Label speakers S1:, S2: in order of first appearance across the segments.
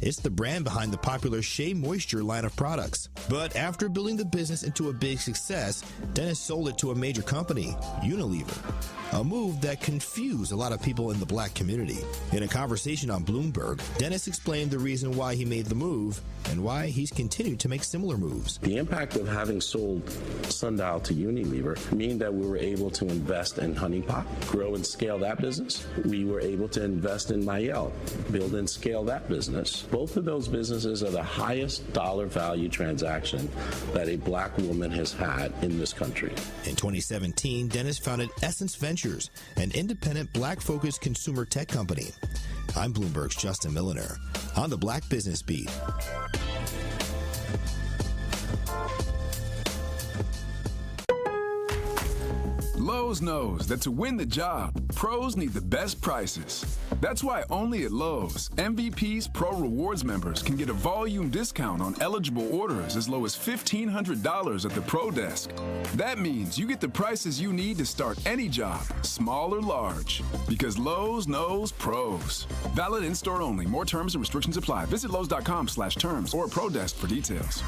S1: It's the brand behind the popular Shea Moisture line of products. But after building the business into a big success, Dennis sold it to a major company, Unilever. A move that confused a lot of people in the black community. In a conversation on Bloomberg, Dennis explained the reason why he made the move and why he's continued to make similar moves.
S2: The impact of having sold Sundial to Unilever mean that we were able to invest in Honey Pot, grow and scale that business. We were able to invest in Mayel, build and scale that business. Both of those businesses are the highest dollar value transaction that a black woman has had in this country.
S1: In 2017, Dennis founded Essence Ventures, an independent black-focused consumer tech company. I'm Bloomberg's Justin Milliner on the Black Business Beat.
S3: Lowe's knows that to win the job, pros need the best prices. That's why only at Lowe's, MVP's Pro Rewards members can get a volume discount on eligible orders as low as $1,500 at the Pro Desk. That means you get the prices you need to start any job, small or large. Because Lowe's knows pros. Valid in-store only. More terms and restrictions apply. Visit Lowe's.com/terms or Pro Desk for details.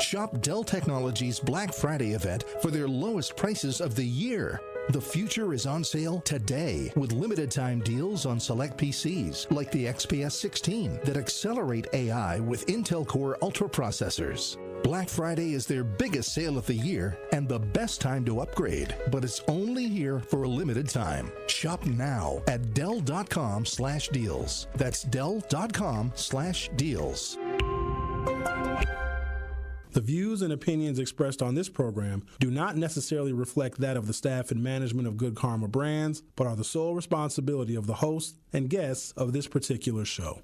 S4: Shop Dell Technologies Black Friday event for their lowest prices of the year. The future is on sale today with limited time deals on select PCs like the XPS 16 that accelerate AI with Intel Core Ultra processors. Black Friday is their biggest sale of the year and the best time to upgrade, but it's only here for a limited time. Shop now at Dell.com/deals. That's Dell.com/deals.
S5: The views and opinions expressed on this program do not necessarily reflect that of the staff and management of Good Karma Brands, but are the sole responsibility of the hosts and guests of this particular show.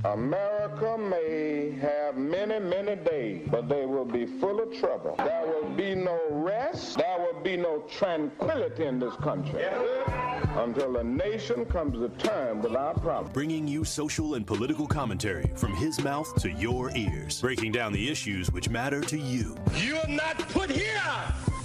S6: America may have many, many days, but they will be full of trouble. There will be no rest. There will be no tranquility in this country until the nation comes to terms with our problems.
S7: Bringing you social and political commentary from his mouth to your ears, breaking down the issues which matter to you.
S8: You are not put here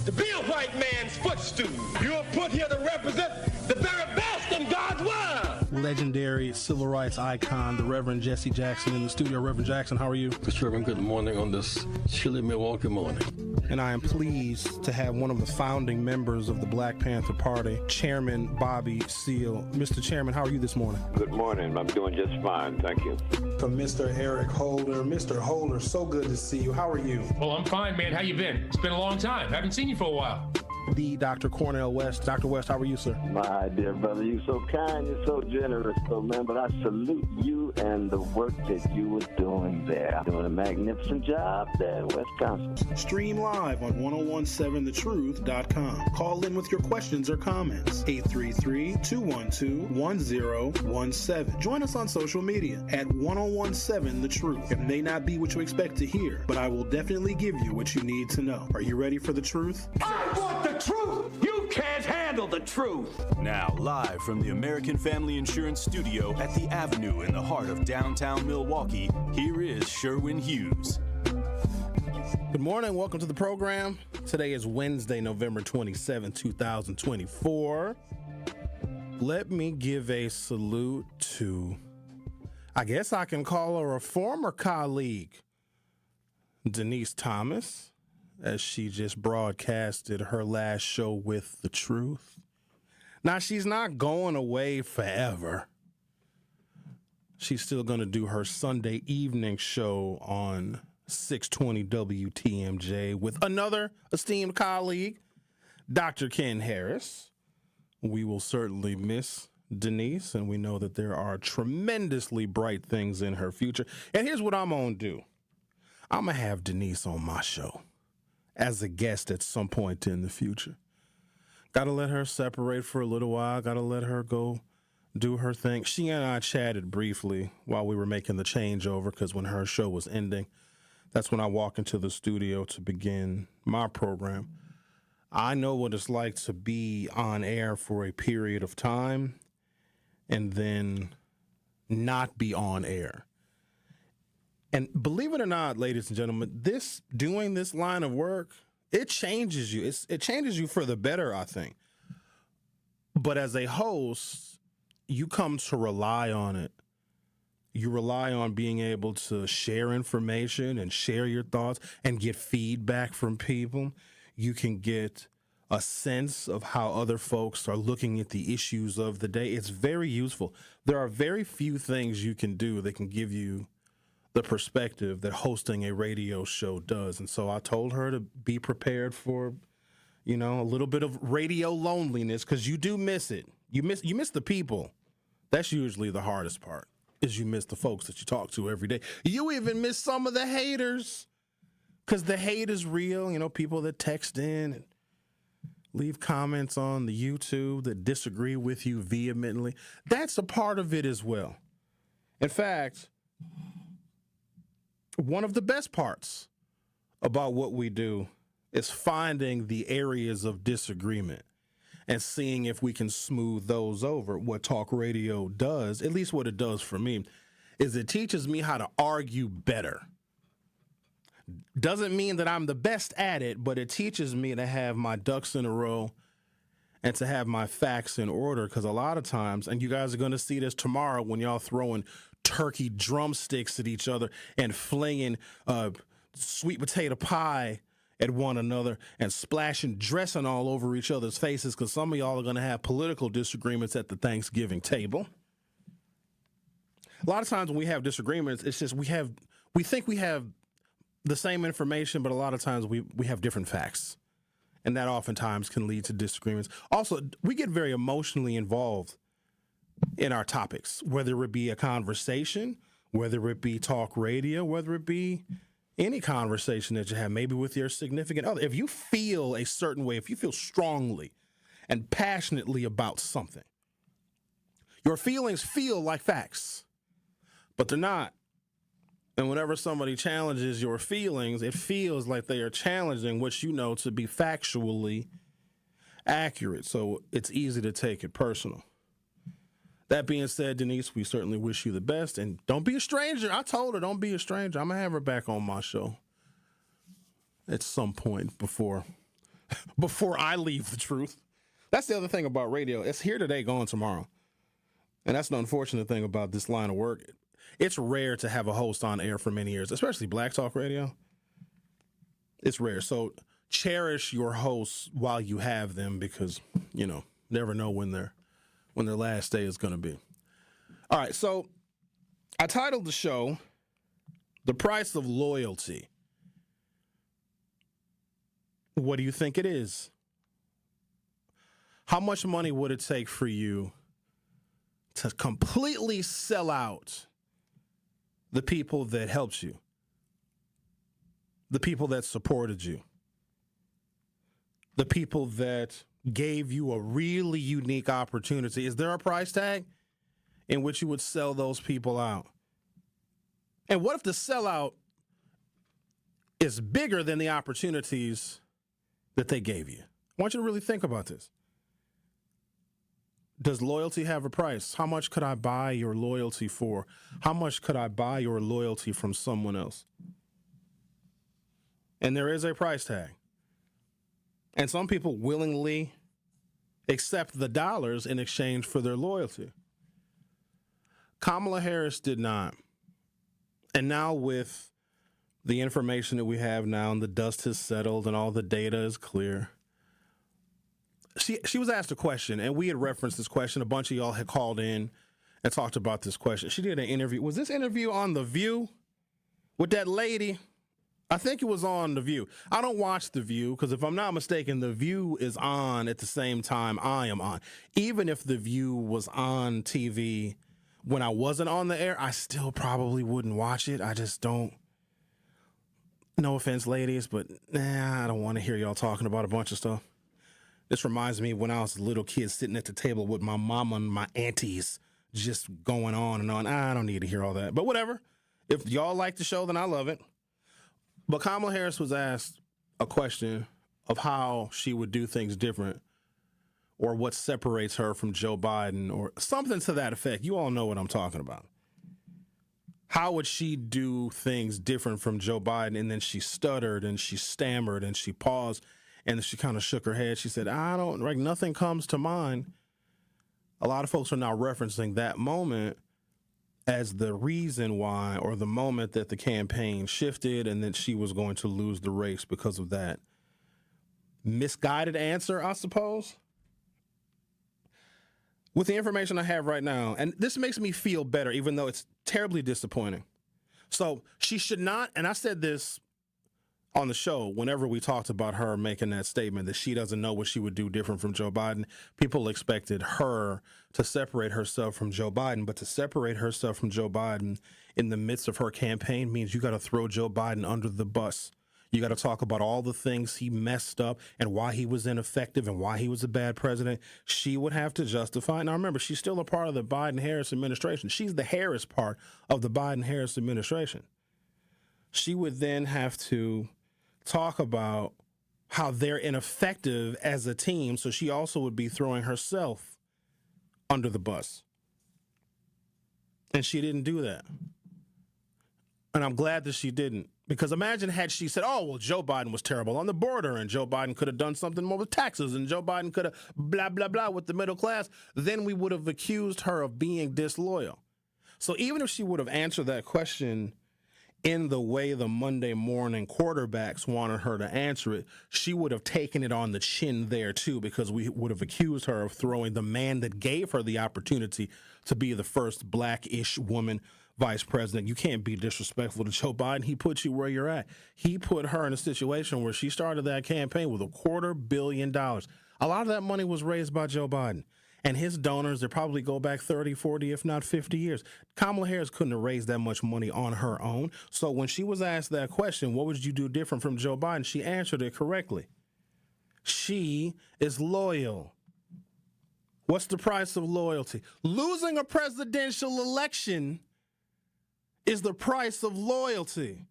S8: to be a white man's footstool. You are put here to represent the very best in God's word.
S5: Legendary civil rights icon, the Reverend Jesse Jackson in the studio. Reverend Jackson, how are you?
S9: Sherwin, good morning on this chilly Milwaukee morning.
S5: And I am pleased to have one of the founding members of the Black Panther Party, Chairman Bobby Seale. Mr. Chairman, how are you this morning?
S10: Good morning. I'm doing just fine. Thank you.
S5: From Mr. Eric Holder. Mr. Holder, so good to see you. How are you?
S11: Well, I'm fine, man. How you been? It's been a long time. Haven't seen you for a while.
S5: The Dr. Cornell West. Dr. West, how are you, sir?
S12: My dear brother, you're so kind, you're so generous, so man, but I salute you and the work that you were doing there. Doing a magnificent job there in Wisconsin.
S5: Stream live on 1017thetruth.com. Call in with your questions or comments. 833-212-1017. Join us on social media at 1017 The Truth. It may not be what you expect to hear, but I will definitely give you what you need to know. Are you ready for the truth?
S8: I want the truth. You can't handle the truth.
S7: Now, live from the American Family Insurance Studio at the Avenue in the heart of downtown Milwaukee, here is Sherwin Hughes.
S5: Good morning. Welcome to the program. Today is Wednesday, November 27, 2024. Let me give a salute to, I guess I can call her a former colleague, Denise Thomas, as she just broadcasted her last show with The Truth. Now, she's not going away forever. She's still going to do her Sunday evening show on 620 WTMJ with another esteemed colleague, Dr. Ken Harris. We will certainly miss Denise, and we know that there are tremendously bright things in her future. And here's what I'm going to do. I'm going to have Denise on my show as a guest at some point in the future. Got to let her separate for a little while. Got to let her go do her thing. She and I chatted briefly while we were making the changeover, because when her show was ending, that's when I walked into the studio to begin my program. I know what it's like to be on air for a period of time and then not be on air. And believe it or not, ladies and gentlemen, doing this line of work it changes you. It changes you for the better, I think. But as a host, you come to rely on it. You rely on being able to share information and share your thoughts and get feedback from people. You can get a sense of how other folks are looking at the issues of the day. It's very useful. There are very few things you can do that can give you the perspective that hosting a radio show does. And so I told her to be prepared for, a little bit of radio loneliness, because you do miss it. You miss the people. That's usually the hardest part, is you miss the folks that you talk to every day. You even miss some of the haters, because the hate is real. People that text in and leave comments on the YouTube that disagree with you vehemently. That's a part of it as well. In fact, one of the best parts about what we do is finding the areas of disagreement and seeing if we can smooth those over. What talk radio does, at least what it does for me, is it teaches me how to argue better. Doesn't mean that I'm the best at it, but it teaches me to have my ducks in a row and to have my facts in order. Because a lot of times, and you guys are going to see this tomorrow when y'all throwing turkey drumsticks at each other and flinging sweet potato pie at one another and splashing dressing all over each other's faces, because some of y'all are going to have political disagreements at the Thanksgiving table. A lot of times when we have disagreements, it's just we think we have the same information, but a lot of times we have different facts. And that oftentimes can lead to disagreements. Also, we get very emotionally involved in our topics, whether it be a conversation, whether it be talk radio, whether it be any conversation that you have, maybe with your significant other. If you feel a certain way, if you feel strongly and passionately about something, your feelings feel like facts, but they're not. And whenever somebody challenges your feelings, it feels like they are challenging what you know to be factually accurate. So it's easy to take it personal. That being said, Denise, we certainly wish you the best. And don't be a stranger. I told her, don't be a stranger. I'm going to have her back on my show at some point before I leave the truth. That's the other thing about radio. It's here today, gone tomorrow. And that's the unfortunate thing about this line of work. It's rare to have a host on air for many years, especially Black Talk Radio. It's rare. So cherish your hosts while you have them, because, never know when their last day is going to be. All right, so I titled the show, The Price of Loyalty. What do you think it is? How much money would it take for you to completely sell out the people that helped you, the people that supported you, the people that gave you a really unique opportunity? Is there a price tag in which you would sell those people out? And what if the sellout is bigger than the opportunities that they gave you? I want you to really think about this. Does loyalty have a price? How much could I buy your loyalty for? How much could I buy your loyalty from someone else? And there is a price tag. And some people willingly accept the dollars in exchange for their loyalty. Kamala Harris did not. And now with the information that we have now and the dust has settled and all the data is clear, She was asked a question, and we had referenced this question. A bunch of y'all had called in and talked about this question. She did an interview. Was this interview on The View with that lady? I think it was on The View. I don't watch The View because, if I'm not mistaken, The View is on at the same time I am on. Even if The View was on TV when I wasn't on the air, I still probably wouldn't watch it. I just don't. No offense, ladies, but I don't want to hear y'all talking about a bunch of stuff. This reminds me of when I was a little kid sitting at the table with my mama and my aunties just going on and on. I don't need to hear all that. But whatever. If y'all like the show, then I love it. But Kamala Harris was asked a question of how she would do things different, or what separates her from Joe Biden, or something to that effect. You all know what I'm talking about. How would she do things different from Joe Biden? And then she stuttered and she stammered and she paused and she kind of shook her head. She said, nothing comes to mind. A lot of folks are now referencing that moment as the reason why, or the moment that the campaign shifted and that she was going to lose the race because of that misguided answer, I suppose. With the information I have right now, and this makes me feel better, even though it's terribly disappointing. So she should not, and I said this on the show whenever we talked about her making that statement that she doesn't know what she would do different from Joe Biden. People expected her to separate herself from Joe Biden, but to separate herself from Joe Biden in the midst of her campaign means you got to throw Joe Biden under the bus. You got to talk about all the things he messed up and why he was ineffective and why he was a bad president. She would have to justify. Now, remember, she's still a part of the Biden-Harris administration. She's the Harris part of the Biden-Harris administration. She would then have to talk about how they're ineffective as a team, so she also would be throwing herself under the bus. And she didn't do that. And I'm glad that she didn't. Because imagine had she said, Joe Biden was terrible on the border and Joe Biden could have done something more with taxes and Joe Biden could have blah, blah, blah with the middle class, then we would have accused her of being disloyal. So even if she would have answered that question in the way the Monday morning quarterbacks wanted her to answer it, she would have taken it on the chin there too, because we would have accused her of throwing the man that gave her the opportunity to be the first black-ish woman vice president. You can't be disrespectful to Joe Biden. He put you where you're at. He put her in a situation where she started that campaign with $250 million. A lot of that money was raised by Joe Biden and his donors that probably go back 30, 40, if not 50 years. Kamala Harris couldn't have raised that much money on her own. So when she was asked that question, what would you do different from Joe Biden? She answered it correctly. She is loyal. What's the price of loyalty? Losing a presidential election is the price of loyalty.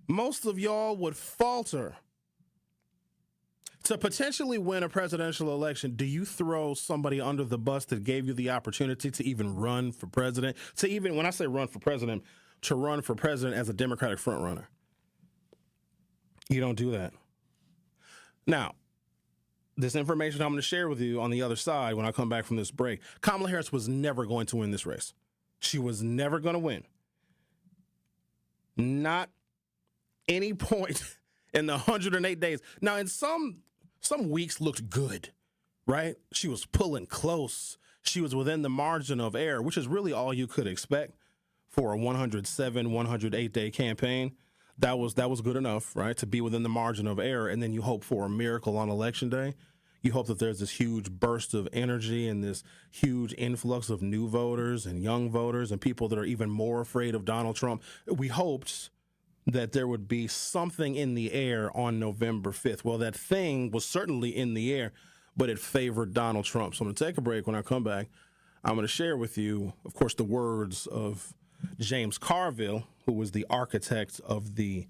S5: Most of y'all would falter. To potentially win a presidential election, do you throw somebody under the bus that gave you the opportunity to even run for president? To even, when I say run for president, to run for president as a Democratic frontrunner. You don't do that. Now, this information I'm going to share with you on the other side when I come back from this break, Kamala Harris was never going to win this race. She was never going to win. Not any point in the 108 days. Now, in some weeks looked good, right? She was pulling close. She was within the margin of error, which is really all you could expect for a 107, 108-day campaign. That was good enough, right, to be within the margin of error. And then you hope for a miracle on Election Day. You hope that there's this huge burst of energy and this huge influx of new voters and young voters and people that are even more afraid of Donald Trump. We hoped that there would be something in the air on November 5th. Well, that thing was certainly in the air, but it favored Donald Trump. So I'm going to take a break. When I come back, I'm going to share with you, of course, the words of James Carville, who was the architect of the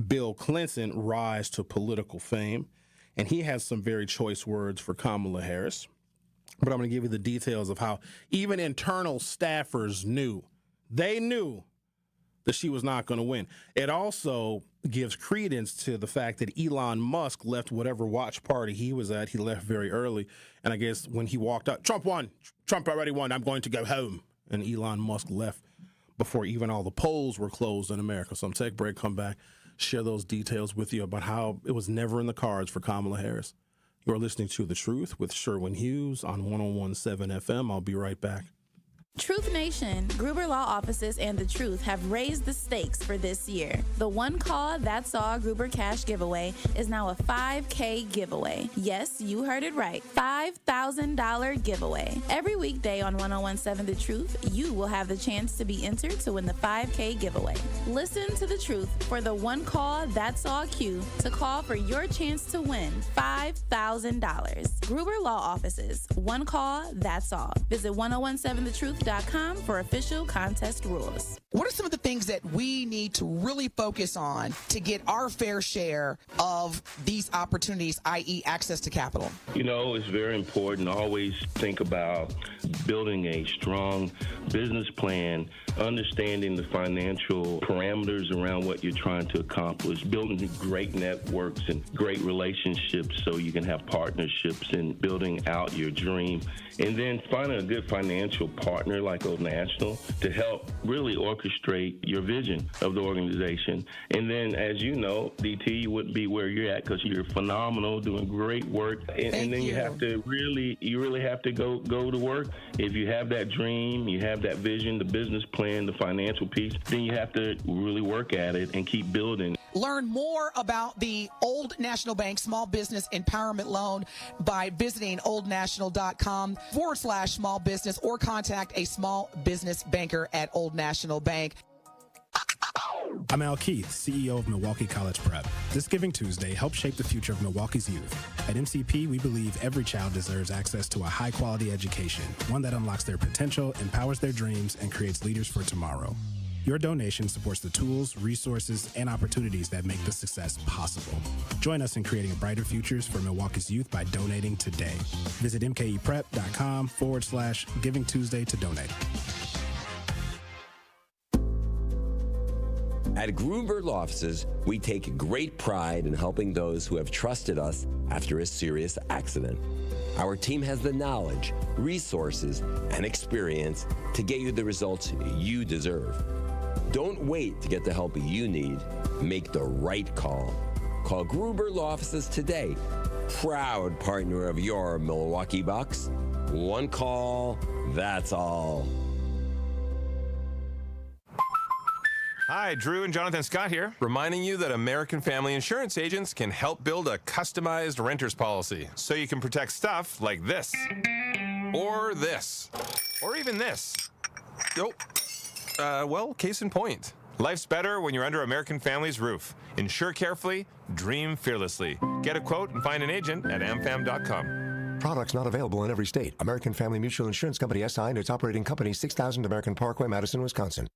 S5: Bill Clinton rise to political fame. And he has some very choice words for Kamala Harris. But I'm going to give you the details of how even internal staffers knew. They knew that she was not going to win. It also gives credence to the fact that Elon Musk left whatever watch party he was at. He left very early. And I guess when he walked out, Trump won. Trump already won. I'm going to go home. And Elon Musk left before even all the polls were closed in America. So I'm take a break, come back, share those details with you about how it was never in the cards for Kamala Harris. You're listening to The Truth with Sherwin Hughes on 101.7 FM. I'll be right back.
S13: Truth Nation, Gruber Law Offices and The Truth have raised the stakes for this year. The One Call That's All Gruber Cash Giveaway is now a $5K giveaway. Yes, you heard it right. $5,000 giveaway. Every weekday on 101.7 The Truth, you will have the chance to be entered to win the $5K giveaway. Listen to The Truth for the One Call That's All cue to call for your chance to win $5,000. Gruber Law Offices, One Call That's All. Visit 1017thetruth.com for official contest rules.
S14: What are some of the things that we need to really focus on to get our fair share of these opportunities, i.e. access to capital?
S2: You know, it's very important to always think about building a strong business plan, understanding the financial parameters around what you're trying to accomplish, building great networks and great relationships so you can have partnerships and building out your dream. And then finding a good financial partner like Old National to help really orchestrate your vision of the organization. And then, as you know, DT, you wouldn't be where you're at because you're phenomenal, doing great work. And then you have to really have to go to work. If you have that dream, you have that vision, the business plan, the financial piece, then you have to really work at it and keep building.
S14: Learn more about the Old National Bank Small Business Empowerment Loan by visiting oldnational.com/small business or contact a small business banker at Old National Bank.
S15: I'm Al Keith, CEO of Milwaukee College Prep. This Giving Tuesday helps shape the future of Milwaukee's youth. At MCP, we believe every child deserves access to a high-quality education, one that unlocks their potential, empowers their dreams, and creates leaders for tomorrow. Your donation supports the tools, resources, and opportunities that make this success possible. Join us in creating brighter futures for Milwaukee's youth by donating today. Visit mkeprep.com/Giving Tuesday to donate.
S16: At Gruber Law Offices, we take great pride in helping those who have trusted us after a serious accident. Our team has the knowledge, resources, and experience to get you the results you deserve. Don't wait to get the help you need. Make the right call. Call Gruber Law Offices today. Proud partner of your Milwaukee Bucks. One call, that's all.
S17: Hi, Drew and Jonathan Scott here, reminding you that American Family Insurance agents can help build a customized renter's policy so you can protect stuff like this, or this, or even this. Oh, well, case in point. Life's better when you're under American Family's roof. Insure carefully, dream fearlessly. Get a quote and find an agent at amfam.com.
S18: Products not available in every state. American Family Mutual Insurance Company SI and its operating company 6000 American Parkway, Madison, Wisconsin.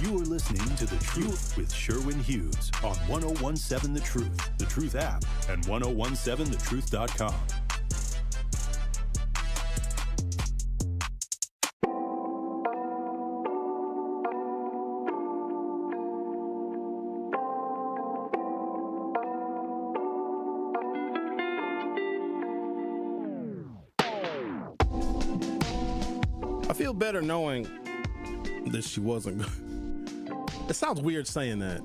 S7: You are listening to The Truth with Sherwin Hughes on 1017 The Truth, The Truth app, and 1017thetruth.com.
S5: I feel better knowing that she wasn't good. It sounds weird saying that,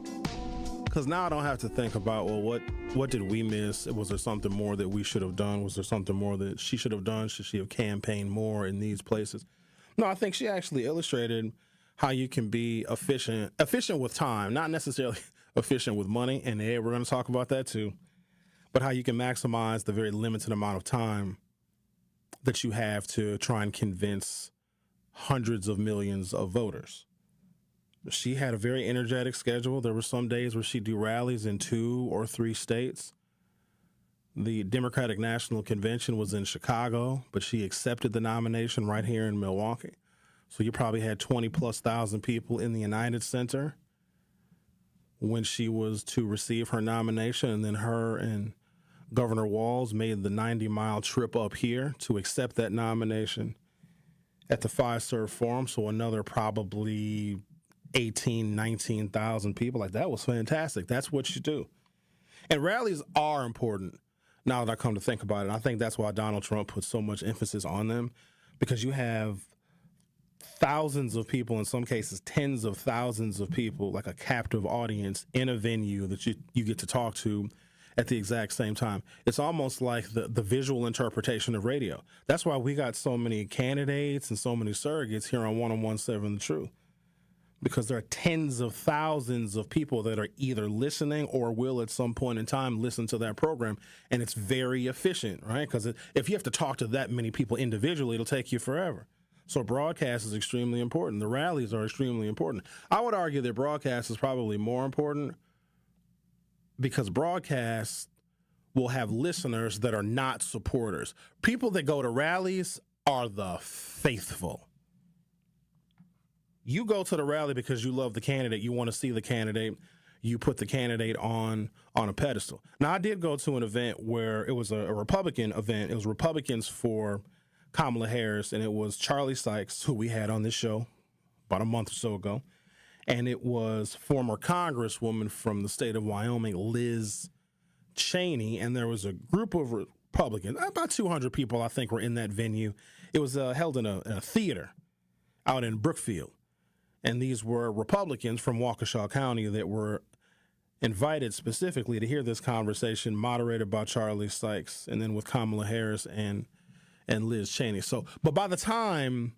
S5: because now I don't have to think about, well, what did we miss? Was there something more that we should have done? Was there something more that she should have done? Should she have campaigned more in these places? No, I think she actually illustrated how you can be efficient with time, not necessarily efficient with money, and we're going to talk about that too, but how you can maximize the very limited amount of time that you have to try and convince hundreds of millions of voters. She had a very energetic schedule. There were some days where she'd do rallies in 2 or 3 states. The Democratic National Convention was in Chicago, but she accepted the nomination right here in Milwaukee. So you probably had 20,000+ people in the United Center when she was to receive her nomination, and then her and Governor Walz made the 90-mile trip up here to accept that nomination at the Fiserv Forum. So another probably 19,000 people. Like, that was fantastic. That's what you do. And rallies are important now that I come to think about it. I think that's why Donald Trump put so much emphasis on them, because you have thousands of people, in some cases tens of thousands of people, like a captive audience in a venue that you get to talk to at the exact same time. It's almost like the visual interpretation of radio. That's why we got so many candidates and so many surrogates here on 1017 The Truth, because there are tens of thousands of people that are either listening or will at some point in time listen to that program, and it's very efficient, right? Because if you have to talk to that many people individually, it'll take you forever. So broadcast is extremely important. The rallies are extremely important. I would argue that broadcast is probably more important, because broadcast will have listeners that are not supporters. People that go to rallies are the faithful. You go to the rally because you love the candidate. You want to see the candidate. You put the candidate on a pedestal. Now, I did go to an event where it was a Republican event. It was Republicans for Kamala Harris, and it was Charlie Sykes, who we had on this show about a month or so ago, and it was former Congresswoman from the state of Wyoming, Liz Cheney, and there was a group of Republicans, about 200 people, I think, were in that venue. It was held in a theater out in Brookfield, and these were Republicans from Waukesha County that were invited specifically to hear this conversation, moderated by Charlie Sykes, and then with Kamala Harris and Liz Cheney. So, but by the time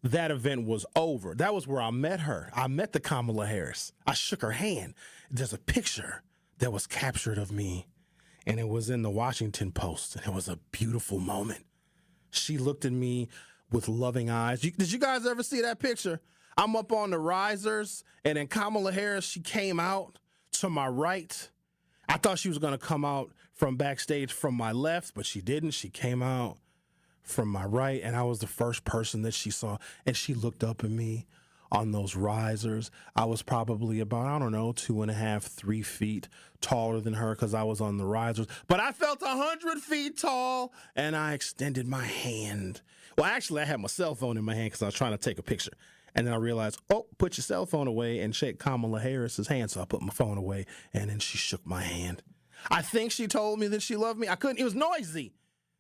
S5: that event was over, that was where I met her. I met the Kamala Harris. I shook her hand. There's a picture that was captured of me, and it was in the Washington Post, and it was a beautiful moment. She looked at me with loving eyes. Did you guys ever see that picture? I'm up on the risers, and then Kamala Harris, she came out to my right. I thought she was going to come out from backstage from my left, but she didn't. She came out from my right, and I was the first person that she saw, and she looked up at me on those risers. I was probably about, 2.5, 3 feet taller than her because I was on the risers, but I felt 100 feet tall, and I extended my hand. Well, actually, I had my cell phone in my hand because I was trying to take a picture. And then I realized, put your cell phone away and shake Kamala Harris's hand. So I put my phone away, and then she shook my hand. I think she told me that she loved me. It was noisy.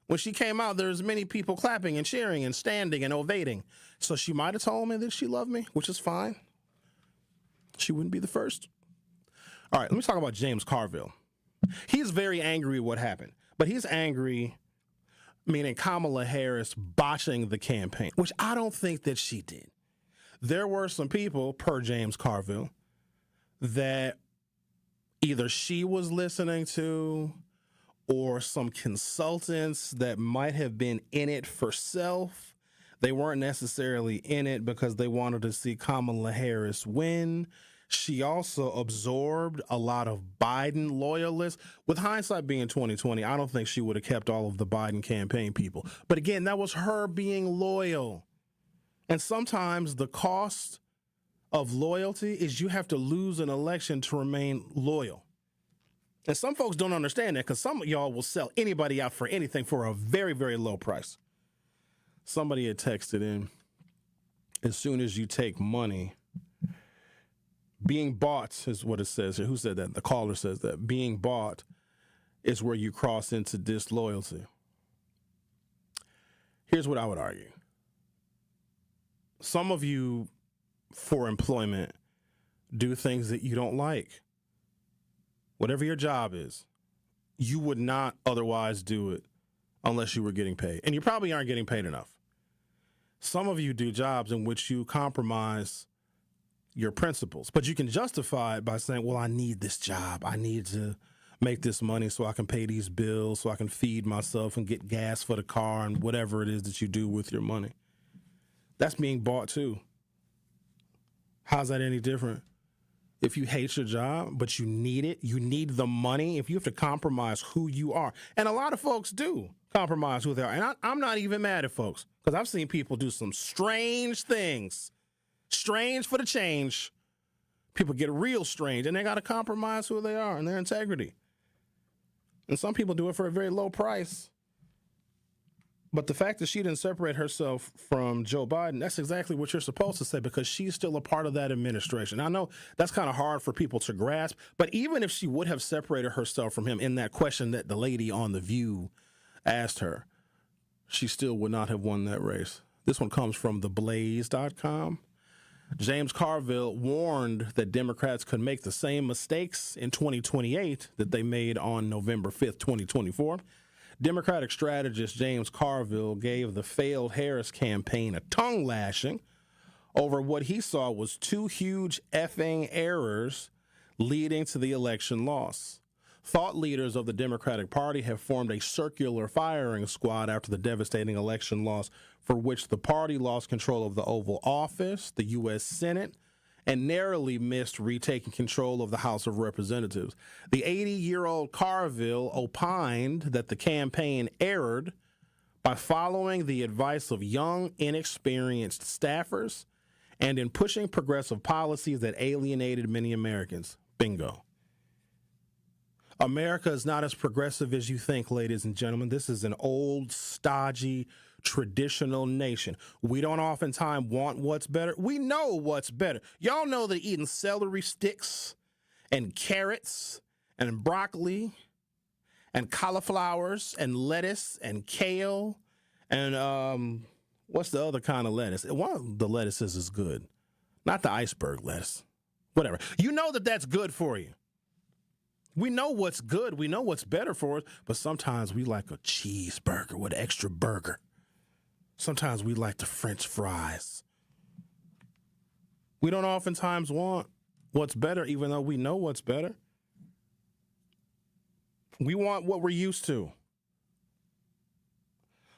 S5: When she came out, there was many people clapping and cheering and standing and ovating. So she might have told me that she loved me, which is fine. She wouldn't be the first. All right, let me talk about James Carville. He's very angry at what happened, but he's angry, meaning Kamala Harris botching the campaign, which I don't think that she did. There were some people, per James Carville, that either she was listening to or some consultants that might have been in it for self. They weren't necessarily in it because they wanted to see Kamala Harris win. She also absorbed a lot of Biden loyalists. With hindsight being 2020, I don't think she would have kept all of the Biden campaign people. But again, that was her being loyal. And sometimes the cost of loyalty is you have to lose an election to remain loyal. And some folks don't understand that because some of y'all will sell anybody out for anything for a very, very low price. Somebody had texted in, as soon as you take money, being bought is what it says here. Who said that? The caller says that. Being bought is where you cross into disloyalty. Here's what I would argue. Some of you, for employment, do things that you don't like. Whatever your job is, you would not otherwise do it unless you were getting paid. And you probably aren't getting paid enough. Some of you do jobs in which you compromise your principles, but you can justify it by saying, well, I need this job. I need to make this money so I can pay these bills, so I can feed myself and get gas for the car and whatever it is that you do with your money. That's being bought too. How's that any different? If you hate your job, but you need it, you need the money, if you have to compromise who you are. And a lot of folks do compromise who they are. And I'm not even mad at folks because I've seen people do some strange things. Strange for the change. People get real strange and they got to compromise who they are and their integrity. And some people do it for a very low price. But the fact that she didn't separate herself from Joe Biden, that's exactly what you're supposed to say because she's still a part of that administration. I know that's kind of hard for people to grasp, but even if she would have separated herself from him in that question that the lady on The View asked her, she still would not have won that race. This one comes from theblaze.com. James Carville warned that Democrats could make the same mistakes in 2028 that they made on November 5th, 2024. Democratic strategist James Carville gave the failed Harris campaign a tongue lashing over what he saw was two huge effing errors leading to the election loss. Thought leaders of the Democratic Party have formed a circular firing squad after the devastating election loss for which the party lost control of the Oval Office, the U.S. Senate, and narrowly missed retaking control of the House of Representatives. The 80-year-old Carville opined that the campaign erred by following the advice of young, inexperienced staffers and in pushing progressive policies that alienated many Americans. Bingo. America is not as progressive as you think, ladies and gentlemen. This is an old, stodgy, traditional nation. We don't oftentimes want what's better. We know what's better. Y'all know that eating celery sticks and carrots and broccoli and cauliflowers and lettuce and kale and what's the other kind of lettuce? One of the lettuces is good. Not the iceberg lettuce. Whatever. You know that that's good for you. We know what's good. We know what's better for us, but sometimes we like a cheeseburger with extra burger. Sometimes we like the French fries. We don't oftentimes want what's better, even though we know what's better. We want what we're used to.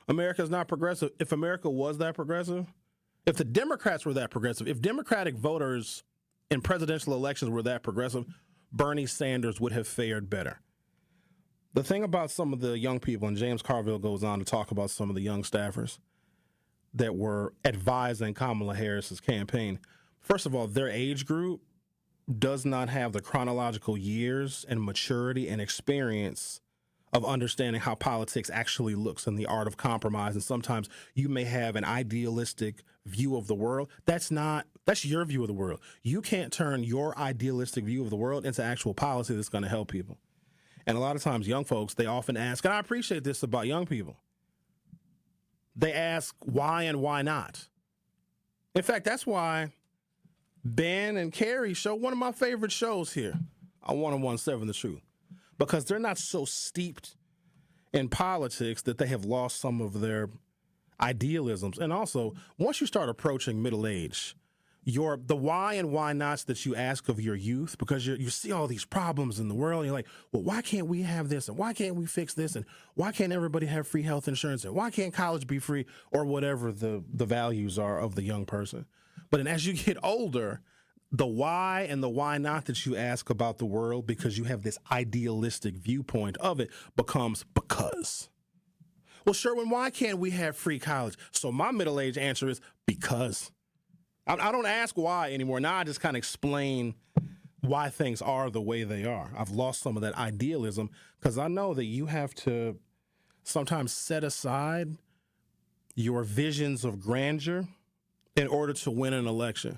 S5: America's not progressive. If America was that progressive, if the Democrats were that progressive, if Democratic voters in presidential elections were that progressive, Bernie Sanders would have fared better. The thing about some of the young people, and James Carville goes on to talk about some of the young staffers that were advising Kamala Harris's campaign. First of all, their age group does not have the chronological years and maturity and experience of understanding how politics actually looks and the art of compromise. And sometimes you may have an idealistic view of the world. That's your view of the world. You can't turn your idealistic view of the world into actual policy that's going to help people. And a lot of times young folks, they often ask, and I appreciate this about young people, they ask why and why not. In fact, that's why Ben and Carrie show one of my favorite shows here on 101.7 The Truth. Because they're not so steeped in politics that they have lost some of their idealisms. And also, once you start approaching middle age, the why and why nots that you ask of your youth, because you see all these problems in the world, and you're like, well, why can't we have this? And why can't we fix this? And why can't everybody have free health insurance? And why can't college be free? Or whatever the values are of the young person. But as you get older, the why and the why not that you ask about the world because you have this idealistic viewpoint of it becomes because. Well, Sherwin, why can't we have free college? So my middle-aged answer is because. I don't ask why anymore. Now I just kind of explain why things are the way they are. I've lost some of that idealism because I know that you have to sometimes set aside your visions of grandeur in order to win an election.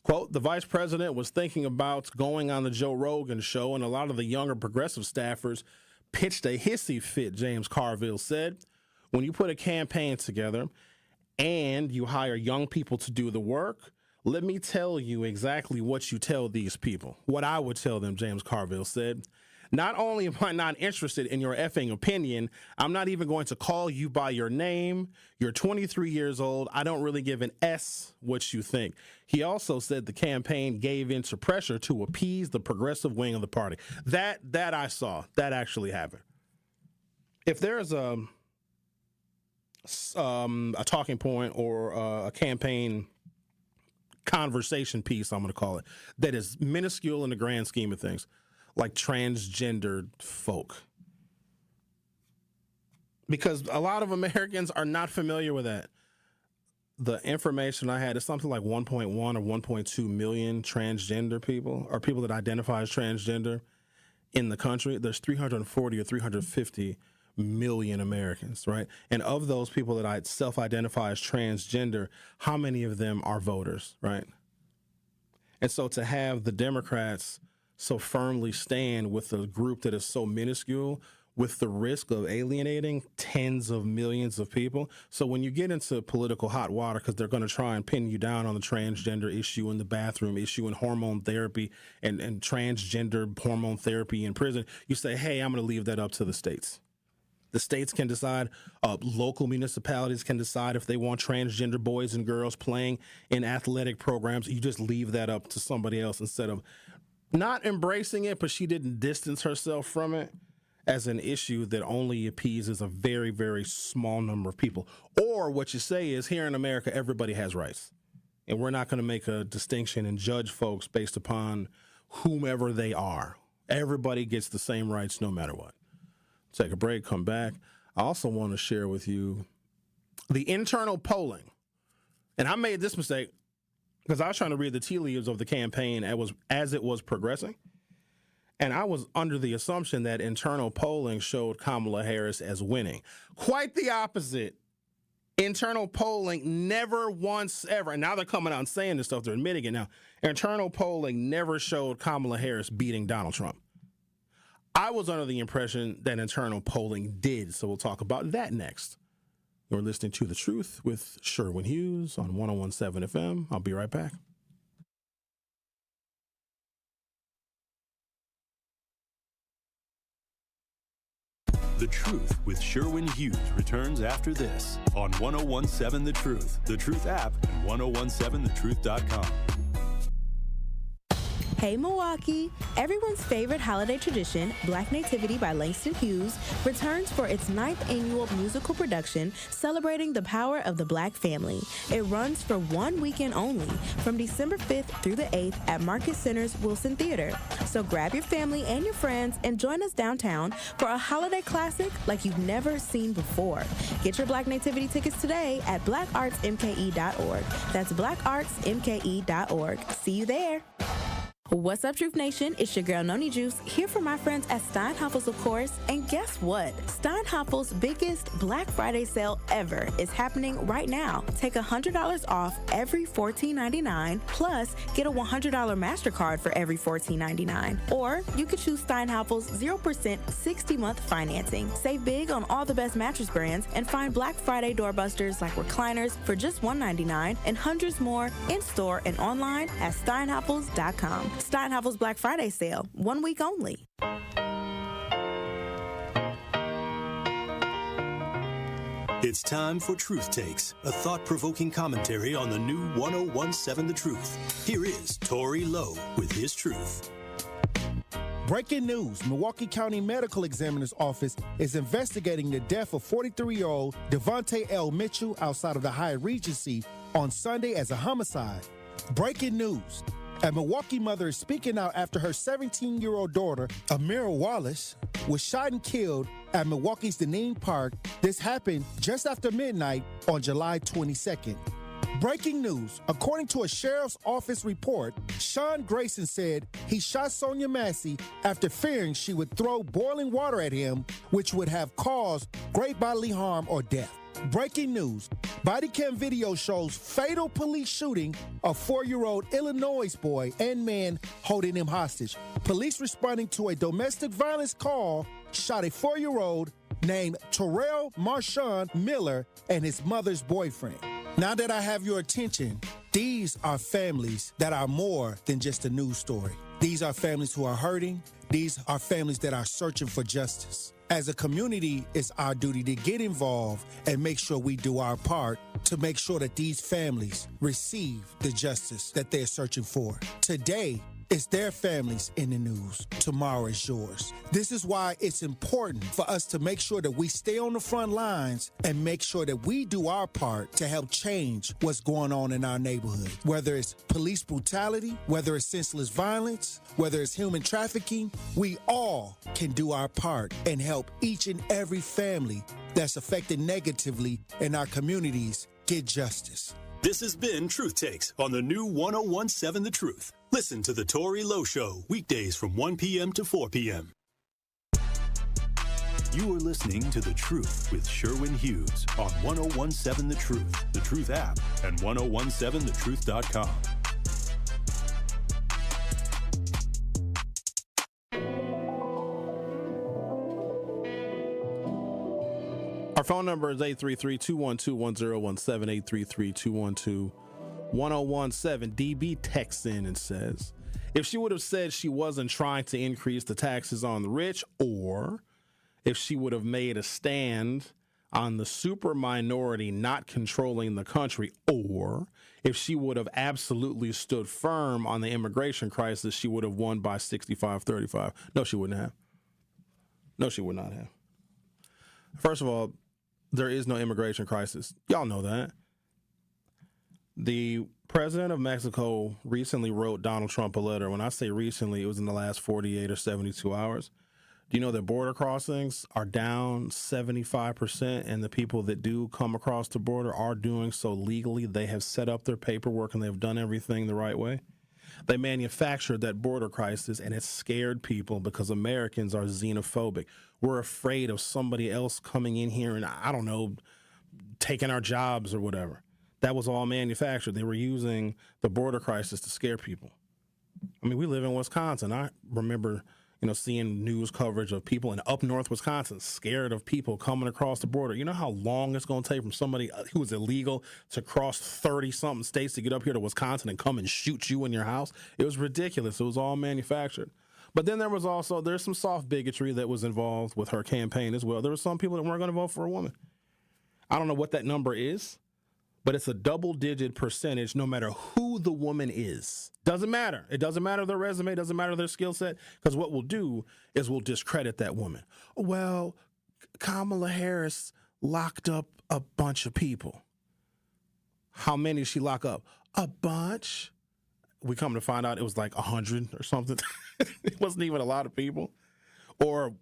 S5: Quote, the vice president was thinking about going on the Joe Rogan show, and a lot of the younger progressive staffers pitched a hissy fit, James Carville said. When you put a campaign together and you hire young people to do the work, let me tell you exactly what you tell these people. What I would tell them, James Carville said. Not only am I not interested in your effing opinion, I'm not even going to call you by your name. You're 23 years old. I don't really give an S what you think. He also said the campaign gave in to pressure to appease the progressive wing of the party. That I saw. That actually happened. If there's a talking point or a campaign conversation piece, I'm going to call it, that is minuscule in the grand scheme of things, like transgendered folk. Because a lot of Americans are not familiar with that. The information I had is something like 1.1 or 1.2 million transgender people, or people that identify as transgender in the country. There's 340 or 350 million Americans, right? And of those people that I self-identify as transgender, how many of them are voters, right? And so to have the Democrats so firmly stand with a group that is so minuscule with the risk of alienating tens of millions of people. So when you get into political hot water, because they're going to try and pin you down on the transgender issue and the bathroom issue and hormone therapy and transgender hormone therapy in prison, you say, hey, I'm going to leave that up to the states. The states can decide, local municipalities can decide if they want transgender boys and girls playing in athletic programs. You just leave that up to somebody else instead of not embracing it, but she didn't distance herself from it as an issue that only appeases a very, very small number of people. Or what you say is, here in America, everybody has rights. And we're not going to make a distinction and judge folks based upon whomever they are. Everybody gets the same rights no matter what. Take a break, come back. I also want to share with you the internal polling. And I made this mistake. because I was trying to read the tea leaves of the campaign as it was progressing. And I was under the assumption that internal polling showed Kamala Harris as winning. Quite the opposite. Internal polling never once ever, and now they're coming out and saying this stuff, they're admitting it now. Internal polling never showed Kamala Harris beating Donald Trump. I was under the impression that internal polling did, so we'll talk about that next. You're listening to The Truth with Sherwin Hughes on 101.7 FM. I'll be right back.
S7: The Truth with Sherwin Hughes returns after this on 101.7 The Truth, The Truth app, and 101.7thetruth.com.
S19: Hey Milwaukee! Everyone's favorite holiday tradition, Black Nativity by Langston Hughes, returns for its 9th annual musical production celebrating the power of the Black family. It runs for 1 weekend only, from December 5th through the 8th at Marcus Center's Wilson Theater. So grab your family and your friends and join us downtown for a holiday classic like you've never seen before. Get your Black Nativity tickets today at blackartsmke.org. That's blackartsmke.org. See you there. What's up, Truth Nation? It's your girl, Noni Juice, here for my friends at Steinhafels, of course. And guess what? Steinhafels' biggest Black Friday sale ever is happening right now. Take $100 off every $14.99, plus get a $100 MasterCard for every $14.99. Or you could choose Steinhafels' 0% 60-month financing. Save big on all the best mattress brands and find Black Friday doorbusters like recliners for just $199 and hundreds more in-store and online at steinhafels.com. Steinhafels Black Friday sale, 1 week only.
S7: It's time for Truth Takes, a thought-provoking commentary on the new 101.7 The Truth. Here is Tory Lowe with his truth.
S20: Breaking news, Milwaukee County Medical Examiner's Office is investigating the death of 43-year-old Devontae L. Mitchell outside of the Hyatt Regency on Sunday as a homicide. Breaking news. A Milwaukee mother is speaking out after her 17-year-old daughter, Amira Wallace, was shot and killed at Milwaukee's Deneen Park. This happened just after midnight on July 22nd. Breaking news. According to a sheriff's office report, Sean Grayson said he shot Sonia Massey after fearing she would throw boiling water at him, which would have caused great bodily harm or death. Breaking news. Body cam video shows fatal police shooting of 4-year-old Illinois boy and man holding him hostage. Police responding to a domestic violence call shot a 4-year-old named Terrell Marshawn Miller and his mother's boyfriend. Now that I have your attention, these are families that are more than just a news story. These are families who are hurting. These are families that are searching for justice. As a community, it's our duty to get involved and make sure we do our part to make sure that these families receive the justice that they're searching for. Today, it's their families in the news. Tomorrow is yours. This is why it's important for us to make sure that we stay on the front lines and make sure that we do our part to help change what's going on in our neighborhood. Whether it's police brutality, whether it's senseless violence, whether it's human trafficking, we all can do our part and help each and every family that's affected negatively in our communities get justice.
S7: This has been Truth Takes on the new 101.7 The Truth. Listen to The Tory Lowe Show, weekdays from 1 p.m. to 4 p.m. You are listening to The Truth with Sherwin Hughes on 101.7 The Truth, The Truth app, and 101.7thetruth.com.
S5: Our phone number is 833-212-1017, 833-212-1017. DB texts in and says, if she would have said she wasn't trying to increase the taxes on the rich, or if she would have made a stand on the super minority not controlling the country, or if she would have absolutely stood firm on the immigration crisis, she would have won by 65-35. No, she wouldn't have. No, she would not have. First of all, there is no immigration crisis. Y'all know that. The president of Mexico recently wrote Donald Trump a letter. When I say recently, it was in the last 48 or 72 hours. Do you know that border crossings are down 75%, and the people that do come across the border are doing so legally? They have set up their paperwork and they've done everything the right way. They manufactured that border crisis, and it scared people because Americans are xenophobic. We're afraid of somebody else coming in here and, I don't know, taking our jobs or whatever. That was all manufactured. They were using the border crisis to scare people. I mean, we live in Wisconsin. I remember, seeing news coverage of people in up north Wisconsin scared of people coming across the border. You know how long it's going to take from somebody who is illegal to cross 30-something states to get up here to Wisconsin and come and shoot you in your house? It was ridiculous. It was all manufactured. But then there's some soft bigotry that was involved with her campaign as well. There were some people that weren't going to vote for a woman. I don't know what that number is, but it's a double-digit percentage no matter who the woman is. Doesn't matter. It doesn't matter their resume. Doesn't matter their skill set, because what we'll do is we'll discredit that woman. Well, Kamala Harris locked up a bunch of people. How many did she lock up? A bunch. We come to find out it was like 100 or something. It wasn't even a lot of people. Or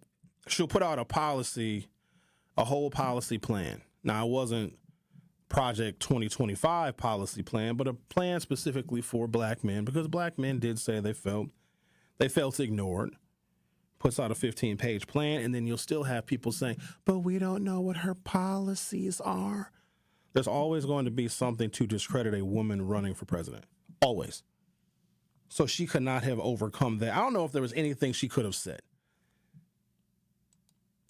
S5: she'll put out a whole policy plan. Now, it wasn't Project 2025 policy plan, but a plan specifically for black men, because black men did say they felt ignored. Puts out a 15-page plan, and then you'll still have people saying, but we don't know what her policies are. There's always going to be something to discredit a woman running for president. Always. So she could not have overcome that. I don't know if there was anything she could have said.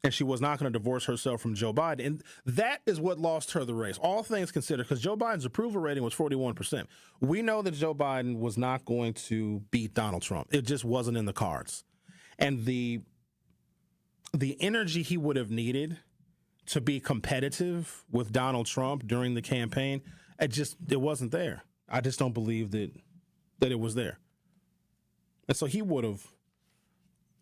S5: And she was not going to divorce herself from Joe Biden. And that is what lost her the race, all things considered, because Joe Biden's approval rating was 41%. We know that Joe Biden was not going to beat Donald Trump. It just wasn't in the cards. And the energy he would have needed to be competitive with Donald Trump during the campaign, it wasn't there. I just don't believe that it was there. And so he would have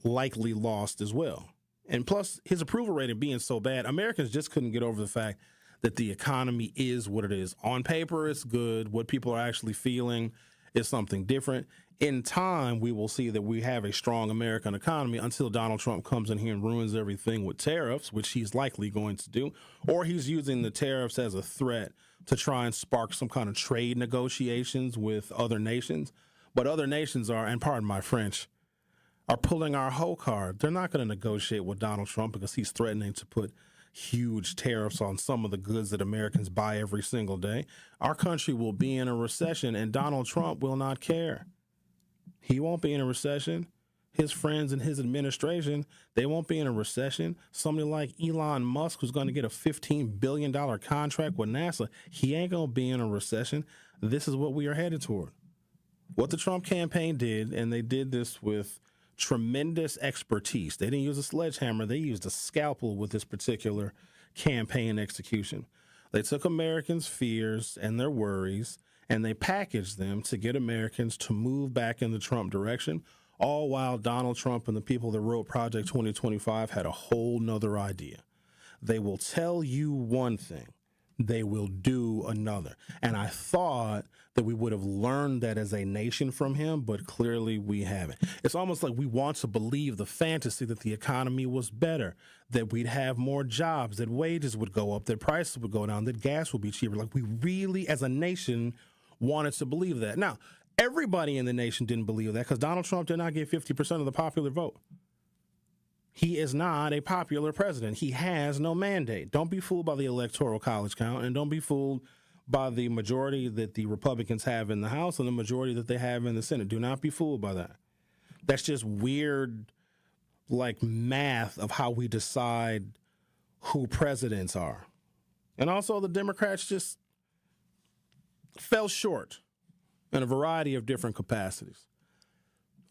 S5: likely lost as well. And plus, his approval rating being so bad, Americans just couldn't get over the fact that the economy is what it is. On paper, it's good. What people are actually feeling is something different. In time, we will see that we have a strong American economy until Donald Trump comes in here and ruins everything with tariffs, which he's likely going to do, or he's using the tariffs as a threat to try and spark some kind of trade negotiations with other nations. But other nations are, and pardon my French, are pulling our whole card. They're not going to negotiate with Donald Trump because he's threatening to put huge tariffs on some of the goods that Americans buy every single day. Our country will be in a recession, and Donald Trump will not care. He won't be in a recession. His friends in his administration, they won't be in a recession. Somebody like Elon Musk, who's going to get a $15 billion contract with NASA, he ain't going to be in a recession. This is what we are headed toward. What the Trump campaign did, and they did this with tremendous expertise. They didn't use a sledgehammer. They used a scalpel with this particular campaign execution. They took Americans' fears and their worries, and they packaged them to get Americans to move back in the Trump direction, all while Donald Trump and the people that wrote Project 2025 had a whole nother idea. They will tell you one thing. They will do another. And I thought that we would have learned that as a nation from him, but clearly we haven't. It's almost like we want to believe the fantasy that the economy was better, that we'd have more jobs, that wages would go up, that prices would go down, that gas would be cheaper. Like we really, as a nation, wanted to believe that. Now, everybody in the nation didn't believe that because Donald Trump did not get 50% of the popular vote. He is not a popular president. He has no mandate. Don't be fooled by the Electoral College count, and don't be fooled by the majority that the Republicans have in the House and the majority that they have in the Senate. Do not be fooled by that. That's just weird, like, math of how we decide who presidents are. And also the Democrats just fell short in a variety of different capacities.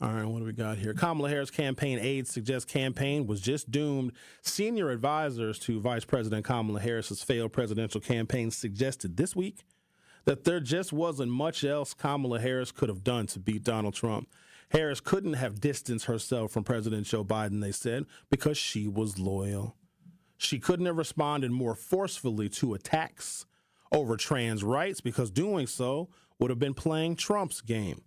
S5: All right, what do we got here? Kamala Harris campaign aides suggest campaign was just doomed. Senior advisors to Vice President Kamala Harris's failed presidential campaign suggested this week that there just wasn't much else Kamala Harris could have done to beat Donald Trump. Harris couldn't have distanced herself from President Joe Biden, they said, because she was loyal. She couldn't have responded more forcefully to attacks over trans rights because doing so would have been playing Trump's game.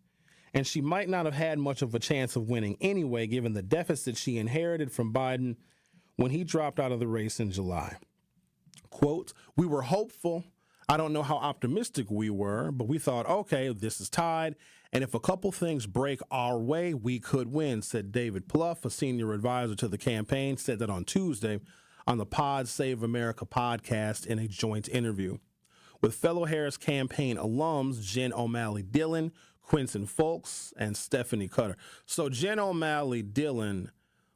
S5: and she might not have had much of a chance of winning anyway, given the deficit she inherited from Biden when he dropped out of the race in July. Quote, "We were hopeful. I don't know how optimistic we were, but we thought, okay, this is tied, and if a couple things break our way, we could win," said David Plouffe, a senior advisor to the campaign, said that on Tuesday on the Pod Save America podcast in a joint interview with fellow Harris campaign alums Jen O'Malley Dillon, Quinton Folks, and Stephanie Cutter. So Jen O'Malley Dillon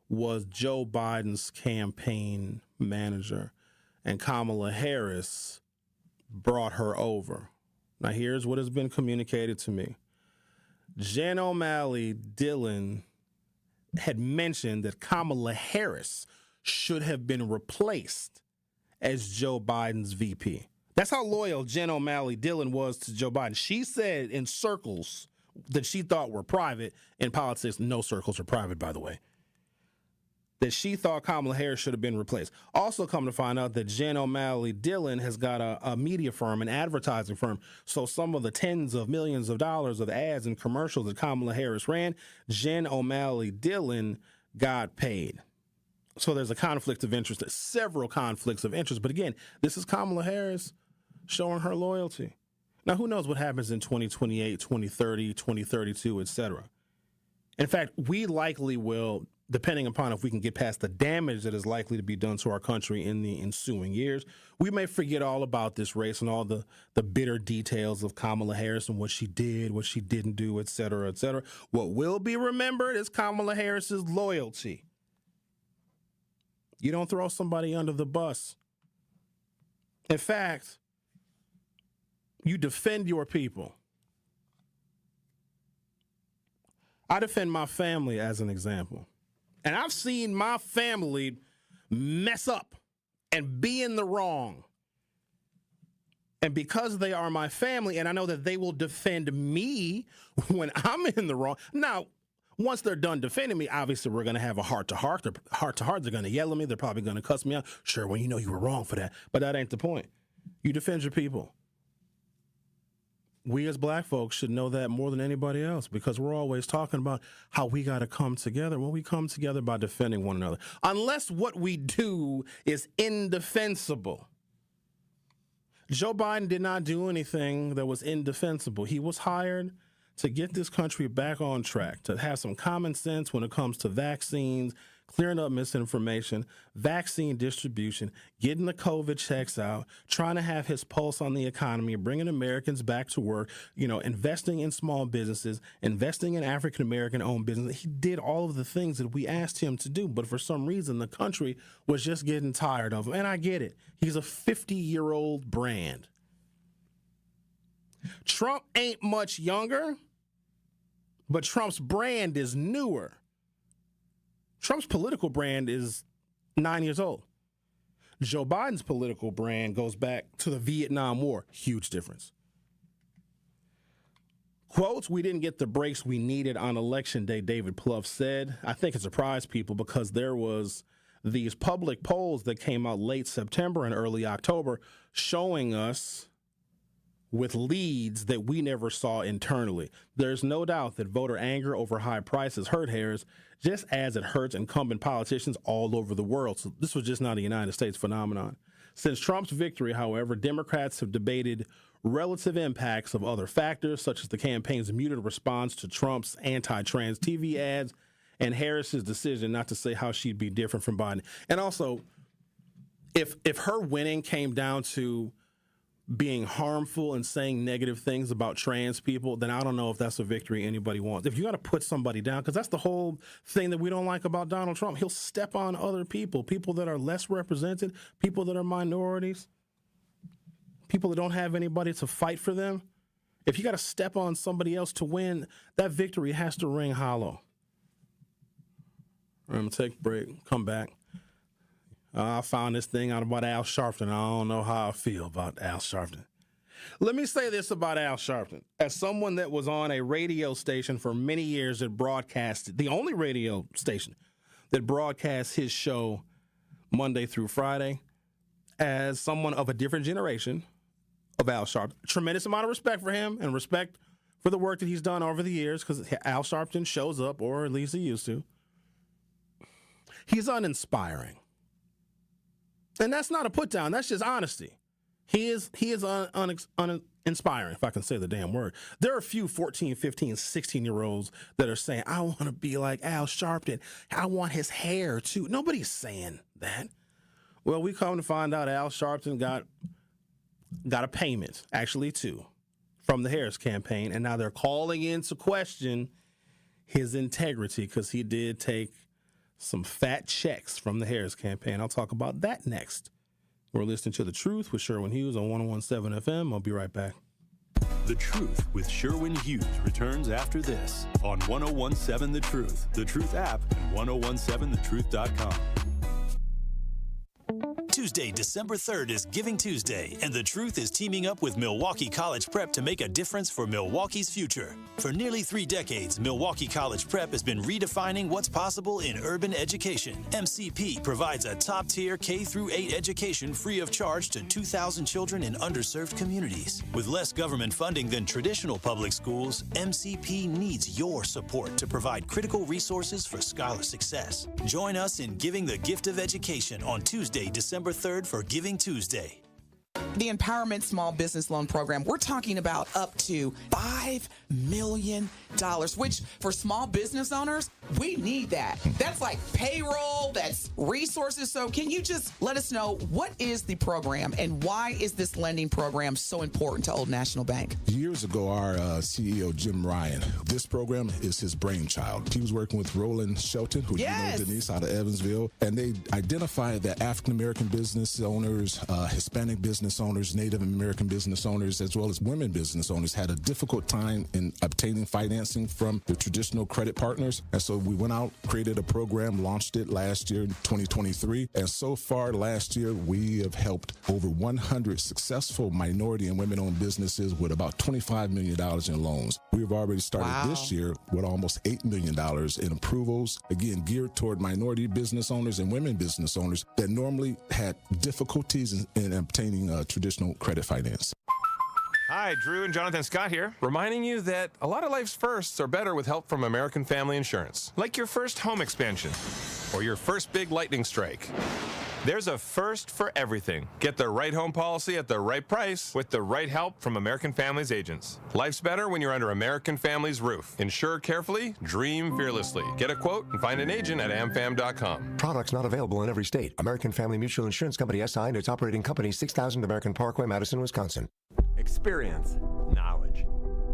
S5: was Joe Biden's campaign manager, and Kamala Harris brought her over. Now, here's what has been communicated to me. Jen O'Malley Dillon had mentioned that Kamala Harris should have been replaced as Joe Biden's VP. That's how loyal Jen O'Malley Dillon was to Joe Biden. She said in circles that she thought were private. In politics, no circles are private, by the way. That she thought Kamala Harris should have been replaced. Also come to find out that Jen O'Malley Dillon has got a media firm, an advertising firm. So some of the tens of millions of dollars of ads and commercials that Kamala Harris ran, Jen O'Malley Dillon got paid. So there's a conflict of interest, several conflicts of interest. But again, this is Kamala Harris showing her loyalty. Now, who knows what happens in 2028, 2030, 2032, et cetera. In fact, we likely will, depending upon if we can get past the damage that is likely to be done to our country in the ensuing years, we may forget all about this race and all the bitter details of Kamala Harris and what she did, what she didn't do, et cetera, et cetera. What will be remembered is Kamala Harris's loyalty. You don't throw somebody under the bus. In fact, you defend your people. I defend my family as an example. And I've seen my family mess up and be in the wrong. And because they are my family, and I know that they will defend me when I'm in the wrong. Now, once they're done defending me, obviously we're going to have a heart-to-heart. They're going to yell at me. They're probably going to cuss me out. Sure, well, you know you were wrong for that. But that ain't the point. You defend your people. We as black folks should know that more than anybody else, because we're always talking about how we got to come together. Well, we come together by defending one another. Unless what we do is indefensible. Joe Biden did not do anything that was indefensible. He was hired to get this country back on track, to have some common sense when it comes to vaccines, clearing up misinformation, vaccine distribution, getting the COVID checks out, trying to have his pulse on the economy, bringing Americans back to work, investing in small businesses, investing in African-American owned business. He did all of the things that we asked him to do, but for some reason, the country was just getting tired of him. And I get it. He's a 50-year-old brand. Trump ain't much younger, but Trump's brand is newer. Trump's political brand is 9 years old. Joe Biden's political brand goes back to the Vietnam War. Huge difference. Quotes, "We didn't get the breaks we needed on Election Day," David Plouffe said. I think it surprised people because there was these public polls that came out late September and early October showing us with leads that we never saw internally. There's no doubt that voter anger over high prices hurt Harris, just as it hurts incumbent politicians all over the world. So this was just not a United States phenomenon. Since Trump's victory, however, Democrats have debated relative impacts of other factors, such as the campaign's muted response to Trump's anti-trans TV ads and Harris's decision not to say how she'd be different from Biden. And also, if her winning came down to being harmful and saying negative things about trans people, then I don't know if that's a victory anybody wants. If you got to put somebody down, because that's the whole thing that we don't like about Donald Trump. He'll step on other people that are less represented, people that are minorities, people that don't have anybody to fight for them. If you got to step on somebody else to win, that victory has to ring hollow. I'm going to take a break, come back. I found this thing out about Al Sharpton. I don't know how I feel about Al Sharpton. Let me say this about Al Sharpton. As someone that was on a radio station for many years that broadcasted, the only radio station that broadcasts his show Monday through Friday, as someone of a different generation of Al Sharpton, tremendous amount of respect for him and respect for the work that he's done over the years, because Al Sharpton shows up, or at least he used to. He's uninspiring. And that's not a put down. That's just honesty. He is uninspiring, if I can say the damn word. There are a few 14, 15, 16-year-olds that are saying, I want to be like Al Sharpton. I want his hair, too. Nobody's saying that. Well, we come to find out Al Sharpton got a payment, actually, too, from the Harris campaign. And now they're calling into question his integrity because he did take some fat checks from the Harris campaign. I'll talk about that next. We're listening to The Truth with Sherwin Hughes on 101.7 FM. I'll be right back.
S7: The Truth with Sherwin Hughes returns after this on 101.7 The Truth app, and 1017thetruth.com.
S21: Tuesday, December 3rd is Giving Tuesday, and The Truth is teaming up with Milwaukee College Prep to make a difference for Milwaukee's future. For nearly 3 decades, Milwaukee College Prep has been redefining what's possible in urban education. MCP provides a top-tier K-8 education free of charge to 2,000 children in underserved communities. With less government funding than traditional public schools, MCP needs your support to provide critical resources for scholar success. Join us in giving the gift of education on Tuesday, December 3rd for Giving Tuesday.
S14: The Empowerment Small Business Loan Program, we're talking about up to $5 million, which for small business owners, we need that. That's like payroll, that's resources. So can you just let us know, what is the program and why is this lending program so important to Old National Bank?
S22: Years ago, our CEO, Jim Ryan, this program is his brainchild. He was working with Roland Shelton, who you know, Denise, out of Evansville, and they identified that African-American business owners, Hispanic business owners, Native American business owners, as well as women business owners had a difficult time in obtaining financing from the traditional credit partners. And so we went out, created a program, launched it last year, 2023. And so far last year, we have helped over 100 successful minority and women-owned businesses with about $25 million in loans. We've already started this year with almost $8 million in approvals, again, geared toward minority business owners and women business owners that normally had difficulties in obtaining traditional credit finance.
S17: Hi, Drew and Jonathan Scott here, reminding you that a lot of life's firsts are better with help from American Family Insurance, like your first home expansion or your first big lightning strike. There's a first for everything. Get the right home policy at the right price with the right help from American Family's agents. Life's better when you're under American Family's roof. Insure carefully, dream fearlessly. Get a quote and find an agent at amfam.com.
S18: Products not available in every state. American Family Mutual Insurance Company SI and its operating company, 6000 American Parkway, Madison, Wisconsin.
S16: Experience, knowledge,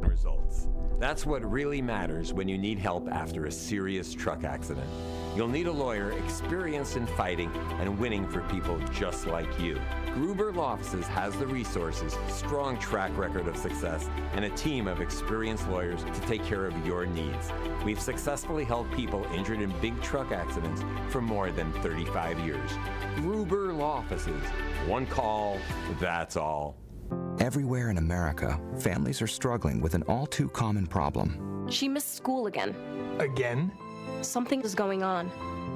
S16: results. That's what really matters when you need help after a serious truck accident. You'll need a lawyer experienced in fighting and winning for people just like you. Gruber Law Offices has the resources, strong track record of success, and a team of experienced lawyers to take care of your needs. We've successfully helped people injured in big truck accidents for more than 35 years. Gruber Law Offices. One call, that's all.
S23: Everywhere in America, families are struggling with an all-too-common problem.
S24: She missed school again.
S25: Again?
S24: Something is going on.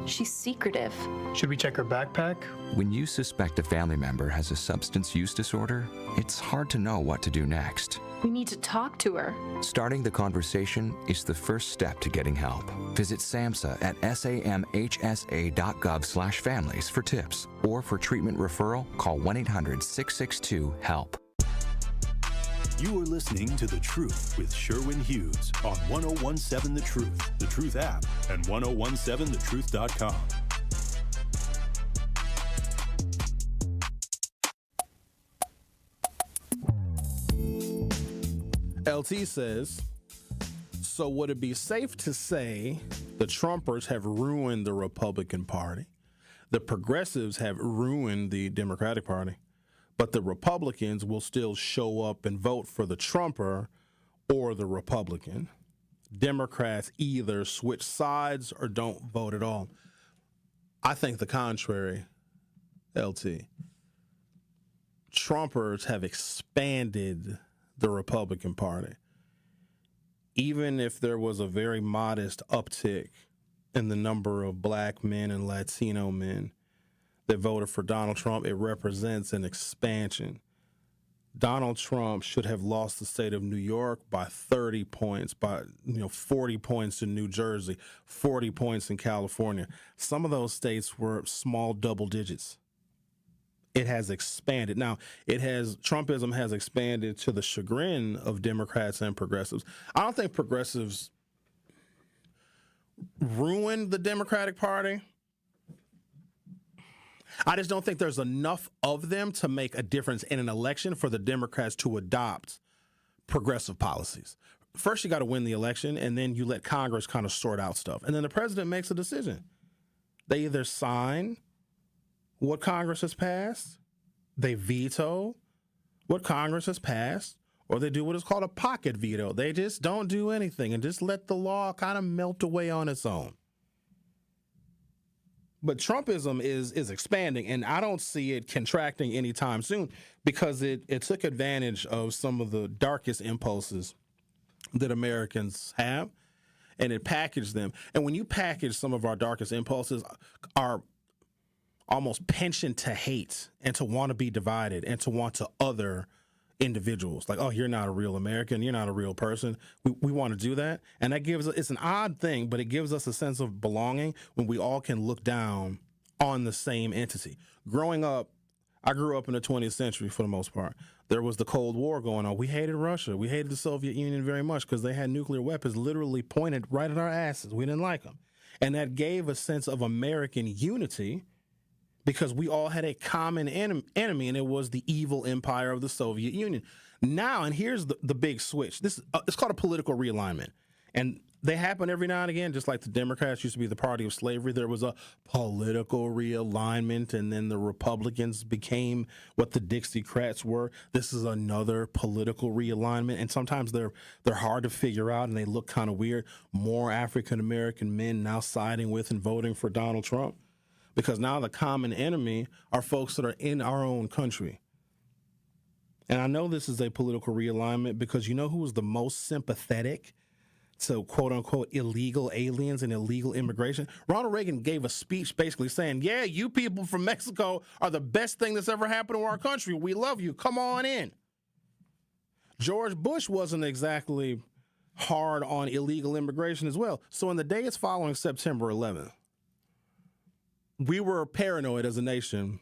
S24: She's secretive.
S25: Should we check her backpack?
S23: When you suspect a family member has a substance use disorder, it's hard to know what to do next.
S24: We need to talk to her.
S23: Starting the conversation is the first step to getting help. Visit SAMHSA at samhsa.gov/families for tips, or for treatment referral, call 1-800-662-HELP.
S7: You are listening to The Truth with Sherwin Hughes on 1017 The Truth app, and 1017thetruth.com.
S5: LT says, so would it be safe to say the Trumpers have ruined the Republican Party? The progressives have ruined the Democratic Party, but the Republicans will still show up and vote for the Trumper or the Republican. Democrats either switch sides or don't vote at all. I think the contrary, LT. Trumpers have expanded the Republican Party. Even if there was a very modest uptick in the number of black men and Latino men that voted for Donald Trump, it represents an expansion. Donald Trump should have lost the state of New York by 30 points, by 40 points in New Jersey, 40 points in California. Some of those states were small double digits. It has expanded. Now, Trumpism has expanded to the chagrin of Democrats and progressives. I don't think progressives ruined the Democratic Party. I just don't think there's enough of them to make a difference in an election for the Democrats to adopt progressive policies. First, you got to win the election, and then you let Congress kind of sort out stuff. And then the president makes a decision. They either sign what Congress has passed, they veto what Congress has passed, or they do what is called a pocket veto. They just don't do anything and just let the law kind of melt away on its own. But Trumpism is expanding, and I don't see it contracting anytime soon because it took advantage of some of the darkest impulses that Americans have, and it packaged them. And when you package some of our darkest impulses, our almost penchant to hate and to want to be divided and to want to other individuals. Like, oh, you're not a real American. You're not a real person. We want to do that. And that gives us, it's an odd thing, but it gives us a sense of belonging when we all can look down on the same entity. Growing up, I grew up in the 20th century for the most part. There was the Cold War going on. We hated Russia. We hated the Soviet Union very much because they had nuclear weapons literally pointed right at our asses. We didn't like them. And that gave a sense of American unity because we all had a common enemy, and it was the evil empire of the Soviet Union. Now, and here's the big switch. It's called a political realignment. And they happen every now and again, just like the Democrats used to be the party of slavery. There was a political realignment, and then the Republicans became what the Dixiecrats were. This is another political realignment, and sometimes they're hard to figure out, and they look kind of weird. More African-American men now siding with and voting for Donald Trump. Because now the common enemy are folks that are in our own country. And I know this is a political realignment because you know who was the most sympathetic to quote-unquote illegal aliens and illegal immigration? Ronald Reagan gave a speech basically saying, yeah, you people from Mexico are the best thing that's ever happened to our country. We love you. Come on in. George Bush wasn't exactly hard on illegal immigration as well. So in the days following September 11th, we were paranoid as a nation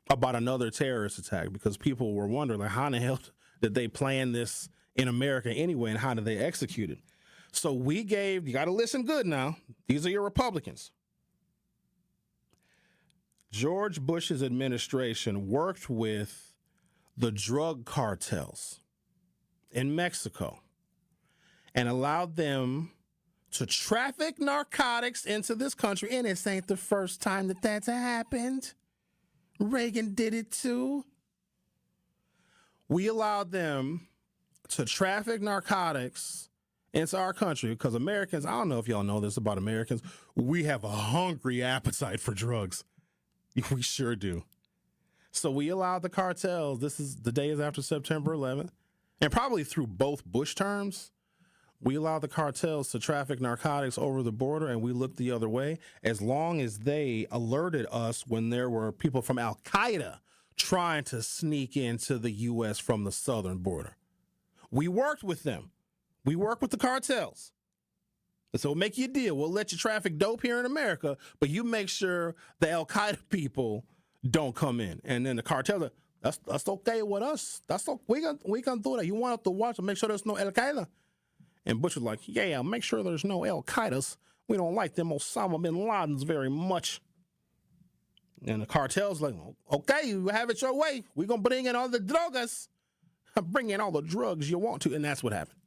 S5: about another terrorist attack because people were wondering, like, how in the hell did they plan this in America anyway, and how did they execute it? So we gave, you got to listen good now, these are your Republicans. George Bush's administration worked with the drug cartels in Mexico and allowed them to traffic narcotics into this country. And this ain't the first time that that's happened. Reagan did it too. We allowed them to traffic narcotics into our country because Americans, I don't know if y'all know this about Americans, we have a hungry appetite for drugs. We sure do. So we allowed the cartels, the day is after September 11th, and probably through both Bush terms, we allowed the cartels to traffic narcotics over the border, and we looked the other way as long as they alerted us when there were people from Al-Qaeda trying to sneak into the U.S. from the southern border. We worked with them. We worked with the cartels. And so we'll make you a deal. We'll let you traffic dope here in America, but you make sure the Al-Qaeda people don't come in. And then the cartels are, that's okay with us. That's okay. We can do that. You want us to watch and make sure there's no Al-Qaeda. And Bush was like, yeah, make sure there's no Al-Qaedas. We don't like them Osama bin Ladens very much. And the cartel's like, okay, you have it your way. We're going to bring in all the drugs. Bring in all the drugs you want to. And that's what happened.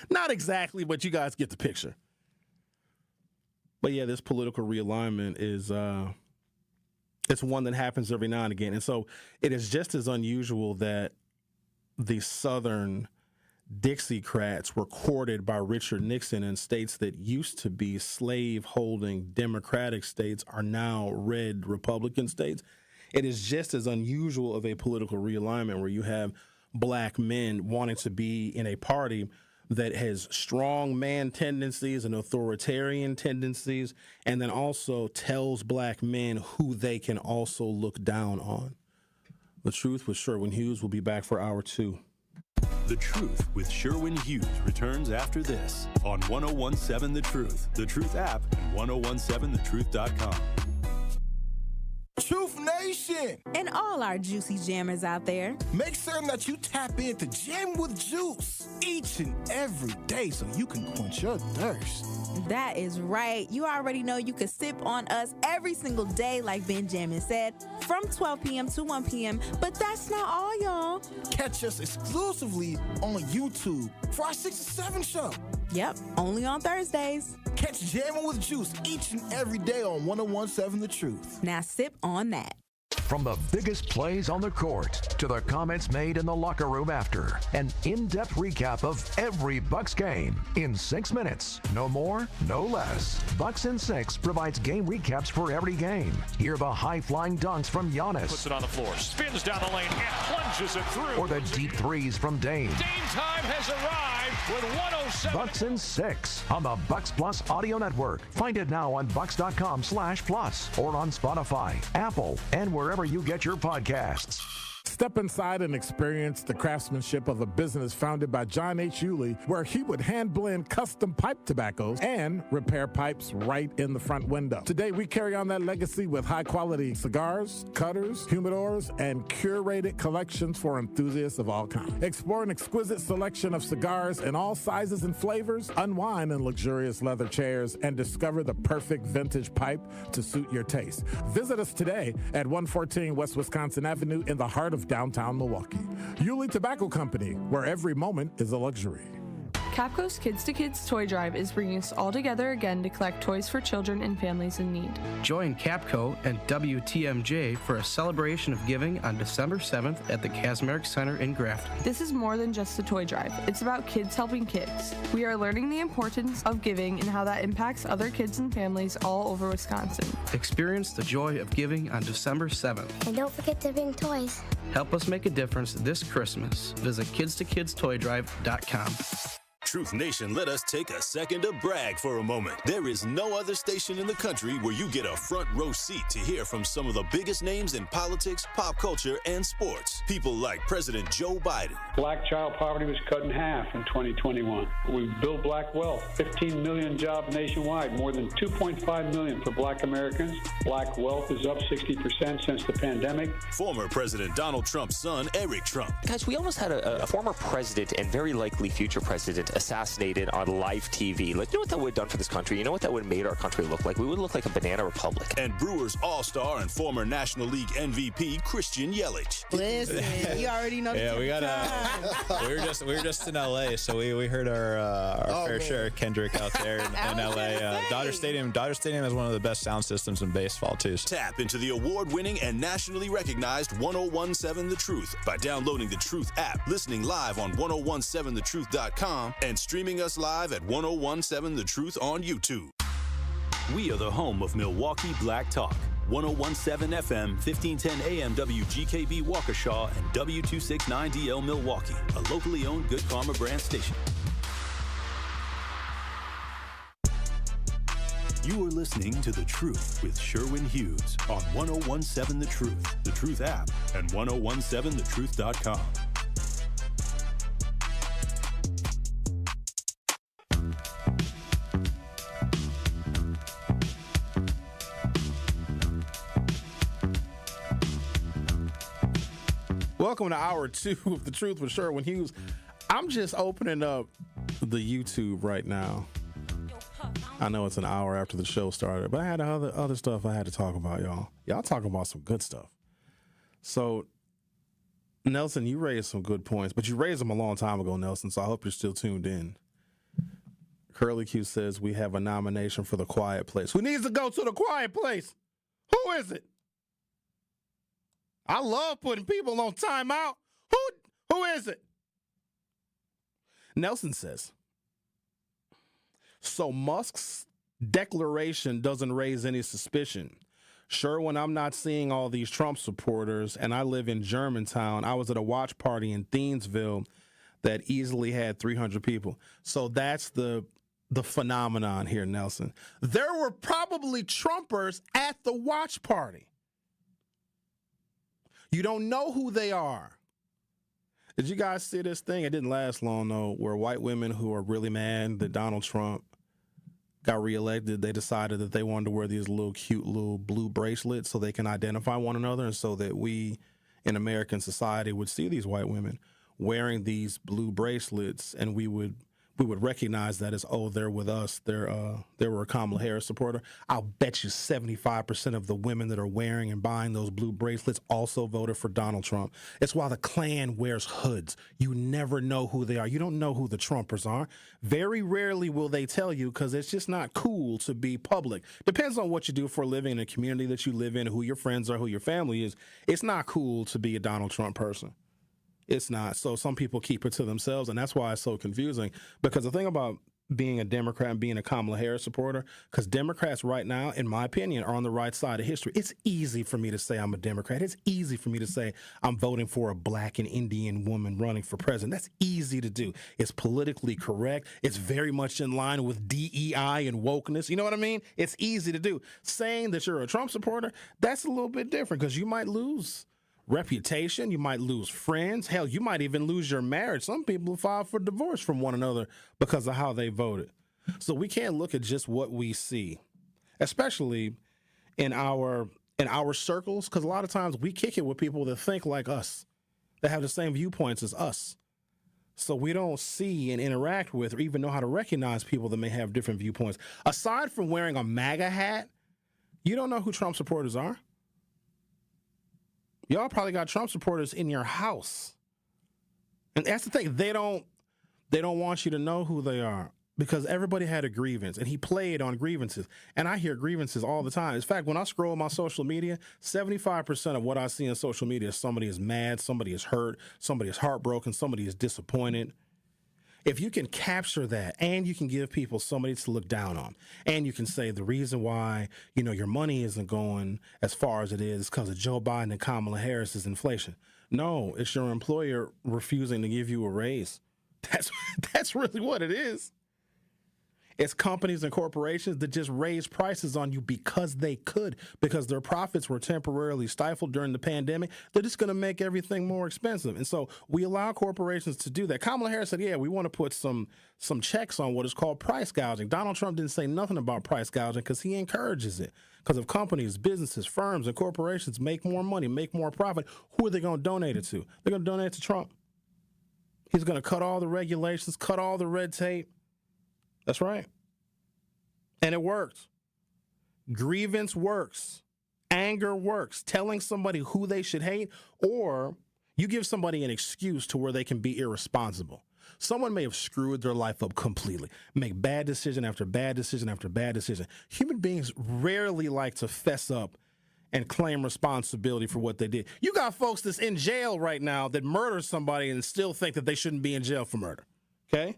S5: Not exactly, but you guys get the picture. But yeah, this political realignment is it's one that happens every now and again. And so it is just as unusual that the Southern Dixiecrats were courted by Richard Nixon, and states that used to be slave-holding Democratic states are now red Republican states. It is just as unusual of a political realignment where you have black men wanting to be in a party that has strong man tendencies and authoritarian tendencies, and then also tells black men who they can also look down on. The Truth with Sherwin Hughes will be back for hour 2.
S21: The Truth with Sherwin Hughes returns after this on 1017 The Truth app, and 1017thetruth.com.
S1: Truth Nation!
S19: And all our juicy jammers out there.
S1: Make certain that you tap into Jam with Juice each and every day so you can quench your thirst.
S19: That is right. You already know you can sip on us every single day, like Benjamin said, from 12 p.m. to 1 p.m. But that's not all, y'all.
S1: Catch us exclusively on YouTube for our 6 to 7 show.
S19: Yep, only on Thursdays.
S1: Catch Jamming with Juice each and every day on 1017 The Truth.
S19: Now sip on that.
S3: From the biggest plays on the court to the comments made in the locker room after, an in-depth recap of every Bucks game in 6 minutes. No more, no less. Bucks in 6 provides game recaps for every game. Hear the high-flying dunks from Giannis.
S4: Puts it on the floor, spins down the lane, and plunges it through.
S3: Or the deep threes from Dame.
S4: Dame time has arrived with 107.
S3: Bucks in 6 on the Bucks Plus audio network. Find it now on bucks.com/plus or on Spotify, Apple, and wherever you get your podcasts.
S20: Step inside and experience the craftsmanship of a business founded by John H. Yulee, where he would hand blend custom pipe tobaccos and repair pipes right in the front window. Today, we carry on that legacy with high-quality cigars, cutters, humidors, and curated collections for enthusiasts of all kinds. Explore an exquisite selection of cigars in all sizes and flavors, unwind in luxurious leather chairs, and discover the perfect vintage pipe to suit your taste. Visit us today at 114 West Wisconsin Avenue in the heart of downtown Milwaukee. Yulee Tobacco Company, where every moment is a luxury.
S6: Capco's Kids to Kids Toy Drive is bringing us all together again to collect toys for children and families in need.
S9: Join Capco and WTMJ for a celebration of giving on December 7th at the Kazmarek Center in Grafton.
S6: This is more than just a toy drive. It's about kids helping kids. We are learning the importance of giving and how that impacts other kids and families all over Wisconsin.
S9: Experience the joy of giving on December 7th.
S26: And don't forget to bring toys.
S9: Help us make a difference this Christmas. Visit kidstoKidstoydrive.com.
S21: Truth Nation, let us take a second to brag for a moment. There is no other station in the country where you get a front row seat to hear from some of the biggest names in politics, pop culture, and sports. People like President Joe Biden.
S27: Black child poverty was cut in half in 2021. We built black wealth, 15 million jobs nationwide, more than 2.5 million for black Americans. Black wealth is up 60% since the pandemic.
S21: Former President Donald Trump's son, Eric Trump.
S28: Guys, we almost had a former president and very likely future president assassinated on live TV. Like, you know what that would have done for this country? You know what that would have made our country look like? We would look like a banana republic.
S21: And Brewers All-Star and former National League MVP Christian Yelich.
S19: Listen, you already know.
S29: Yeah, we got we were just in LA, so we heard our fair share of Kendrick out there in LA. Dodger Stadium has one of the best sound systems in baseball too.
S21: Tap into the award-winning and nationally recognized 1017 The Truth by downloading the Truth app, listening live on 1017thetruth.com, and streaming us live at 1017 The Truth on YouTube. We are the home of Milwaukee Black Talk. 1017 FM, 1510 AM WGKB Waukesha, and W269DL Milwaukee, a locally owned Good Karma brand station. You are listening to The Truth with Sherwin Hughes on 1017 The Truth, The Truth app, and 1017thetruth.com.
S5: Welcome to hour 2 of The Truth with Sherwin Hughes. I'm just opening up the YouTube right now. I know it's an hour after the show started, but I had other stuff I had to talk about, y'all. Y'all talking about some good stuff. So, Nelson, you raised some good points, but you raised them a long time ago, Nelson, so I hope you're still tuned in. Curly Q says we have a nomination for The Quiet Place. Who needs to go to The Quiet Place? Who is it? I love putting people on timeout. Who is it? Nelson says, so Musk's declaration doesn't raise any suspicion. Sure, when I'm not seeing all these Trump supporters and I live in Germantown, I was at a watch party in Thiensville that easily had 300 people. So that's the phenomenon here, Nelson. There were probably Trumpers at the watch party. You don't know who they are. Did you guys see this thing? It didn't last long, though, where white women who are really mad that Donald Trump got reelected, they decided that they wanted to wear these little cute little blue bracelets so they can identify one another, and so that we in American society would see these white women wearing these blue bracelets, and we would recognize that as, oh, they're with us. They were a Kamala Harris supporter. I'll bet you 75% of the women that are wearing and buying those blue bracelets also voted for Donald Trump. It's why the Klan wears hoods. You never know who they are. You don't know who the Trumpers are. Very rarely will they tell you, because it's just not cool to be public. Depends on what you do for a living in the community that you live in, who your friends are, who your family is. It's not cool to be a Donald Trump person. It's not. So some people keep it to themselves, and that's why it's so confusing. Because the thing about being a Democrat and being a Kamala Harris supporter, because Democrats right now, in my opinion, are on the right side of history. It's easy for me to say I'm a Democrat. It's easy for me to say I'm voting for a black and Indian woman running for president. That's easy to do. It's politically correct. It's very much in line with DEI and wokeness. You know what I mean? It's easy to do. Saying that you're a Trump supporter, that's a little bit different, because you might lose reputation, you might lose friends, hell, you might even lose your marriage. Some people file for divorce from one another because of how they voted. So we can't look at just what we see, especially in our circles, because a lot of times we kick it with people that think like us, that have the same viewpoints as us. So we don't see and interact with or even know how to recognize people that may have different viewpoints. Aside from wearing a MAGA hat, you don't know who Trump supporters are. Y'all probably got Trump supporters in your house. And that's the thing. They don't want you to know who they are, because everybody had a grievance, and he played on grievances. And I hear grievances all the time. In fact, when I scroll my social media, 75% of what I see on social media is somebody is mad, somebody is hurt, somebody is heartbroken, somebody is disappointed. If you can capture that, and you can give people somebody to look down on, and you can say the reason why, your money isn't going as far as it is because of Joe Biden and Kamala Harris is inflation. No, it's your employer refusing to give you a raise. That's really what it is. It's companies and corporations that just raise prices on you because they could, because their profits were temporarily stifled during the pandemic. They're just going to make everything more expensive. And so we allow corporations to do that. Kamala Harris said, yeah, we want to put some checks on what is called price gouging. Donald Trump didn't say nothing about price gouging because he encourages it. Because if companies, businesses, firms, and corporations make more money, make more profit, who are they going to donate it to? They're going to donate it to Trump. He's going to cut all the regulations, cut all the red tape. That's right. And it works. Grievance works. Anger works. Telling somebody who they should hate, or you give somebody an excuse to where they can be irresponsible. Someone may have screwed their life up completely, make bad decision after bad decision after bad decision. Human beings rarely like to fess up and claim responsibility for what they did. You got folks that's in jail right now that murdered somebody and still think that they shouldn't be in jail for murder. Okay?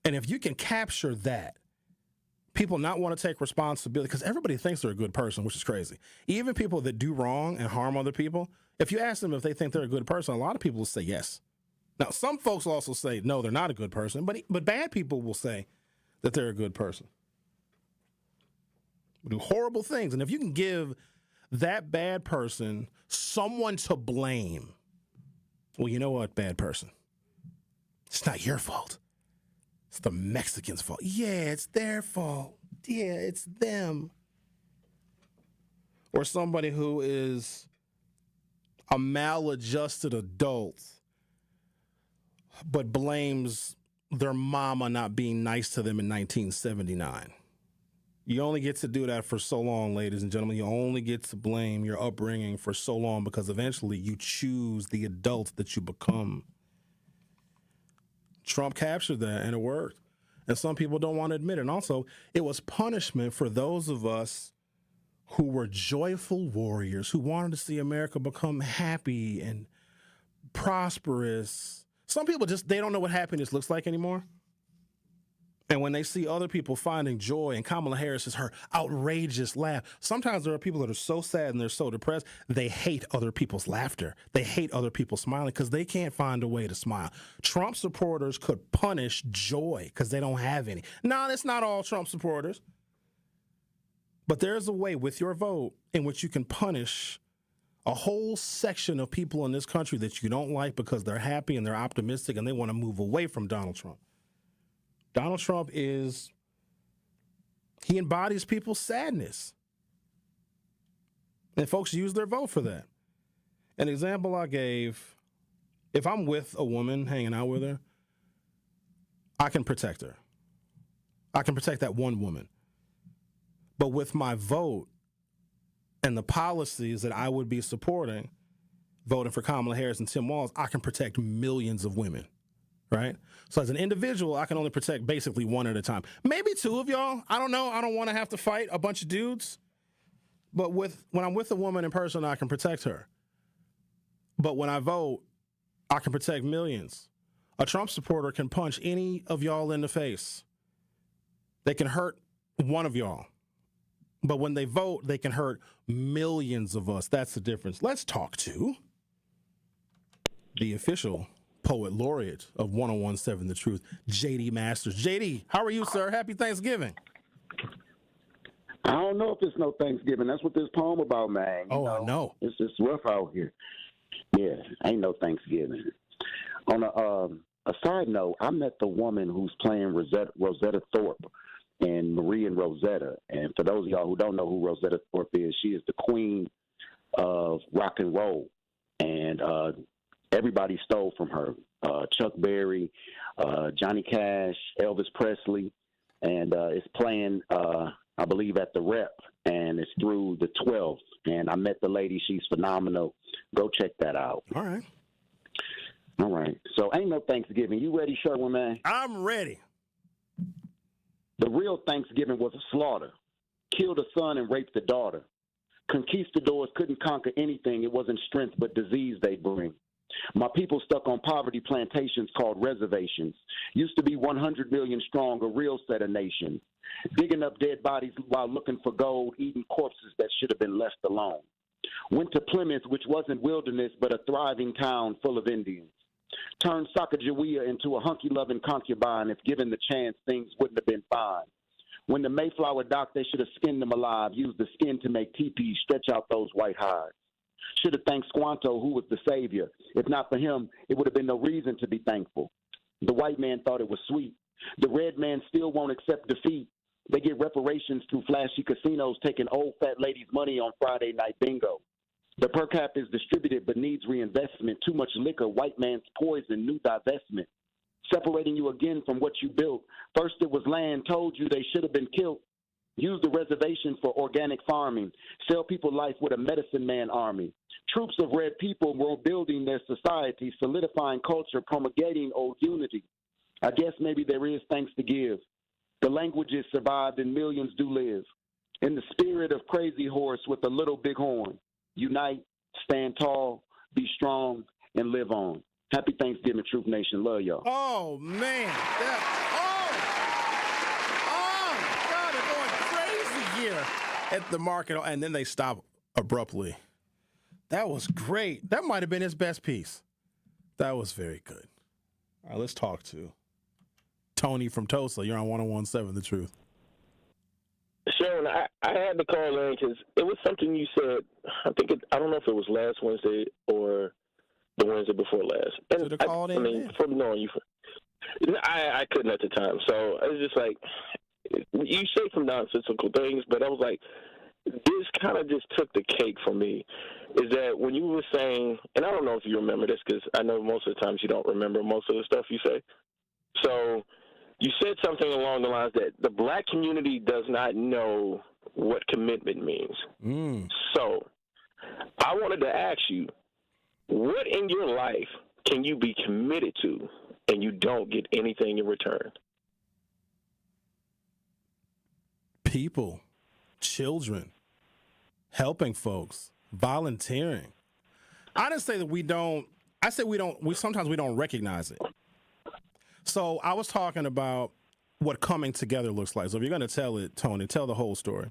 S5: And if you can capture that, people not want to take responsibility, because everybody thinks they're a good person, which is crazy. Even people that do wrong and harm other people, if you ask them if they think they're a good person, a lot of people will say yes. Now, some folks will also say, no, they're not a good person, but bad people will say that they're a good person. Do horrible things. And if you can give that bad person someone to blame, well, you know what, bad person? It's not your fault. It's the Mexicans' fault. Yeah, it's their fault. Yeah, it's them. Or somebody who is a maladjusted adult but blames their mama not being nice to them in 1979. You only get to do that for so long, ladies and gentlemen. You only get to blame your upbringing for so long, because eventually you choose the adult that you become. Trump captured that, and it worked. And some people don't want to admit it. And also, it was punishment for those of us who were joyful warriors, who wanted to see America become happy and prosperous. Some people they don't know what happiness looks like anymore. And when they see other people finding joy, and Kamala Harris is her outrageous laugh, sometimes there are people that are so sad and they're so depressed, they hate other people's laughter. They hate other people smiling because they can't find a way to smile. Trump supporters could punish joy because they don't have any. No, that's not all Trump supporters. But there's a way with your vote in which you can punish a whole section of people in this country that you don't like because they're happy and they're optimistic and they want to move away from Donald Trump. Donald Trump he embodies people's sadness. And folks use their vote for that. An example I gave, if I'm with a woman, hanging out with her, I can protect her. I can protect that one woman. But with my vote and the policies that I would be supporting, voting for Kamala Harris and Tim Walz, I can protect millions of women. Right? So as an individual, I can only protect basically one at a time. Maybe two of y'all. I don't know. I don't want to have to fight a bunch of dudes. But when I'm with a woman in person, I can protect her. But when I vote, I can protect millions. A Trump supporter can punch any of y'all in the face. They can hurt one of y'all. But when they vote, they can hurt millions of us. That's the difference. Let's talk to the official Poet Laureate of 1017 The Truth, JD Masters. JD, how are you, sir? Happy Thanksgiving.
S2: I don't know if it's no Thanksgiving. That's what this poem about, man.
S5: I know.
S2: It's just rough out here. Yeah, ain't no Thanksgiving. On a side note, I met the woman who's playing Rosetta Thorpe in Marie and Rosetta. And for those of y'all who don't know who Rosetta Thorpe is, she is the queen of rock and roll. And everybody stole from her. Chuck Berry, Johnny Cash, Elvis Presley, and it's playing, I believe, at the Rep, and it's through the 12th. And I met the lady. She's phenomenal. Go check that out.
S5: All right.
S2: All right. So ain't no Thanksgiving. You ready, Sherwin, man?
S5: I'm ready.
S2: The real Thanksgiving was a slaughter. Killed a son and raped the daughter. Conquistadors couldn't conquer anything. It wasn't strength but disease they bring. My people stuck on poverty plantations called reservations. Used to be 100 million strong, a real set of nations. Digging up dead bodies while looking for gold, eating corpses that should have been left alone. Went to Plymouth, which wasn't wilderness, but a thriving town full of Indians. Turned Sacagawea into a hunky-loving concubine. If given the chance, things wouldn't have been fine. When the Mayflower docked, they should have skinned them alive, used the skin to make teepees, stretch out those white hides. Should have thanked Squanto, who was the savior. If not for him, it would have been no reason to be thankful. The white man thought it was sweet. The red man still won't accept defeat. They get reparations through flashy casinos, taking old fat ladies' money on Friday night bingo. The per cap is distributed but needs reinvestment. Too much liquor, white man's poison, new divestment. Separating you again from what you built. First it was land, told you they should have been killed. Use the reservation for organic farming. Sell people life with a medicine man army. Troops of red people were building their society, solidifying culture, promulgating old unity. I guess maybe there is thanks to give. The languages survived and millions do live. In the spirit of Crazy Horse with a little big horn. Unite, stand tall, be strong, and live on. Happy Thanksgiving, Truth Nation. Love y'all.
S5: Oh, man. God, they're going crazy here at the market. And then they stop abruptly. That was great. That might have been his best piece. That was very good. All right, let's talk to Tony from Tulsa. You're on 1017 The Truth.
S8: Sherwin, I had to call in because it was something you said. I don't know if it was last Wednesday or the Wednesday before last. And
S5: should have called in.
S8: I mean, from knowing you, I couldn't at the time. So it was just like you say some nonsensical things, but I was like, this kind of just took the cake for me. Is that when you were saying, and I don't know if you remember this because I know most of the times you don't remember most of the stuff you say. So you said something along the lines that the black community does not know what commitment means. So I wanted to ask you, what in your life can you be committed to and you don't get anything in return?
S5: People, children, helping folks, volunteering. I didn't say that we don't. I said we sometimes we don't recognize it. So I was talking about what coming together looks like. So if you're going to tell it, Tony, tell the whole story.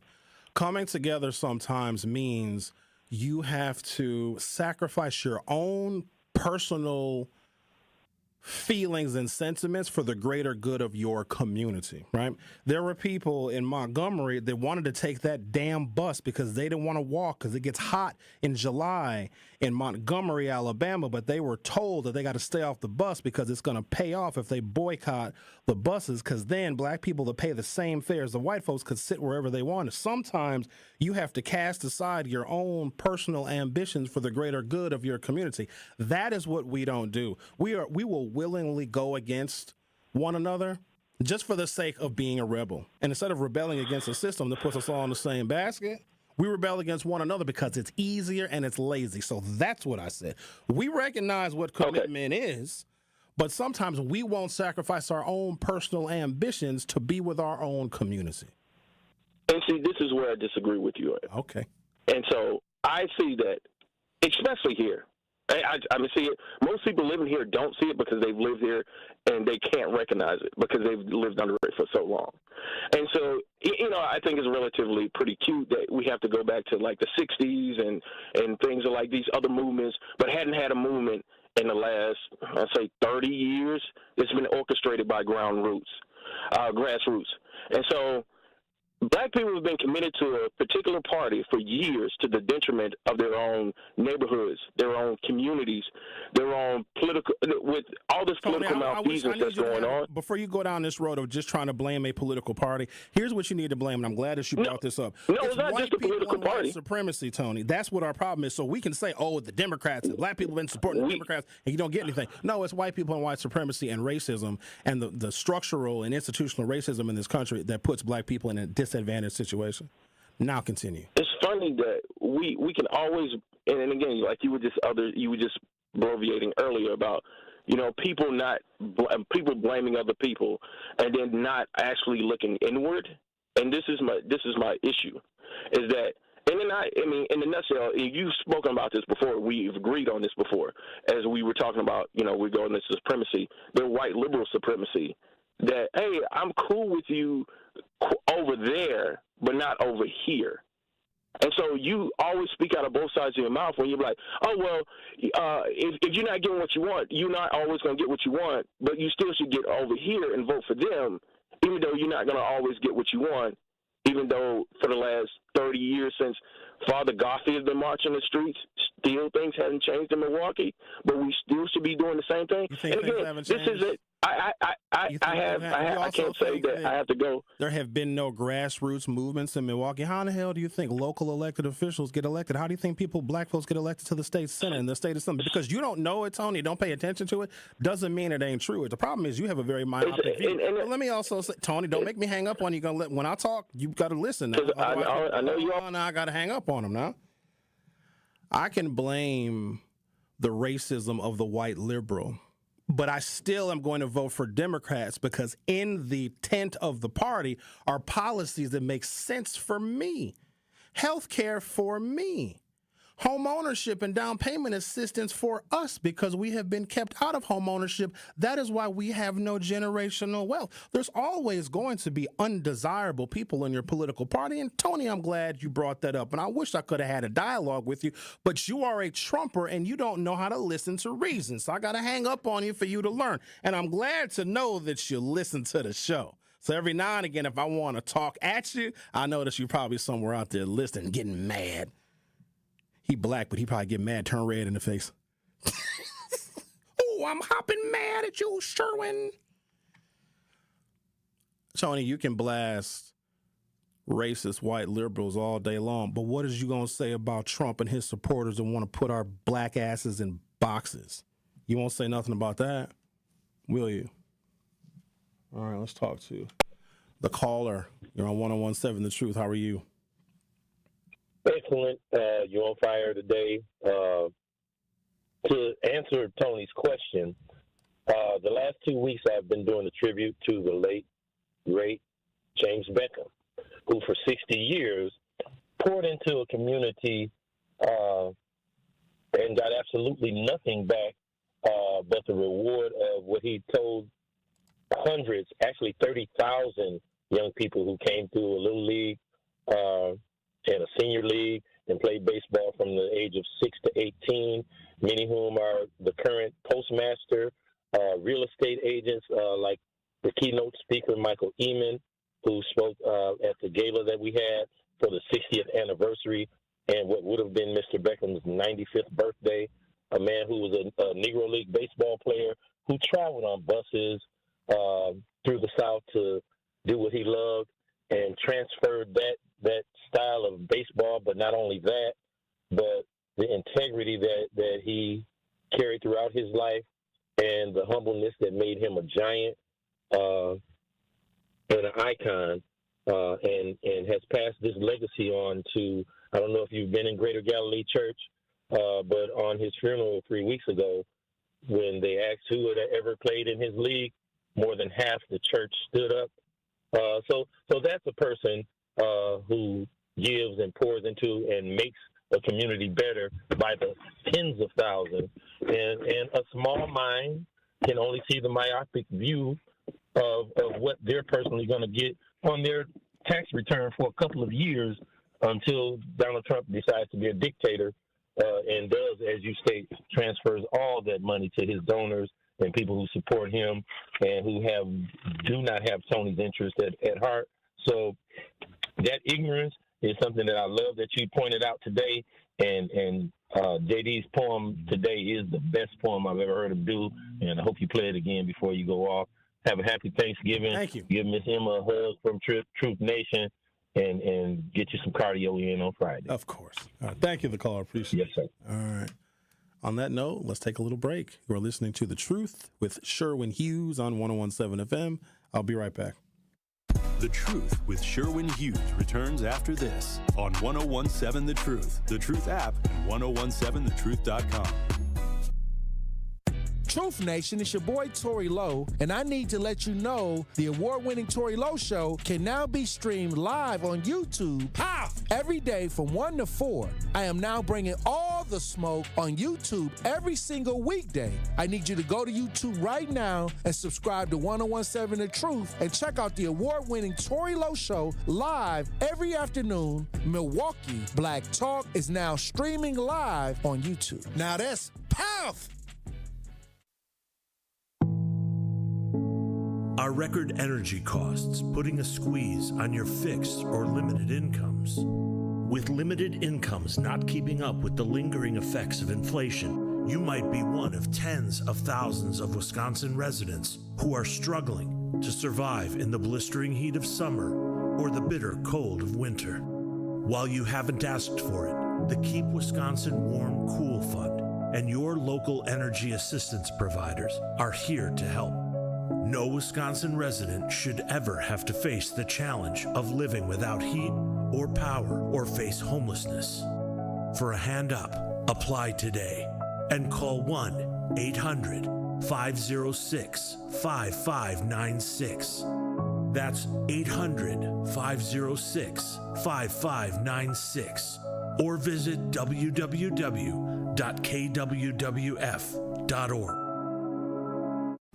S5: Coming together sometimes means you have to sacrifice your own personal feelings and sentiments for the greater good of your community, right? There were people in Montgomery that wanted to take that damn bus because they didn't want to walk because it gets hot in July in Montgomery, Alabama, but they were told that they got to stay off the bus because it's going to pay off if they boycott the buses, because then black people that pay the same fare as the white folks could sit wherever they wanted. Sometimes you have to cast aside your own personal ambitions for the greater good of your community. That is what we don't do. We will willingly go against one another just for the sake of being a rebel. And instead of rebelling against a system that puts us all in the same basket, we rebel against one another because it's easier and it's lazy. So that's what I said. We recognize what commitment is, but sometimes we won't sacrifice our own personal ambitions to be with our own community.
S8: And see, this is where I disagree with you.
S5: Okay.
S8: And so I see that, especially here. I mean, see it. Most people living here don't see it because they've lived here and they can't recognize it because they've lived under it for so long. And so, you know, I think it's relatively pretty cute that we have to go back to like the 60s and things like these other movements, but hadn't had a movement in the last, I'd say, 30 years. It's been orchestrated by grassroots. And so black people have been committed to a particular party for years to the detriment of their own neighborhoods, their own communities, their own political, with all this political malfeasance that's going on.
S5: Before you go down this road of just trying to blame a political party, here's what you need to blame, and I'm glad that you brought this up.
S8: No, it's not just a political party.
S5: White supremacy, Tony. That's what our problem is. So we can say, oh, the Democrats and black people have been supporting the Democrats, and you don't get anything. No, it's white people and white supremacy and racism and the structural and institutional racism in this country that puts black people in a disadvantaged situation. Now continue.
S8: It's funny that we can always, and again, like you were just bloviating earlier about, you know, people blaming other people and then not actually looking inward. And this is my issue, is that, and then I mean, in a nutshell, you've spoken about this before. We've agreed on this before, as we were talking about, you know, we're going to supremacy, the white liberal supremacy. That, hey, I'm cool with you over there, but not over here. And so you always speak out of both sides of your mouth when you're like, oh, well, if you're not getting what you want, you're not always going to get what you want, but you still should get over here and vote for them, even though you're not going to always get what you want, even though for the last 30 years since Father Gothi has been marching the streets, still things haven't changed in Milwaukee, but we still should be doing the same thing. And again, this is it. I can't say that I have to go.
S5: There have been no grassroots movements in Milwaukee. How in the hell do you think local elected officials get elected? How do you think black folks get elected to the state senate and the state assembly? Because you don't know it, Tony, don't pay attention to it, doesn't mean it ain't true. The problem is you have a very myopic view. But let me also say, Tony, don't make me hang up on you. When I talk, you got to listen. Now.
S8: I know you are.
S5: Now I got to hang up on him now. I can blame the racism of the white liberal, but I still am going to vote for Democrats because in the tent of the party are policies that make sense for me. Health care for me. Home ownership and down payment assistance for us because we have been kept out of home ownership. That is why we have no generational wealth. There's always going to be undesirable people in your political party. And Tony, I'm glad you brought that up. And I wish I could have had a dialogue with you, but you are a Trumper and you don't know how to listen to reason. So I got to hang up on you for you to learn. And I'm glad to know that you listen to the show. So every now and again, if I want to talk at you, I know that you're probably somewhere out there listening, getting mad. He black, but he probably get mad, turn red in the face. Oh, I'm hopping mad at you, Sherwin. Tony, you can blast racist white liberals all day long, but what is you going to say about Trump and his supporters that want to put our black asses in boxes? You won't say nothing about that, will you? All right, let's talk to the caller. You're on 101.7 The Truth. How are you?
S10: Excellent. You're on fire today. To answer Tony's question, the last 2 weeks I've been doing a tribute to the late, great James Beckham, who for 60 years poured into a community and got absolutely nothing back but the reward of what he told hundreds, actually 30,000 young people who came through a little league and a senior league and played baseball from the age of 6 to 18, many of whom are the current postmaster, real estate agents like the keynote speaker, Michael Eamon, who spoke at the gala that we had for the 60th anniversary and what would have been Mr. Beckham's 95th birthday, a man who was a Negro League baseball player who traveled on buses through the South to do what he loved and transferred that style of baseball, but not only that, but the integrity that he carried throughout his life and the humbleness that made him a giant and an icon, and has passed this legacy on to, I don't know if you've been in Greater Galilee Church, but on his funeral 3 weeks ago, when they asked who had ever played in his league, more than half the church stood up. So that's a person who gives and pours into and makes a community better by the tens of thousands. And a small mind can only see the myopic view of what they're personally going to get on their tax return for a couple of years until Donald Trump decides to be a dictator and does, as you state, transfers all that money to his donors and people who support him and who do not have Tony's interest at heart. So that ignorance is something that I love that you pointed out today. And JD's poem today is the best poem I've ever heard him do. And I hope you play it again before you go off. Have a happy Thanksgiving.
S5: Thank you.
S10: Give Miss Emma a hug from Truth Nation and get you some cardio in on Friday.
S5: Of course. All right. Thank you, the caller. Appreciate it.
S10: Yes, sir.
S5: All right. On that note, let's take a little break. You are listening to The Truth with Sherwin Hughes on 101.7 FM. I'll be right back.
S7: The Truth with Sherwin Hughes returns after this on 101.7 The Truth app, and 101.7thetruth.com.
S20: Truth Nation, it's your boy Tory Lowe, and I need to let you know the award-winning Tory Lowe Show can now be streamed live on YouTube every day from 1 to 4. I am now bringing all the smoke on YouTube every single weekday. I need you to go to YouTube right now and subscribe to 101.7 The Truth and check out the award-winning Tory Lowe Show live every afternoon. Milwaukee Black Talk is now streaming live on YouTube. Now that's powerful.
S11: Are record energy costs putting a squeeze on your fixed or limited incomes? With limited incomes not keeping up with the lingering effects of inflation, you might be one of tens of thousands of Wisconsin residents who are struggling to survive in the blistering heat of summer or the bitter cold of winter. While you haven't asked for it, the Keep Wisconsin Warm Cool Fund and your local energy assistance providers are here to help. No Wisconsin resident should ever have to face the challenge of living without heat or power or face homelessness. For a hand up, apply today and call 1-800-506-5596. That's 800-506-5596. Or visit www.kwwf.org.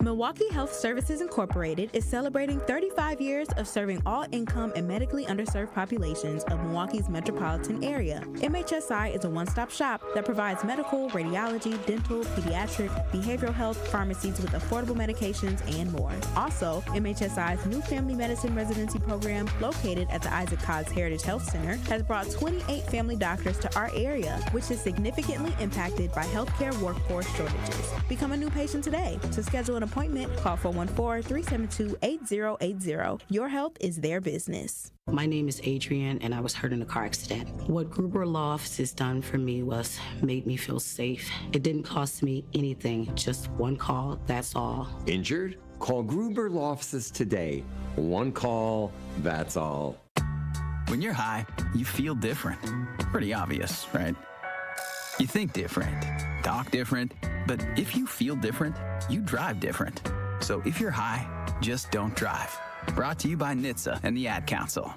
S19: Milwaukee Health Services Incorporated is celebrating 35 years of serving all income and medically underserved populations of Milwaukee's metropolitan area. MHSI is a one-stop shop that provides medical, radiology, dental, pediatric, behavioral health, pharmacies with affordable medications, and more. Also, MHSI's new family medicine residency program, located at the Isaac Cobbs Heritage Health Center, has brought 28 family doctors to our area, which is significantly impacted by healthcare workforce shortages. Become a new patient today. To schedule an appointment, call 414-372-8080. Your health is their business.
S12: My name is Adrienne, and I was hurt in a car accident. What Gruber Law Office has done for me was made me feel safe. It didn't cost me anything, just one call, that's all.
S13: Injured? Call Gruber Law Offices today. One call, that's all.
S14: When you're high, you feel different. Pretty obvious, right? You think different, talk different, but if you feel different, you drive different. So if you're high, just don't drive. Brought to you by NHTSA and the Ad Council.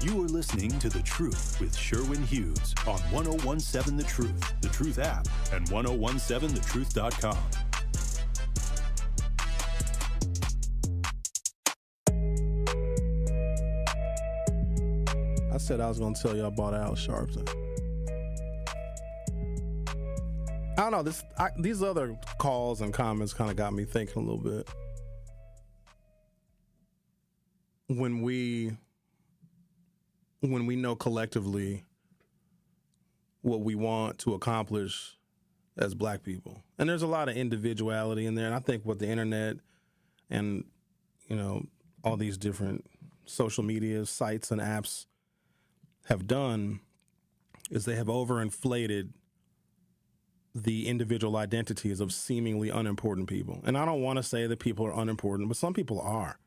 S7: You are listening to The Truth with Sherwin Hughes on 101.7 The Truth app, and 101.7thetruth.com.
S5: said I was going to tell you about Al Sharpton. I don't know. These other calls and comments kind of got me thinking a little bit. When we know collectively what we want to accomplish as black people, and there's a lot of individuality in there, and I think what the internet and, you know, all these different social media sites and apps have done is they have overinflated the individual identities of seemingly unimportant people. And I don't want to say that people are unimportant, but some people are.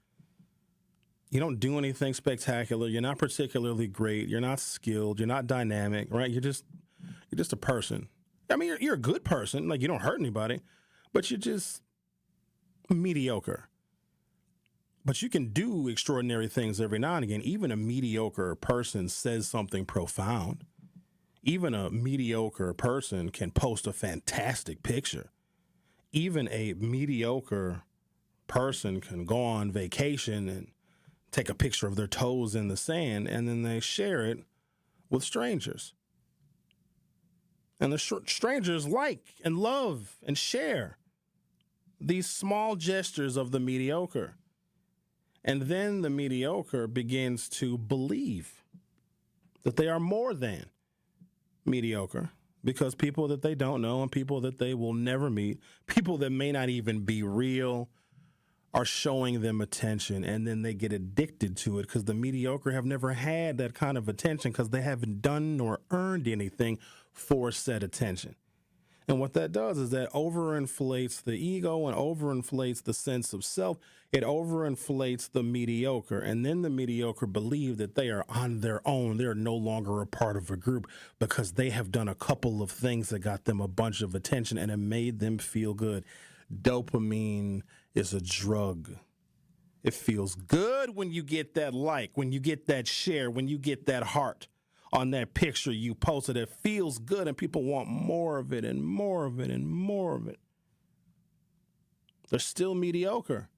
S5: You don't do anything spectacular. You're not particularly great. You're not skilled. You're not dynamic, right? You're just a person. I mean, you're a good person. Like, you don't hurt anybody, but you're just mediocre. But you can do extraordinary things every now and again. Even a mediocre person says something profound. Even a mediocre person can post a fantastic picture. Even a mediocre person can go on vacation and take a picture of their toes in the sand, and then they share it with strangers. And the strangers like and love and share these small gestures of the mediocre. And then the mediocre begins to believe that they are more than mediocre, because people that they don't know and people that they will never meet, people that may not even be real, are showing them attention, and then they get addicted to it because the mediocre have never had that kind of attention because they haven't done nor earned anything for said attention. And what that does is that overinflates the ego and overinflates the sense of self. It overinflates the mediocre. And then the mediocre believe that they are on their own. They're no longer a part of a group because they have done a couple of things that got them a bunch of attention and it made them feel good. Dopamine is a drug. It feels good when you get that like, when you get that share, when you get that heart on that picture you posted. It feels good and people want more of it and more of it and more of it. They're still mediocre.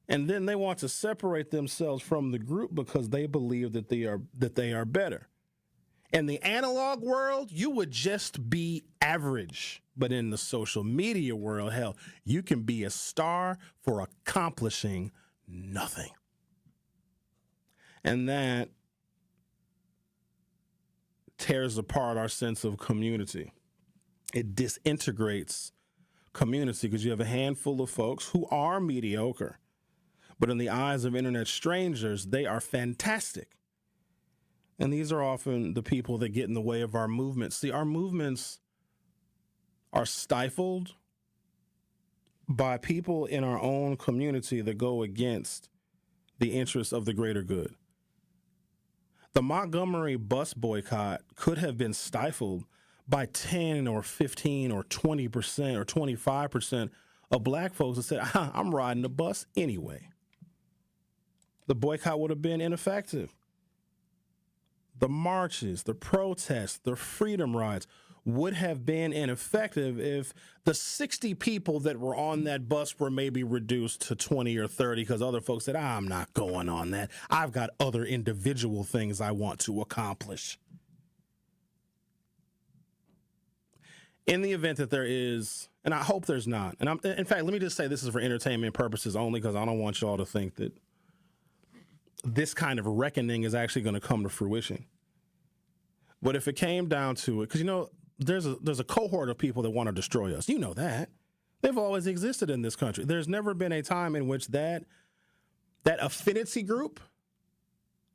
S5: And then they want to separate themselves from the group because they believe that they are better. In the analog world, you would just be average. But in the social media world, hell, you can be a star for accomplishing nothing. And that tears apart our sense of community. It disintegrates community because you have a handful of folks who are mediocre, but in the eyes of internet strangers, they are fantastic. And these are often the people that get in the way of our movements. See, our movements are stifled by people in our own community that go against the interests of the greater good. The Montgomery bus boycott could have been stifled by 10 or 15 or 20% or 25% of black folks that said, I'm riding the bus anyway. The boycott would have been ineffective. The marches, the protests, the freedom rides would have been ineffective if the 60 people that were on that bus were maybe reduced to 20 or 30 because other folks said, I'm not going on that. I've got other individual things I want to accomplish. In the event that there is, and I hope there's not, and in fact, let me just say this is for entertainment purposes only because I don't want y'all to think that this kind of reckoning is actually going to come to fruition. But if it came down to it, because, you know, there's a cohort of people that want to destroy us. You know that. They've always existed in this country. There's never been a time in which that affinity group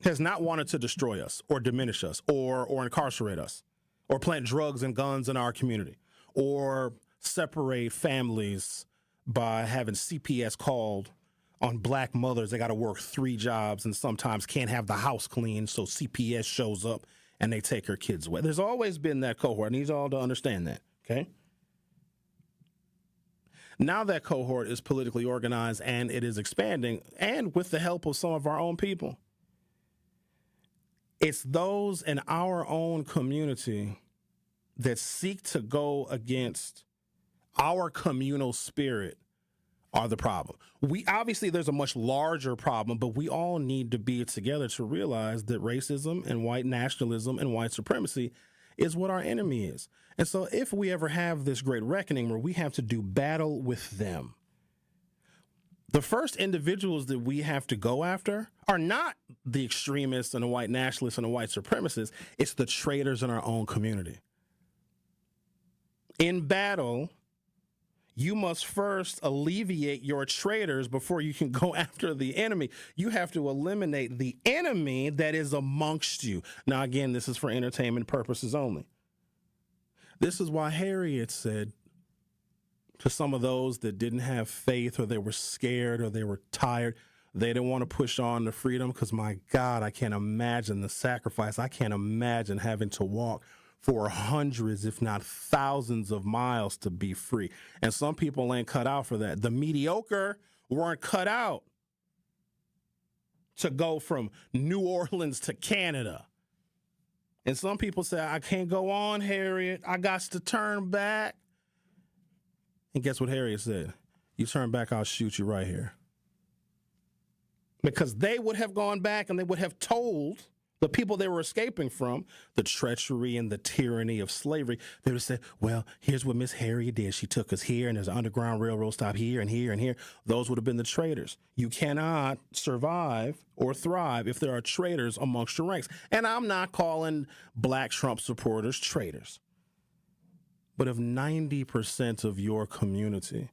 S5: has not wanted to destroy us or diminish us or incarcerate us or plant drugs and guns in our community or separate families by having CPS called on black mothers. They got to work 3 jobs and sometimes can't have the house clean, so CPS shows up and they take her kids away. There's always been that cohort. I need you all to understand that, okay? Now that cohort is politically organized and it is expanding, and with the help of some of our own people. It's those in our own community that seek to go against our communal spirit, are the problem. Obviously there's a much larger problem, but we all need to be together to realize that racism and white nationalism and white supremacy is what our enemy is. And so if we ever have this great reckoning where we have to do battle with them, the first individuals that we have to go after are not the extremists and the white nationalists and the white supremacists. It's the traitors in our own community. In battle, you must first alleviate your traitors before you can go after the enemy. You have to eliminate the enemy that is amongst you. Now, again, this is for entertainment purposes only. This is why Harriet said to some of those that didn't have faith, or they were scared, or they were tired, they didn't want to push on to freedom, because, my God, I can't imagine the sacrifice. I can't imagine having to walk for hundreds, if not thousands of miles to be free. And some people ain't cut out for that. The mediocre weren't cut out to go from New Orleans to Canada. And some people say, I can't go on, Harriet. I got to turn back. And guess what Harriet said? You turn back, I'll shoot you right here. Because they would have gone back and they would have told the people they were escaping from the treachery and the tyranny of slavery. They would have said, well, here's what Miss Harriet did. She took us here, and there's an Underground Railroad stop here and here and here. Those would have been the traitors. You cannot survive or thrive if there are traitors amongst your ranks. And I'm not calling black Trump supporters traitors. But if 90% of your community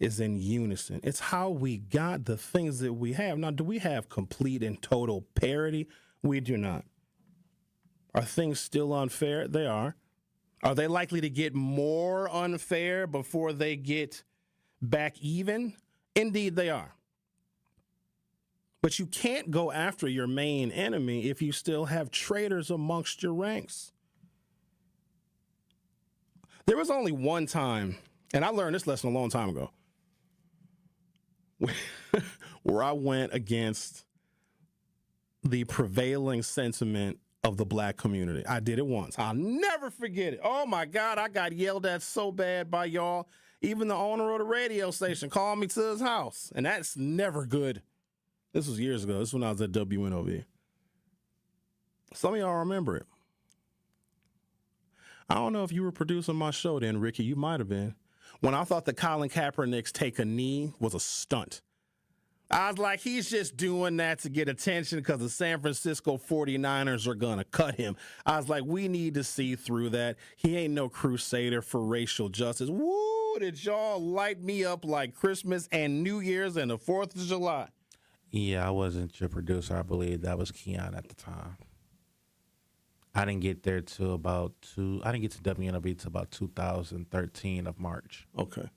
S5: is in unison, it's how we got the things that we have. Now, do we have complete and total parity? We do not. Are things still unfair? They are. Are they likely to get more unfair before they get back even? Indeed, they are. But you can't go after your main enemy if you still have traitors amongst your ranks. There was only one time, and I learned this lesson a long time ago, where I went against the prevailing sentiment of the black community. I did it once. I'll never forget it. Oh, my God, I got yelled at so bad by y'all. Even the owner of the radio station called me to his house, and that's never good. This was years ago. This is when I was at WNOV. Some of y'all remember it. I don't know if you were producing my show then, Ricky. You might have been. When I thought that Colin Kaepernick's take a knee was a stunt. I was like, he's just doing that to get attention because the San Francisco 49ers are going to cut him. I was like, we need to see through that. He ain't no crusader for racial justice. Woo, did y'all light me up like Christmas and New Year's and the 4th of July?
S1: Yeah, I wasn't your producer. I believe that was Keon at the time. I didn't get there till I didn't get to WNOV till about 2013 of March.
S5: Okay.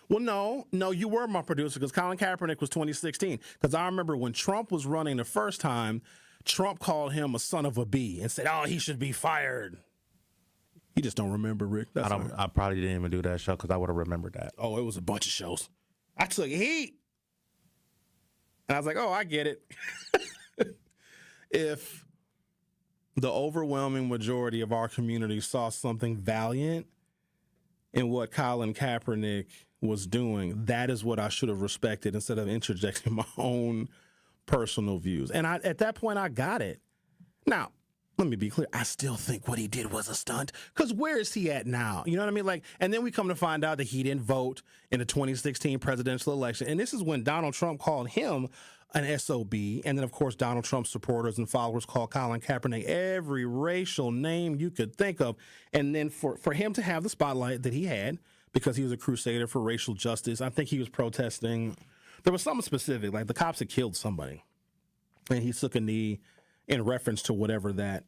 S5: Well, no, you were my producer because Colin Kaepernick was 2016. Because I remember when Trump was running the first time, Trump called him a son of a bee and said, oh, he should be fired. You just don't remember, Rick.
S1: I probably didn't even do that show because I would have remembered that.
S5: Oh, it was a bunch of shows. I took heat. And I was like, oh, I get it. If the overwhelming majority of our community saw something valiant in what Colin Kaepernick was doing, that is what I should have respected instead of interjecting my own personal views. And at that point, I got it. Now, let me be clear. I still think what he did was a stunt because where is he at now? You know what I mean? Like, and then we come to find out that he didn't vote in the 2016 presidential election. And this is when Donald Trump called him an SOB. And then, of course, Donald Trump's supporters and followers called Colin Kaepernick every racial name you could think of. And then for him to have the spotlight that he had because he was a crusader for racial justice, I think he was protesting. There was something specific, like the cops had killed somebody. And he took a knee in reference to whatever that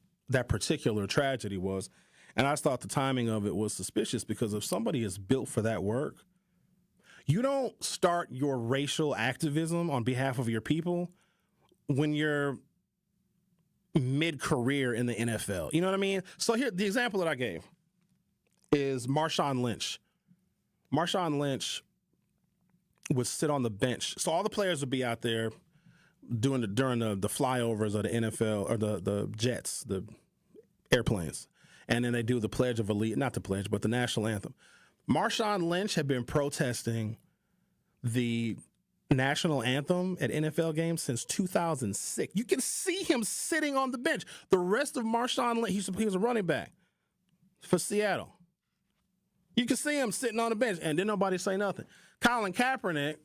S5: particular tragedy was. And I just thought the timing of it was suspicious because if somebody is built for that work, you don't start your racial activism on behalf of your people when you're mid-career in the NFL. You know what I mean? So here, the example that I gave is Marshawn Lynch. Marshawn Lynch would sit on the bench. So all the players would be out there during the flyovers of the NFL or the jets, the airplanes. And then they do the Pledge of Allegiance, not the pledge, but the national anthem. Marshawn Lynch had been protesting the national anthem at NFL games since 2006. You can see him sitting on the bench. The rest of Marshawn Lynch, he was a running back for Seattle. You can see him sitting on the bench, and then nobody say nothing. Colin Kaepernick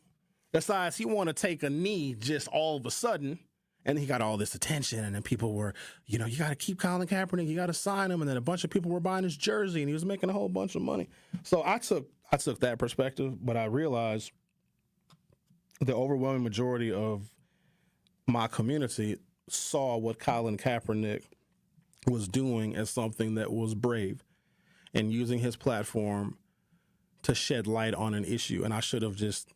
S5: decides he want to take a knee just all of a sudden, and he got all this attention, and then people were, you got to keep Colin Kaepernick, you got to sign him, and then a bunch of people were buying his jersey, and he was making a whole bunch of money. So I took that perspective, but I realized the overwhelming majority of my community saw what Colin Kaepernick was doing as something that was brave and using his platform to shed light on an issue. And I should have just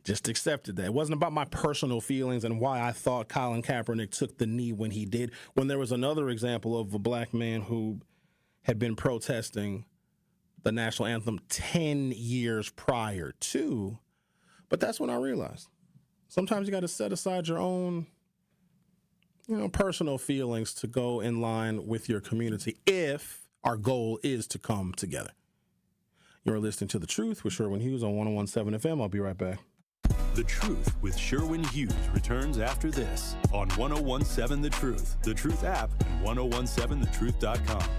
S5: accepted that. It wasn't about my personal feelings and why I thought Colin Kaepernick took the knee when he did, when there was another example of a black man who had been protesting the national anthem 10 years prior to. But that's when I realized sometimes you got to set aside your own, personal feelings to go in line with your community if our goal is to come together. You're listening to The Truth with Sherwin Hughes on 101.7 FM. I'll be right back.
S7: The Truth with Sherwin Hughes returns after this on 101.7 The Truth, The Truth app, and 1017thetruth.com.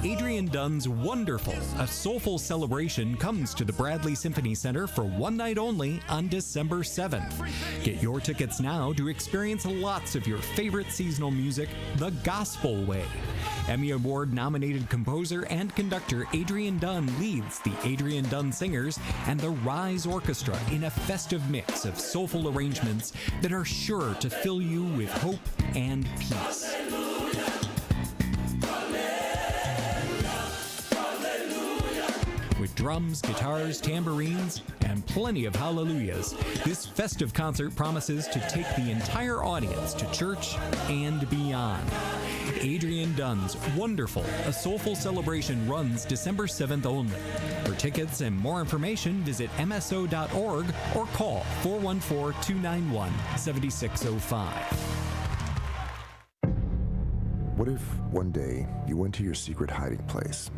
S4: Adrian Dunn's Wonderful, a soulful celebration, comes to the Bradley Symphony Center for one night only on December 7th. Get your tickets now to experience lots of your favorite seasonal music the gospel way. Emmy Award-nominated composer and conductor Adrian Dunn leads the Adrian Dunn Singers and the Rise Orchestra in a festive mix of soulful arrangements that are sure to fill you with hope and peace. With drums, guitars, tambourines, and plenty of hallelujahs, this festive concert promises to take the entire audience to church and beyond. Adrian Dunn's Wonderful, a soulful celebration runs December 7th only. For tickets and more information, visit mso.org or call 414-291-7605.
S15: What if one day you went to your secret hiding place?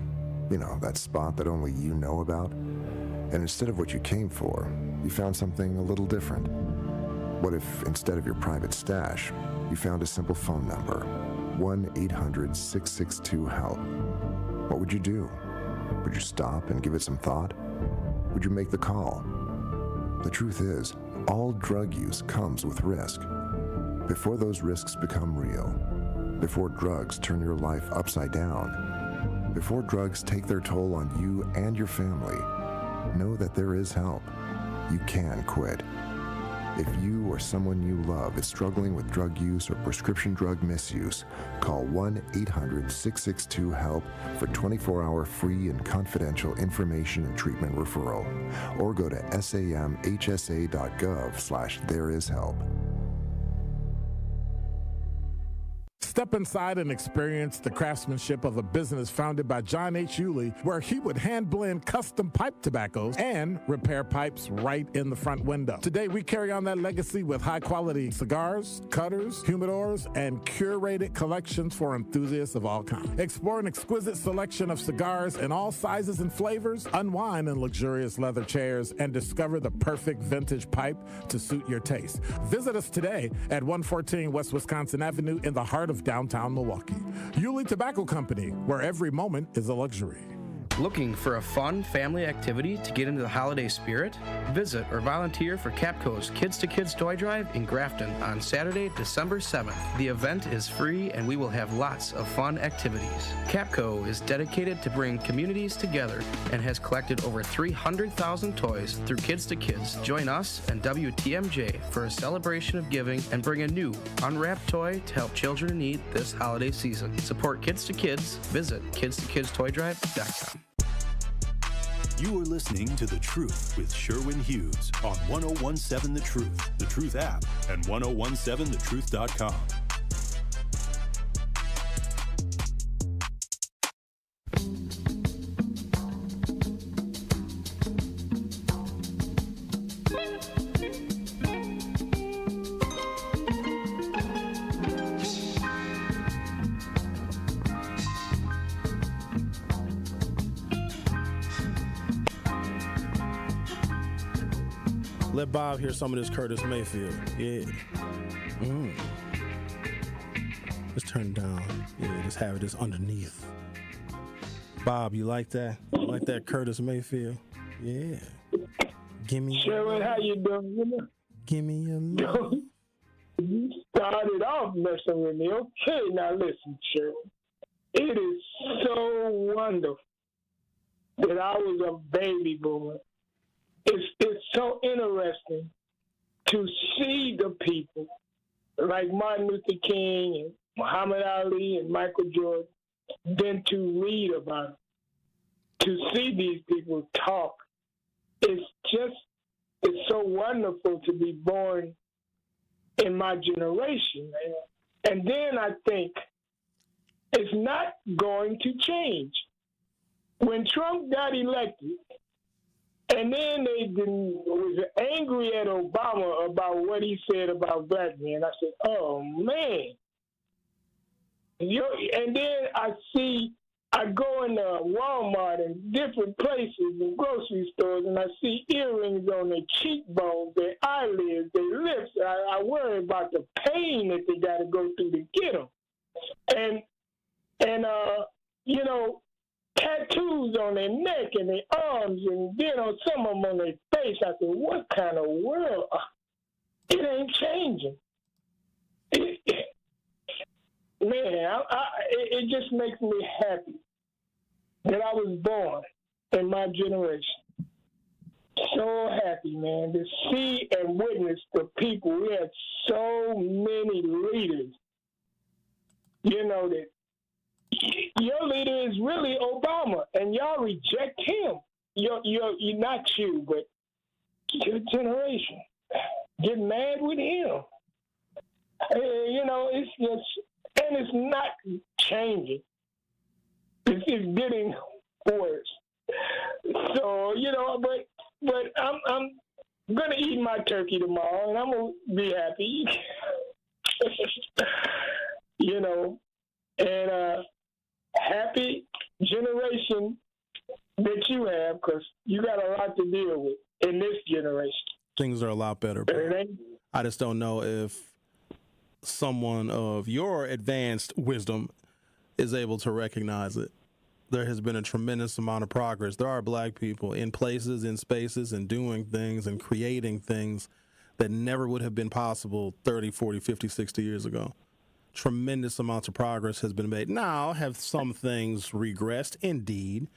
S15: That spot that only you know about? And instead of what you came for, you found something a little different. What if instead of your private stash, you found a simple phone number, 1-800-662-HELP? What would you do? Would you stop and give it some thought? Would you make the call? The truth is, all drug use comes with risk. Before those risks become real, before drugs turn your life upside down, before drugs take their toll on you and your family, know that there is help. You can quit. If you or someone you love is struggling with drug use or prescription drug misuse, call 1-800-662-HELP for 24-hour free and confidential information and treatment referral, or go to samhsa.gov/thereishelp.
S16: Step inside and experience the craftsmanship of a business founded by John H. Yulee, where he would hand blend custom pipe tobaccos and repair pipes right in the front window. Today, we carry on that legacy with high-quality cigars, cutters, humidors, and curated collections for enthusiasts of all kinds. Explore an exquisite selection of cigars in all sizes and flavors, unwind in luxurious leather chairs, and discover the perfect vintage pipe to suit your taste. Visit us today at 114 West Wisconsin Avenue in the heart of downtown Milwaukee. Yulee Tobacco Company, where every moment is a luxury.
S9: Looking for a fun family activity to get into the holiday spirit? Visit or volunteer for Capco's Kids to Kids Toy Drive in Grafton on Saturday, December 7th. The event is free and we will have lots of fun activities. Capco is dedicated to bring communities together and has collected over 300,000 toys through Kids to Kids. Join us and WTMJ for a celebration of giving and bring a new unwrapped toy to help children in need this holiday season. Support Kids to Kids. Visit kidstoKidstoyDrive.com.
S7: You are listening to The Truth with Sherwin Hughes on 1017 The Truth, The Truth app, and 1017thetruth.com.
S5: Let Bob hear some of this Curtis Mayfield. Yeah. Let's turn it down. Yeah, just have it just underneath. Bob, you like that? You like that Curtis Mayfield? Yeah. Gimme.
S3: Sherwin, how you doing?
S5: Gimme your love.
S3: You started off messing with me. Okay, now listen, Sherwin. It is so wonderful that I was a baby boomer. It's so interesting to see the people like Martin Luther King and Muhammad Ali and Michael Jordan than to read about them. To see these people talk, it's so wonderful to be born in my generation, man. And then I think it's not going to change. When Trump got elected, and then they was angry at Obama about what he said about black men, I said, oh, man. And then I go into Walmart and different places and grocery stores, and I see earrings on their cheekbones, their eyelids, their lips. I worry about the pain that they got to go through to get them. And tattoos on their neck and their arms, and then on some of them on their face. I said, what kind of world? It ain't changing. Man, it just makes me happy that I was born in my generation. So happy, man, to see and witness the people. We had so many leaders. You know that your leader is really Obama, and y'all reject him. You're not you, but your generation get mad with him. It's just, and it's not changing. It's getting worse. So but I'm gonna eat my turkey tomorrow, and I'm gonna be happy. And happy generation that you have, because you got a lot to deal with in this generation.
S5: Things are a lot better. I just don't know if someone of your advanced wisdom is able to recognize it. There has been a tremendous amount of progress. There are black people in places, in spaces, and doing things and creating things that never would have been possible 30, 40, 50, 60 years ago. Tremendous amounts of progress has been made. Now, have some things regressed? Indeed.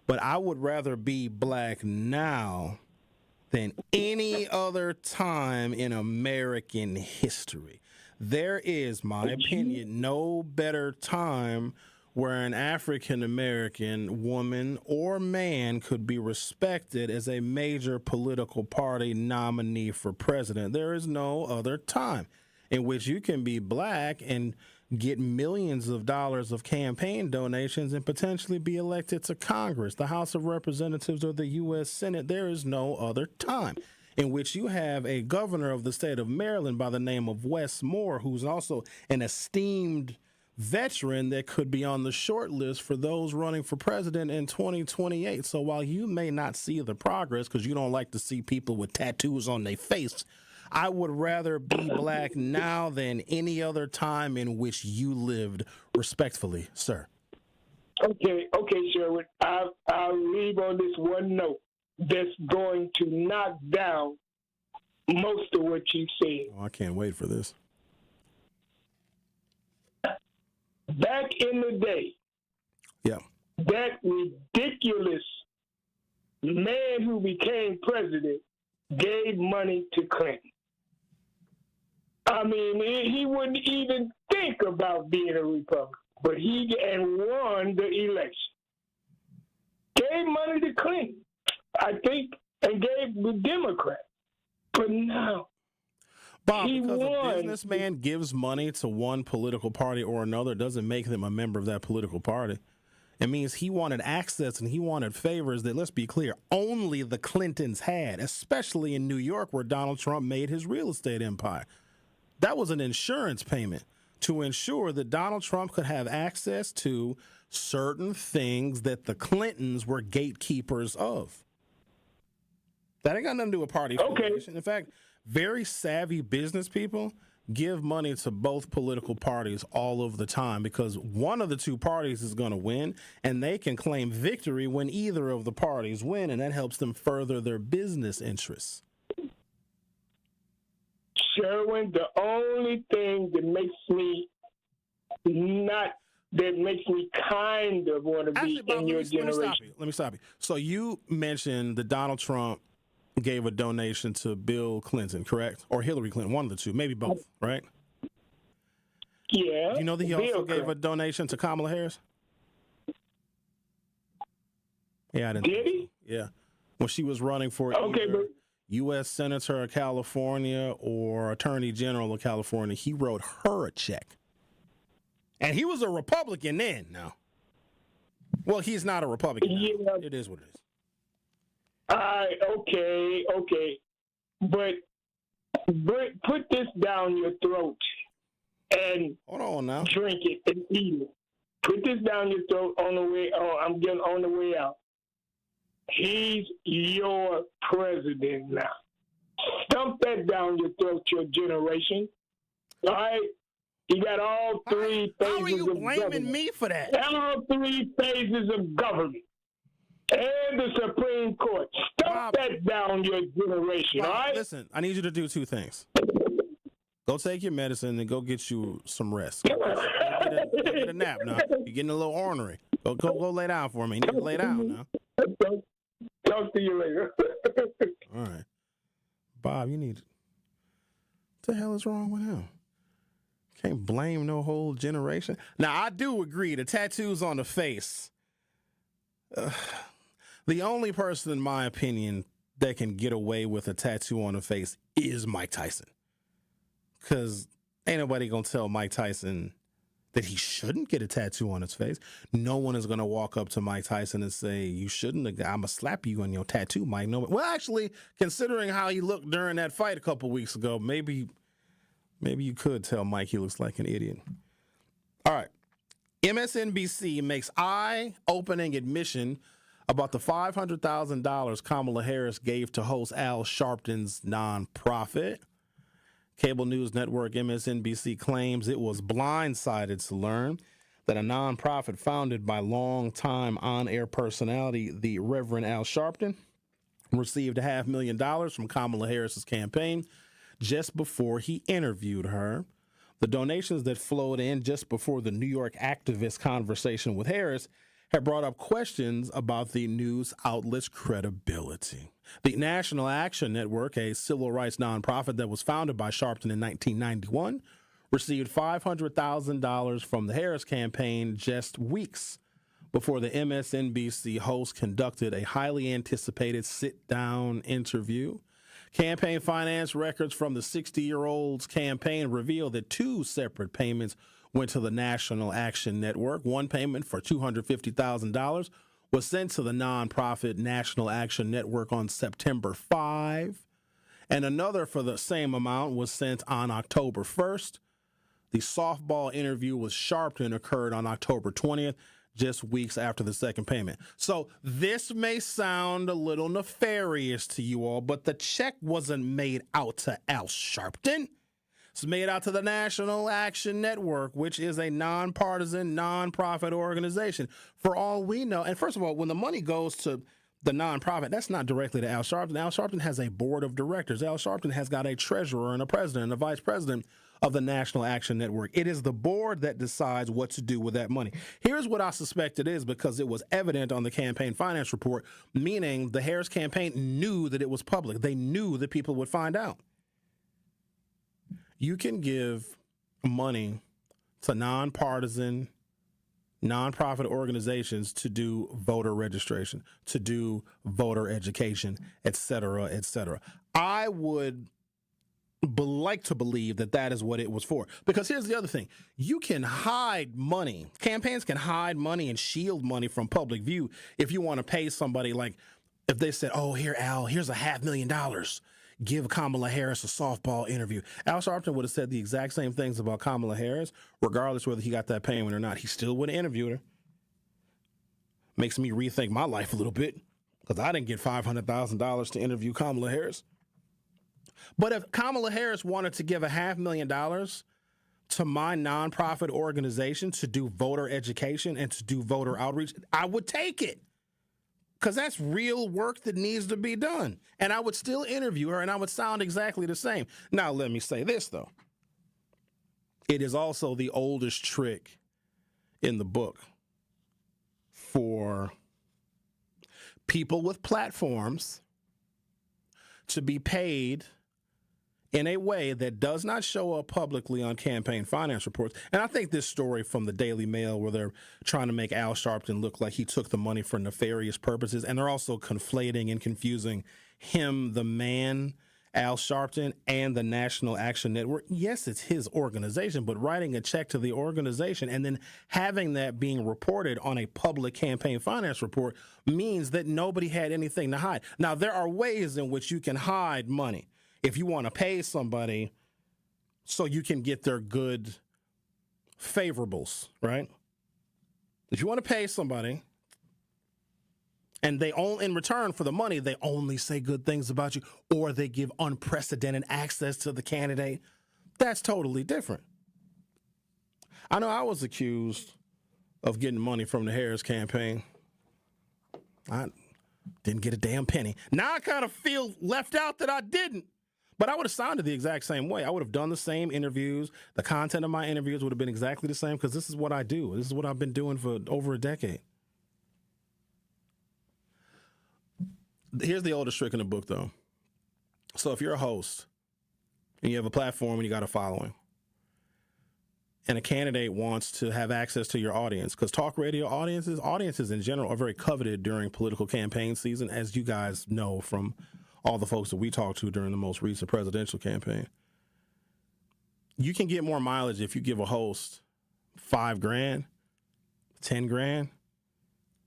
S5: But I would rather be black now than any other time in American history. There is, my opinion, no better time where an African-American woman or man could be respected as a major political party nominee for president. There is no other time in which you can be black and get millions of dollars of campaign donations and potentially be elected to Congress, the House of Representatives, or the U.S. Senate. There is no other time in which you have a governor of the state of Maryland by the name of Wes Moore, who's also an esteemed veteran that could be on the short list for those running for president in 2028. So while you may not see the progress because you don't like to see people with tattoos on their face, I would rather be black now than any other time in which you lived, respectfully, sir.
S3: Okay, Sherwin. I'll leave on this one note that's going to knock down most of what you said.
S5: Oh, I can't wait for this.
S3: Back in the day, that ridiculous man who became president gave money to Clinton. I mean, he wouldn't even think about being a Republican, but he won the election. Gave money to Clinton, I think, and gave the Democrat. But now,
S5: Bob, because a businessman gives money to one political party or another doesn't make them a member of that political party. It means he wanted access and he wanted favors that, let's be clear, only the Clintons had, especially in New York where Donald Trump made his real estate empire. That was an insurance payment to ensure that Donald Trump could have access to certain things that the Clintons were gatekeepers of. That ain't got nothing to do with party affiliation. In fact, very savvy business people give money to both political parties all of the time because one of the two parties is going to win, and they can claim victory when either of the parties win, and that helps them further their business interests.
S3: Sherwin, the only thing that makes me kind of want to be in your generation.
S5: Let me stop you. So you mentioned that Donald Trump gave a donation to Bill Clinton, correct? Or Hillary Clinton, one of the two, maybe both, right?
S3: Yeah.
S5: Do you know that he also gave a donation to Kamala Harris? Yeah, I didn't.
S3: Did he?
S5: Yeah. When she was running for either U.S. Senator of California or Attorney General of California, he wrote her a check. And he was a Republican then, now. Well, he's not a Republican now. It is what it is.
S3: Okay. But put this down your throat and
S5: hold on now.
S3: Drink it and eat it. Put this down your throat on the way. I'm getting on the way out. He's your president now. Stump that down your throat, your generation. All right? You got all three phases of government. How are you blaming
S5: me for that?
S3: All three phases of government. And the Supreme Court. Stump that down your generation, all right?
S5: Listen, I need you to do two things. Go take your medicine and go get you some rest. Go get a nap now. You're getting a little ornery. Go lay down for me. You need to lay down now.
S3: Talk to you later.
S5: All right. Bob, you need... What the hell is wrong with him? Can't blame no whole generation. Now, I do agree, the tattoos on the face... the only person, in my opinion, that can get away with a tattoo on the face is Mike Tyson. Because ain't nobody going to tell Mike Tyson that he shouldn't get a tattoo on his face. No one is going to walk up to Mike Tyson and say, you shouldn't. I'm going to slap you on your tattoo, Mike. No, well, actually, considering how he looked during that fight a couple weeks ago, maybe you could tell Mike he looks like an idiot. All right. MSNBC makes eye-opening admission about the $500,000 Kamala Harris gave to host Al Sharpton's nonprofit. Cable news network MSNBC claims it was blindsided to learn that a nonprofit founded by longtime on-air personality, the Reverend Al Sharpton, received $500,000 from Kamala Harris's campaign just before he interviewed her. The donations that flowed in just before the New York activist conversation with Harris had brought up questions about the news outlet's credibility. The National Action Network, a civil rights nonprofit that was founded by Sharpton in 1991, received $500,000 from the Harris campaign just weeks before the MSNBC host conducted a highly anticipated sit-down interview. Campaign finance records from the 60-year-old's campaign reveal that two separate payments went to the National Action Network. One payment for $250,000 was sent to the nonprofit National Action Network on September 5, and another for the same amount was sent on October 1st. The softball interview with Sharpton occurred on October 20th, just weeks after the second payment. So this may sound a little nefarious to you all, but the check wasn't made out to Al Sharpton. It's made out to the National Action Network, which is a nonpartisan, nonprofit organization. For all we know, and first of all, when the money goes to the nonprofit, that's not directly to Al Sharpton. Al Sharpton has a board of directors. Al Sharpton has got a treasurer and a president and a vice president of the National Action Network. It is the board that decides what to do with that money. Here's what I suspect it is, because it was evident on the campaign finance report, meaning the Harris campaign knew that it was public. They knew that people would find out. You can give money to nonpartisan, nonprofit organizations to do voter registration, to do voter education, et cetera, et cetera. I would like to believe that that is what it was for. Because here's the other thing. You can hide money. Campaigns can hide money and shield money from public view if you want to pay somebody, like if they said, oh, here, Al, here's $500,000. Give Kamala Harris a softball interview. Al Sharpton would have said the exact same things about Kamala Harris, regardless whether he got that payment or not. He still would have interviewed her. Makes me rethink my life a little bit. because I didn't get $500,000 to interview Kamala Harris. But if Kamala Harris wanted to give $500,000 to my nonprofit organization to do voter education and to do voter outreach, I would take it. Because that's real work that needs to be done. And I would still interview her, and I would sound exactly the same. Now, let me say this, though. It is also the oldest trick in the book for people with platforms to be paid in a way that does not show up publicly on campaign finance reports. And I think this story from the Daily Mail, where they're trying to make Al Sharpton look like he took the money for nefarious purposes, and they're also conflating and confusing him, the man, Al Sharpton, and the National Action Network. Yes, it's his organization, but writing a check to the organization and then having that being reported on a public campaign finance report means that nobody had anything to hide. Now, there are ways in which you can hide money. If you want to pay somebody so you can get their good favorables, right? If you want to pay somebody and they only, in return for the money, they only say good things about you, or they give unprecedented access to the candidate, that's totally different. I know I was accused of getting money from the Harris campaign. I didn't get a damn penny. Now I kind of feel left out that I didn't. But I would have sounded the exact same way. I would have done the same interviews. The content of my interviews would have been exactly the same because this is what I do. This is what I've been doing for over a decade. Here's the oldest trick in the book, though. So if you're a host and you have a platform and you got a following, and a candidate wants to have access to your audience, because talk radio audiences in general are very coveted during political campaign season, as you guys know from all the folks that we talked to during the most recent presidential campaign. You can get more mileage if you give a host $5,000, $10,000,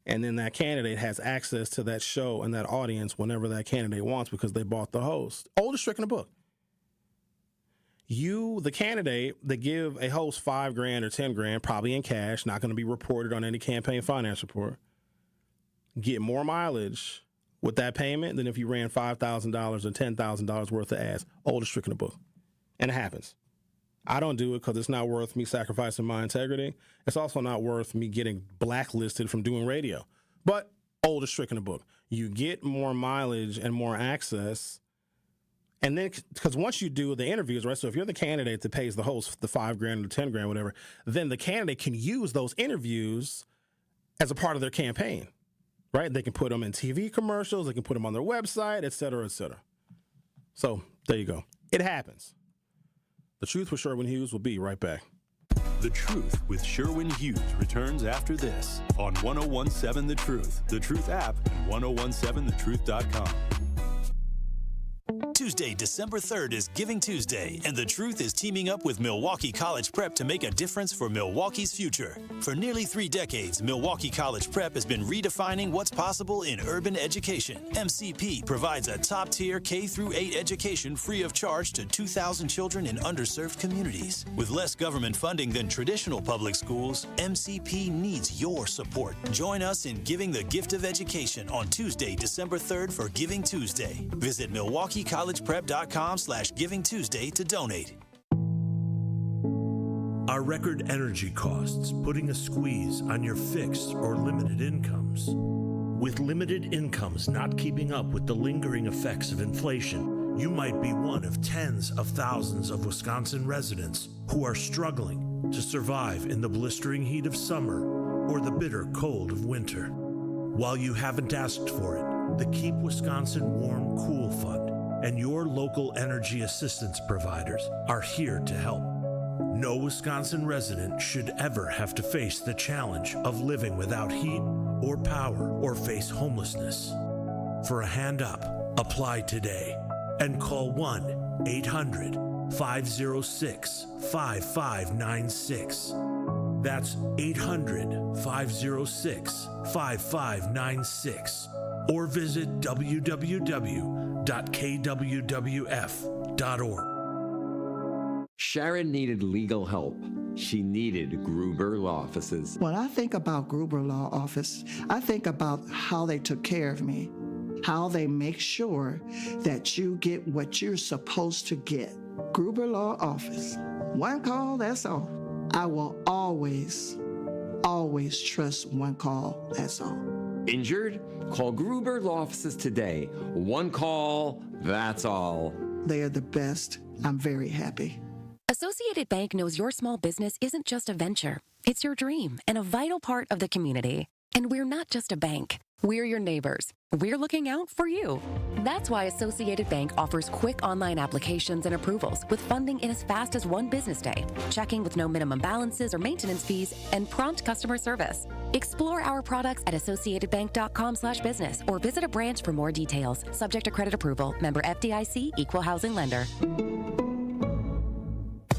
S5: and then that candidate has access to that show and that audience whenever that candidate wants because they bought the host. Oldest trick in the book. You, the candidate, that give a host $5,000 or $10,000, probably in cash, not going to be reported on any campaign finance report, get more mileage with that payment than if you ran $5,000 or $10,000 worth of ads. Oldest trick in the book. And it happens. I don't do it because it's not worth me sacrificing my integrity. It's also not worth me getting blacklisted from doing radio. But oldest trick in the book. You get more mileage and more access. And then, because once you do the interviews, right? So if you're the candidate that pays the host the $5,000 or $10,000, whatever, then the candidate can use those interviews as a part of their campaign. Right? They can put them in TV commercials. They can put them on their website, et cetera, et cetera. So there you go. It happens. The Truth with Sherwin Hughes will be right back.
S7: The Truth with Sherwin Hughes returns after this on 1017 The Truth app, and 1017thetruth.com.
S21: Tuesday, December 3rd is Giving Tuesday, and The Truth is teaming up with Milwaukee College Prep to make a difference for Milwaukee's future. For nearly 3 decades, Milwaukee College Prep has been redefining what's possible in urban education. MCP provides a top-tier K-8 education free of charge to 2,000 children in underserved communities. With less government funding than traditional public schools, MCP needs your support. Join us in giving the gift of education on Tuesday, December 3rd for Giving Tuesday. Visit MilwaukeeCollegePrep.com/Giving Tuesday to donate.
S11: Are record energy costs putting a squeeze on your fixed or limited incomes? With limited incomes not keeping up with the lingering effects of inflation, you might be one of tens of thousands of Wisconsin residents who are struggling to survive in the blistering heat of summer or the bitter cold of winter. While you haven't asked for it, the Keep Wisconsin Warm Cool Fund and your local energy assistance providers are here to help. No Wisconsin resident should ever have to face the challenge of living without heat or power or face homelessness. For a hand up, apply today and call 1-800-506-5596. That's 800-506-5596. Or visit www.kwwf.org.
S13: Sharon needed legal help. She needed Gruber Law Offices.
S6: When I think about Gruber Law Office, I think about how they took care of me. how they make sure that you get what you're supposed to get. Gruber Law Office. One call, that's all. I will always trust one call, that's all.
S13: Injured? Call Gruber Law Offices today. One call, that's all.
S6: They are the best. I'm very happy.
S17: Associated Bank knows your small business isn't just a venture. It's your dream and a vital part of the community. And we're not just a bank. We're your neighbors. We're looking out for you. That's why Associated Bank offers quick online applications and approvals with funding in as fast as one business day, checking with no minimum balances or maintenance fees, and prompt customer service. Explore our products at associatedbank.com/business or visit a branch for more details. Subject to credit approval. Member FDIC, Equal Housing Lender.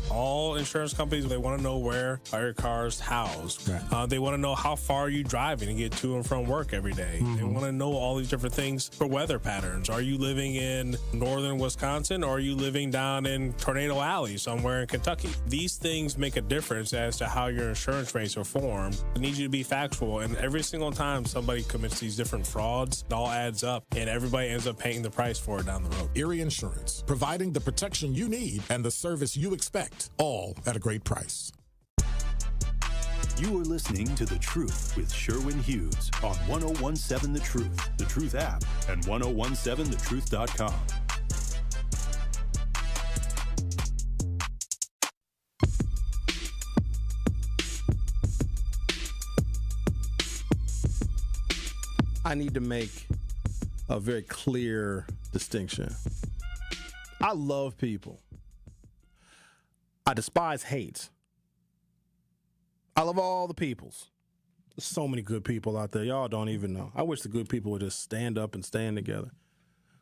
S5: All insurance companies, they want to know where are your cars housed. Right. They want to know how far are you driving to get to and from work every day. They want to know all these different things for weather patterns. Are you living in northern Wisconsin or are you living down in Tornado Alley somewhere in Kentucky? These things make a difference as to how your insurance rates are formed. It needs you to be factual, and every single time somebody commits these different frauds, it all adds up, and everybody ends up paying the price for it down the road.
S16: Erie Insurance, providing the protection you need and the service you expect, all at a great price.
S7: You are listening to The Truth with Sherwin Hughes on 1017 The Truth app, and 1017thetruth.com.
S5: I need to make a very clear distinction. I love people. I despise hate. I love all the peoples. There's so many good people out there. Y'all don't even know. I wish the good people would just stand up and stand together,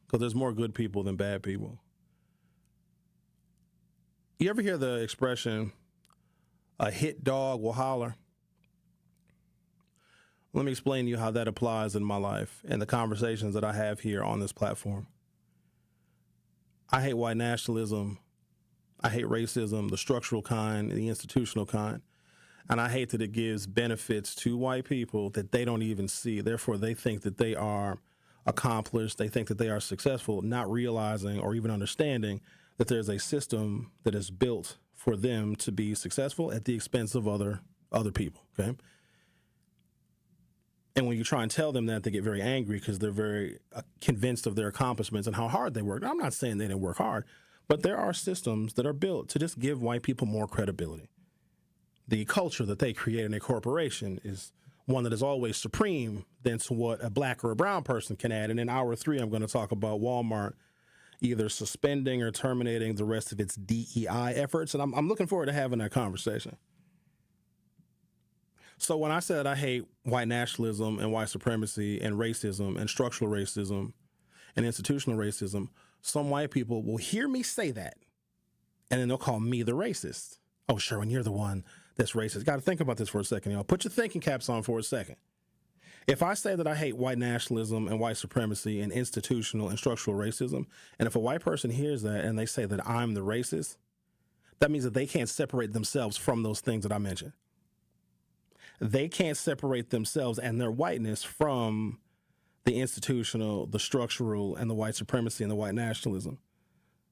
S5: because there's more good people than bad people. You ever hear the expression, a hit dog will holler? Let me explain to you how that applies in my life and the conversations that I have here on this platform. I hate white nationalism. I hate racism, the structural kind, the institutional kind. And I hate that it gives benefits to white people that they don't even see. Therefore, they think that they are accomplished. They think that they are successful, not realizing or even understanding that there's a system that is built for them to be successful at the expense of other people, okay? And when you try and tell them that, they get very angry because they're very convinced of their accomplishments and how hard they worked. I'm not saying they didn't work hard, but there are systems that are built to just give white people more credibility. The culture that they create in a corporation is one that is always supreme than to what a black or a brown person can add. And in hour 3, I'm going to talk about Walmart either suspending or terminating the rest of its DEI efforts. And I'm looking forward to having that conversation. So when I said I hate white nationalism and white supremacy and racism and structural racism and institutional racism, some white people will hear me say that, and then they'll call me the racist. Oh, Sherwin, you're the one that's racist. Got to think about this for a second, y'all. Put your thinking caps on for a second. If I say that I hate white nationalism and white supremacy and institutional and structural racism, and if a white person hears that and they say that I'm the racist, that means that they can't separate themselves from those things that I mentioned. They can't separate themselves and their whiteness from the institutional, the structural, and the white supremacy and the white nationalism.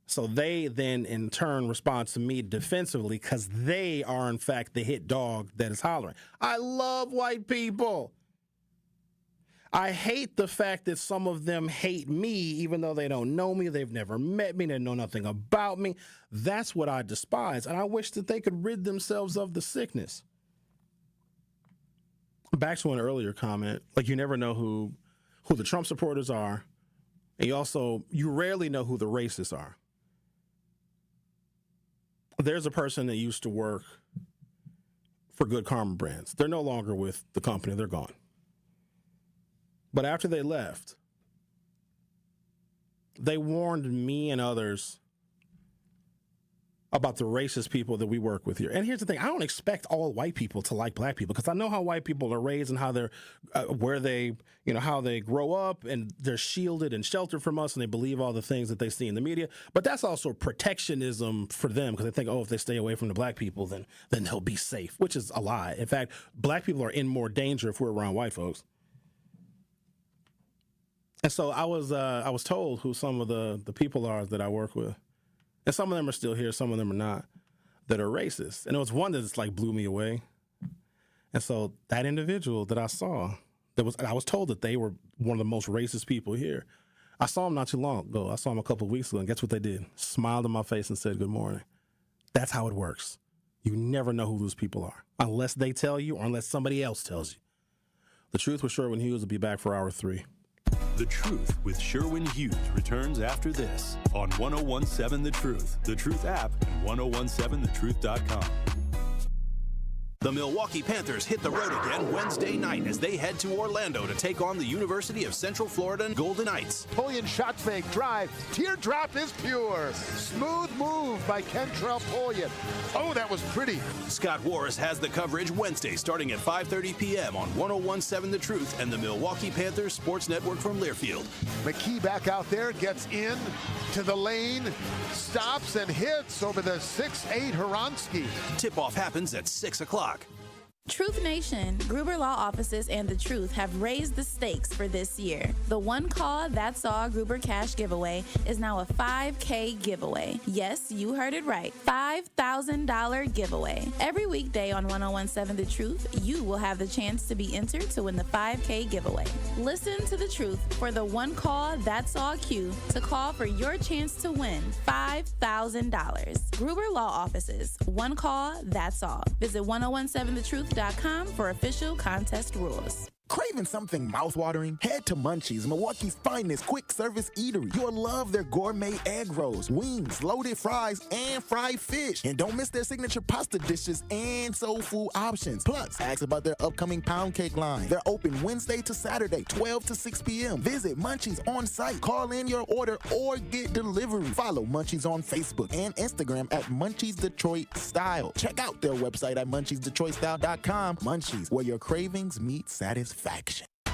S5: So they then, in turn, respond to me defensively because they are, in fact, the hit dog that is hollering. I love white people. I hate the fact that some of them hate me, even though they don't know me, they've never met me, they know nothing about me. That's what I despise, and I wish that they could rid themselves of the sickness. Back to an earlier comment, like you never know who the Trump supporters are, and you rarely know who the racists are. There's a person that used to work for Good Karma Brands. They're no longer with the company, they're gone. But after they left, they warned me and others about the racist people that we work with here. And here's the thing, I don't expect all white people to like black people because I know how white people are raised and how they're, how they grow up, and they're shielded and sheltered from us, and they believe all the things that they see in the media. But that's also protectionism for them because they think, if they stay away from the black people, then they'll be safe, which is a lie. In fact, black people are in more danger if we're around white folks. And so I was told who some of the people are that I work with. And some of them are still here, some of them are not, that are racist. And it was one that just like blew me away. And so that individual that I saw, I was told that they were one of the most racist people here. I saw him not too long ago. I saw him a couple of weeks ago, and guess what they did? Smiled in my face and said, "Good morning." That's how it works. You never know who those people are unless they tell you or unless somebody else tells you. The Truth with Sherwin Hughes will be back for hour 3.
S21: The Truth with Sherwin Hughes returns after this on 1017 The Truth app, and 1017thetruth.com. The Milwaukee Panthers hit the road again Wednesday night as they head to Orlando to take on the University of Central Florida Golden Knights.
S18: Pullian shot fake, drive, teardrop is pure. Smooth move by Kentrell Pullian. Oh, that was pretty.
S21: Scott Warris has the coverage Wednesday starting at 5:30 p.m. on 1017 The Truth and the Milwaukee Panthers Sports Network from Learfield.
S18: McKee back out there, gets in to the lane, stops and hits over the 6'8" Hronski.
S21: Tip-off happens at 6 o'clock.
S19: Truth Nation, Gruber Law Offices and The Truth have raised the stakes for this year. The One Call That's All Gruber Cash giveaway is now a $5K giveaway. Yes, you heard it right. $5,000 giveaway. Every weekday on 1017 The Truth, you will have the chance to be entered to win the $5K giveaway. Listen to The Truth for the One Call That's All cue to call for your chance to win $5,000. Gruber Law Offices, One Call That's All. Visit 1017thetruth.com for official contest rules.
S22: Craving something mouthwatering? Head to Munchies, Milwaukee's finest quick-service eatery. You'll love their gourmet egg rolls, wings, loaded fries, and fried fish. And don't miss their signature pasta dishes and soul food options. Plus, ask about their upcoming pound cake line. They're open Wednesday to Saturday, 12 to 6 p.m. Visit Munchies on site. Call in your order or get delivery. Follow Munchies on Facebook and Instagram at Munchies Detroit Style. Check out their website at munchiesdetroitstyle.com. Munchies, where your cravings meet satisfaction.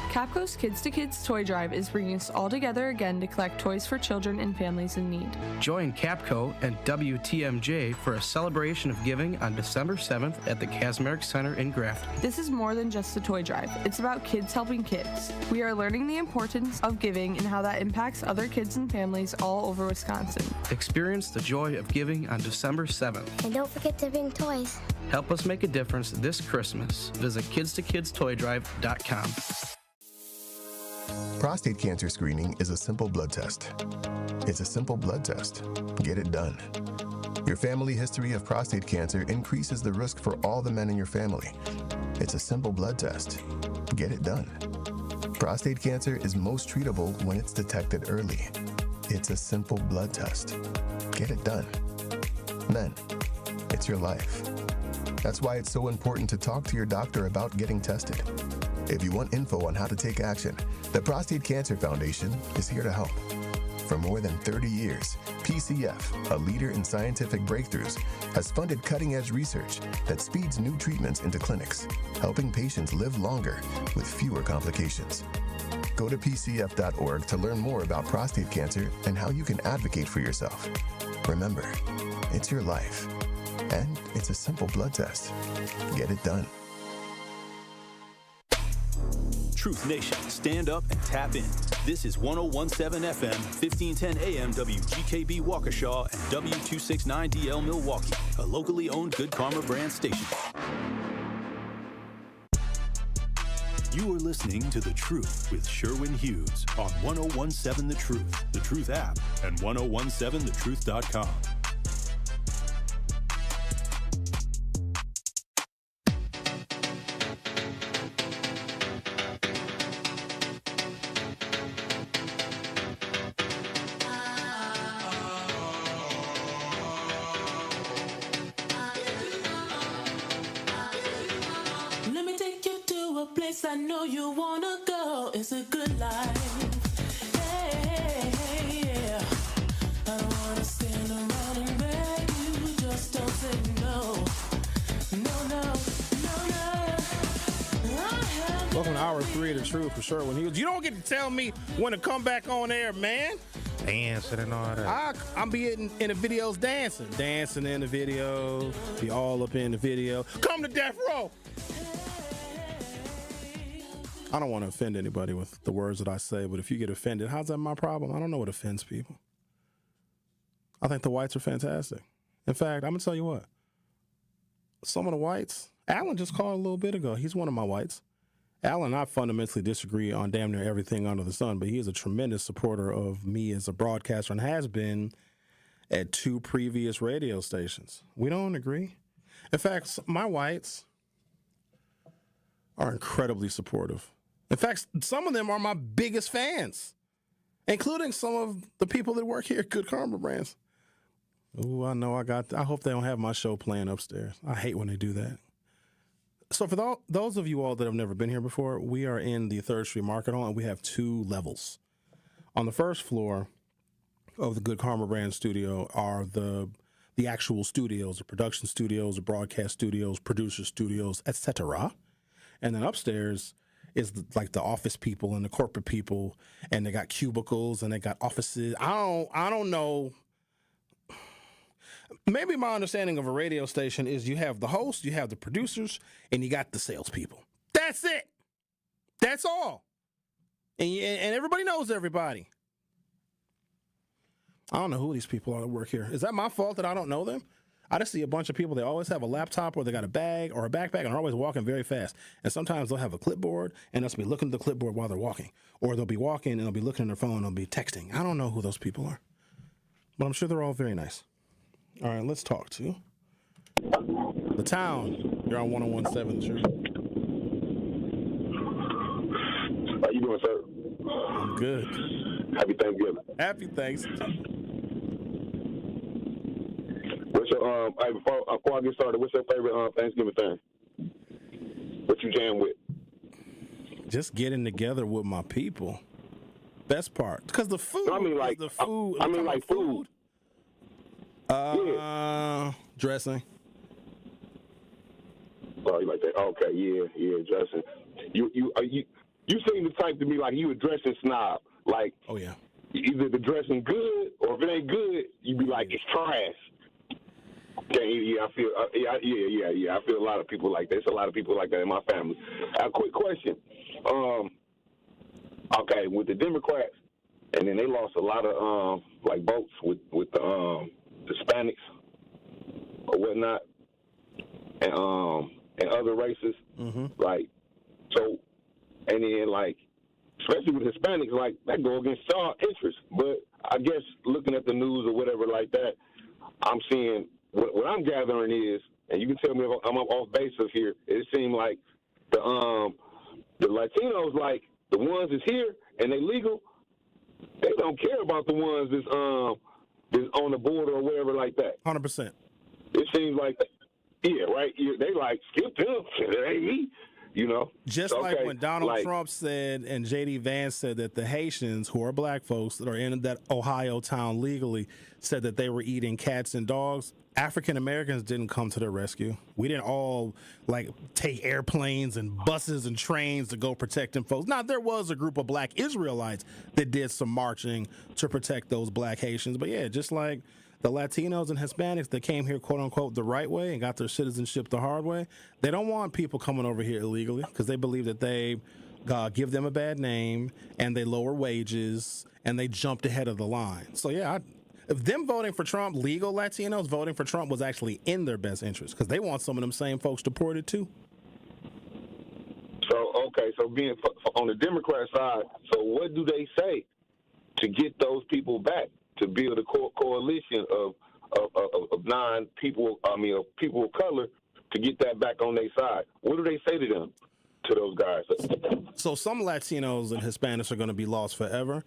S23: Capco's Kids to Kids Toy Drive is bringing us all together again to collect toys for children and families in need.
S9: Join Capco and WTMJ for a celebration of giving on December 7th at the Kazmarek Center in Grafton.
S23: This is more than just a toy drive. It's about kids helping kids. We are learning the importance of giving and how that impacts other kids and families all over Wisconsin.
S9: Experience the joy of giving on December 7th.
S24: And don't forget to bring toys.
S9: Help us make a difference this Christmas. Visit kidstoKidstoydrive.com.
S15: Prostate cancer screening is a simple blood test. It's a simple blood test. Get it done. Your family history of prostate cancer increases the risk for all the men in your family. It's a simple blood test. Get it done. Prostate cancer is most treatable when it's detected early. It's a simple blood test. Get it done. Men, it's your life. That's why it's so important to talk to your doctor about getting tested. If you want info on how to take action, the Prostate Cancer Foundation is here to help. For more than 30 years, PCF, a leader in scientific breakthroughs, has funded cutting-edge research that speeds new treatments into clinics, helping patients live longer with fewer complications. Go to pcf.org to learn more about prostate cancer and how you can advocate for yourself. Remember, it's your life, and it's a simple blood test. Get it done.
S21: Truth Nation, stand up and tap in. This is 1017 FM, 1510 AM WGKB Waukesha and W269DL Milwaukee, a locally owned Good Karma brand station. You are listening to The Truth with Sherwin Hughes on 1017 The Truth app, and 1017thetruth.com.
S25: I know you wanna go. It's a good life. Hey, hey, yeah. I don't wanna stand around and beg you. Just don't say no. No.
S5: Welcome to hour 3 of The Truth for Sherwin Hughes. You don't get to tell me when to come back on air, man.
S1: Dancing and all that.
S5: I'm be in the videos dancing in the video, be all up in the video. Come to Death Row. I don't want to offend anybody with the words that I say, but if you get offended, how's that my problem? I don't know what offends people. I think the whites are fantastic. In fact, I'm going to tell you what. Some of the whites, Alan just called a little bit ago. He's one of my whites. Alan and I fundamentally disagree on damn near everything under the sun, but he is a tremendous supporter of me as a broadcaster and has been at 2 previous radio stations. We don't agree. In fact, my whites are incredibly supportive. In fact, some of them are my biggest fans, including some of the people that work here at Good Karma Brands. Ooh, I know I hope they don't have my show playing upstairs. I hate when they do that. So for those of you all that have never been here before, we are in the 3rd Street Market Hall, and we have 2 levels. On the first floor of the Good Karma Brand studio are the actual studios, the production studios, the broadcast studios, producer studios, etc. And then upstairs is like the office people and the corporate people, and they got cubicles and they got offices. I don't know. Maybe my understanding of a radio station is you have the host, you have the producers, and you got the salespeople. That's it. That's all. And everybody knows everybody. I don't know who these people are that work here. Is that my fault that I don't know them? I just see a bunch of people. They always have a laptop or they got a bag or a backpack and are always walking very fast. And sometimes they'll have a clipboard and they'll be looking at the clipboard while they're walking. Or they'll be walking and they'll be looking at their phone and they'll be texting. I don't know who those people are. But I'm sure they're all very nice. All right, let's talk to the town. You're on 101.7 The Truth.
S2: How you doing, sir?
S5: I'm good.
S2: Happy Thanksgiving.
S5: Happy Thanksgiving.
S2: What's your before I get started, what's your favorite Thanksgiving thing? What you jam with?
S5: Just getting together with my people. Best part, because the food.
S2: No, I mean like
S5: the food.
S2: I mean like food.
S5: Dressing.
S2: Oh, you like that? Okay, yeah, dressing. You seem the type to be like you a dressing snob. Like,
S5: oh yeah,
S2: either the dressing good or if it ain't good, you be like it's trash. Yeah, I feel. Yeah. I feel a lot of people like that. There's a lot of people like that in my family. A quick question. Okay, with the Democrats, and then they lost a lot of like votes with the Hispanics or whatnot, and other races.
S5: Mm-hmm.
S2: Like, so, and then like, especially with Hispanics, like that go against our interests. But I guess looking at the news or whatever like that, I'm seeing what I'm gathering is, and you can tell me if I'm off base of here. It seemed like the Latinos, like the ones that's here and they legal, they don't care about the ones that's on the border or whatever like that.
S5: 100%.
S2: It seems like, yeah, right. They like skip them. It ain't me. You know,
S5: just
S2: okay,
S5: like when Donald Trump said and J.D. Vance said that the Haitians, who are black folks that are in that Ohio town legally, said that they were eating cats and dogs. African Americans didn't come to their rescue. We didn't all like take airplanes and buses and trains to go protect them folks. Now, there was a group of black Israelites that did some marching to protect those black Haitians. But yeah, just like the Latinos and Hispanics that came here, quote unquote, the right way and got their citizenship the hard way, they don't want people coming over here illegally because they believe that they give them a bad name and they lower wages and they jumped ahead of the line. So yeah, if them voting for Trump, legal Latinos voting for Trump was actually in their best interest because they want some of them same folks deported too.
S2: So, okay, so being on the Democrat side, so what do they say to get those people back? To build a coalition of people of color to get that back on their side. What do they say to them, to those guys?
S5: So some Latinos and Hispanics are going to be lost forever.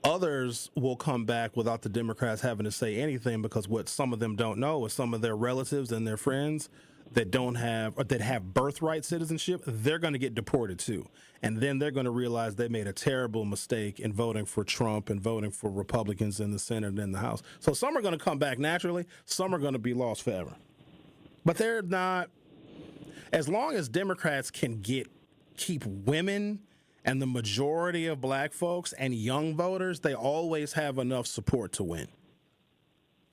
S5: Others will come back without the Democrats having to say anything because what some of them don't know is some of their relatives and their friends that don't have or that have birthright citizenship, they're going to get deported too. And then they're going to realize they made a terrible mistake in voting for Trump and voting for Republicans in the Senate and in the House. So some are going to come back naturally. Some are going to be lost forever. But they're not, as long as Democrats can keep women and the majority of black folks and young voters, they always have enough support to win.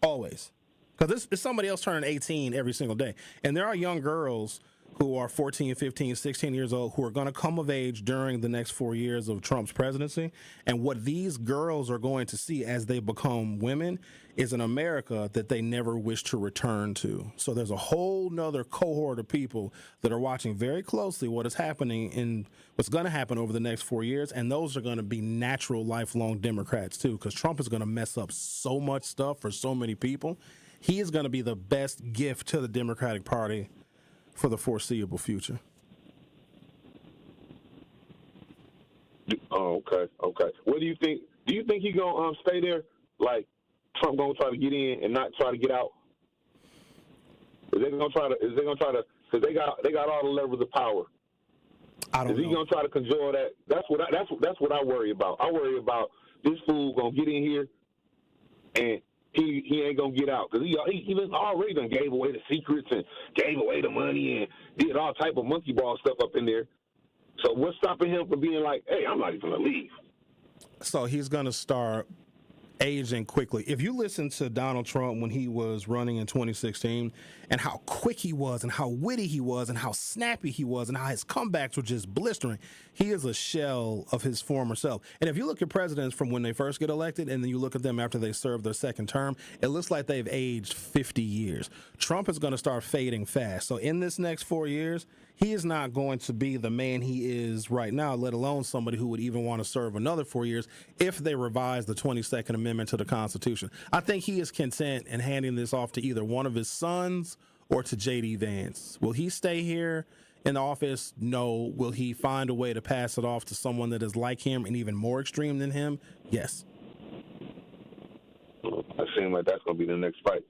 S5: Always. Because it's somebody else turning 18 every single day. And there are young girls who are 14, 15, 16 years old, who are going to come of age during the next 4 years of Trump's presidency. And what these girls are going to see as they become women is an America that they never wish to return to. So there's a whole nother cohort of people that are watching very closely what is happening and what's going to happen over the next 4 years. And those are going to be natural, lifelong Democrats, too, because Trump is going to mess up so much stuff for so many people. He is going to be the best gift to the Democratic Party for the foreseeable future.
S2: Oh, okay. What do you think? Do you think he's gonna stay there? Like Trump gonna try to get in and not try to get out? Is they gonna try to? Because they got all the levers of power.
S5: I don't know.
S2: Is he gonna try to control that? That's what I worry about. I worry about this fool gonna get in here and he ain't gonna get out because he was already done gave away the secrets and gave away the money and did all type of monkey ball stuff up in there. So what's stopping him from being like, hey, I'm not even gonna leave?
S5: So he's gonna start aging quickly. If you listen to Donald Trump when he was running in 2016 and how quick he was and how witty he was and how snappy he was and how his comebacks were just blistering, he is a shell of his former self. And if you look at presidents from when they first get elected and then you look at them after they serve their second term, it looks like they've aged 50 years. Trump is going to start fading fast. So in this next 4 years, he is not going to be the man he is right now, let alone somebody who would even want to serve another 4 years if they revise the 22nd Amendment to the Constitution. I think he is content in handing this off to either one of his sons or to J.D. Vance. Will he stay here in the office? No. Will he find a way to pass it off to someone that is like him and even more extreme than him? Yes.
S2: It seems like that's going to be the next fight.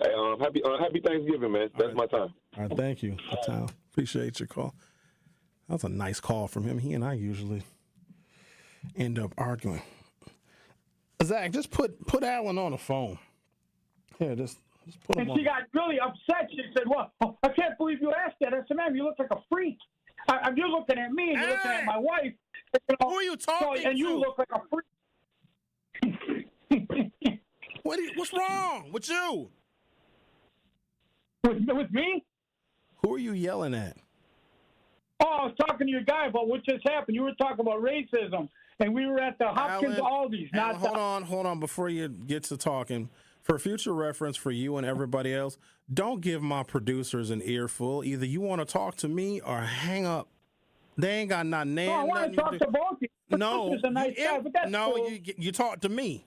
S2: Hey, happy Thanksgiving, man. That's my time.
S5: All right, thank you, Patel. Appreciate your call. That was a nice call from him. He and I usually end up arguing. Zach, just put Alan on the phone. Here, just put him
S8: and
S5: on.
S8: she got really upset. She said, well, I can't believe you asked that. I said, ma'am, you look like a freak. You're looking at me and you're looking at my wife.
S5: Who are you talking
S8: and
S5: to?
S8: you look like a freak.
S5: What's wrong with you?
S8: With me?
S5: Who are you yelling at?
S8: Oh, I was talking to your guy about what just happened. You were talking about racism, and we were at the Hopkins Aldi's.
S5: Hold on. Before you get to talking, for future reference for you and everybody else, don't give my producers an earful. Either you want to talk to me or hang up. They ain't got nothing.
S8: No, I want to talk to both of you.
S5: No,
S8: a nice guy, but that's cool.
S5: you talk to me.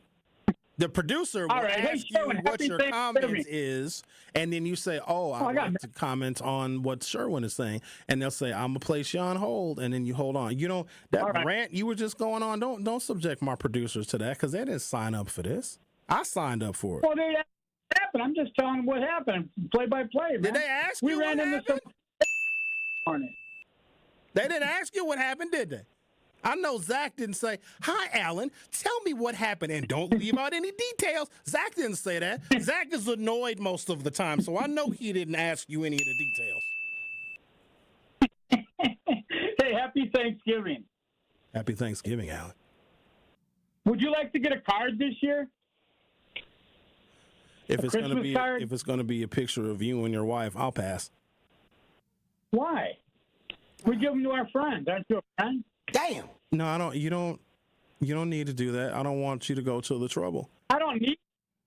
S5: The producer will ask you what your comment is, and then you say, I'd like to comment on what Sherwin is saying. And they'll say, I'm going to place you on hold, and then you hold on. You know, that rant you were just going on, don't subject my producers to that, because they didn't sign up for this. I signed up for it.
S8: Well, they happened. I'm just telling them what happened, play by play, man.
S5: Did they ask you what happened? They didn't ask you what happened, did they? I know Zach didn't say, hi, Alan, tell me what happened, and don't leave out any details. Zach didn't say that. Zach is annoyed most of the time, so I know he didn't ask you any of the details.
S8: Hey, happy Thanksgiving.
S5: Happy Thanksgiving, Alan.
S8: Would you like to get a card this year?
S5: If it's going to be a picture of you and your wife, I'll pass.
S8: Why? We give them to our friends. Aren't you a friend?
S5: Damn. No, I don't. You don't need to do that. I don't want you to go to the trouble.
S8: I don't need,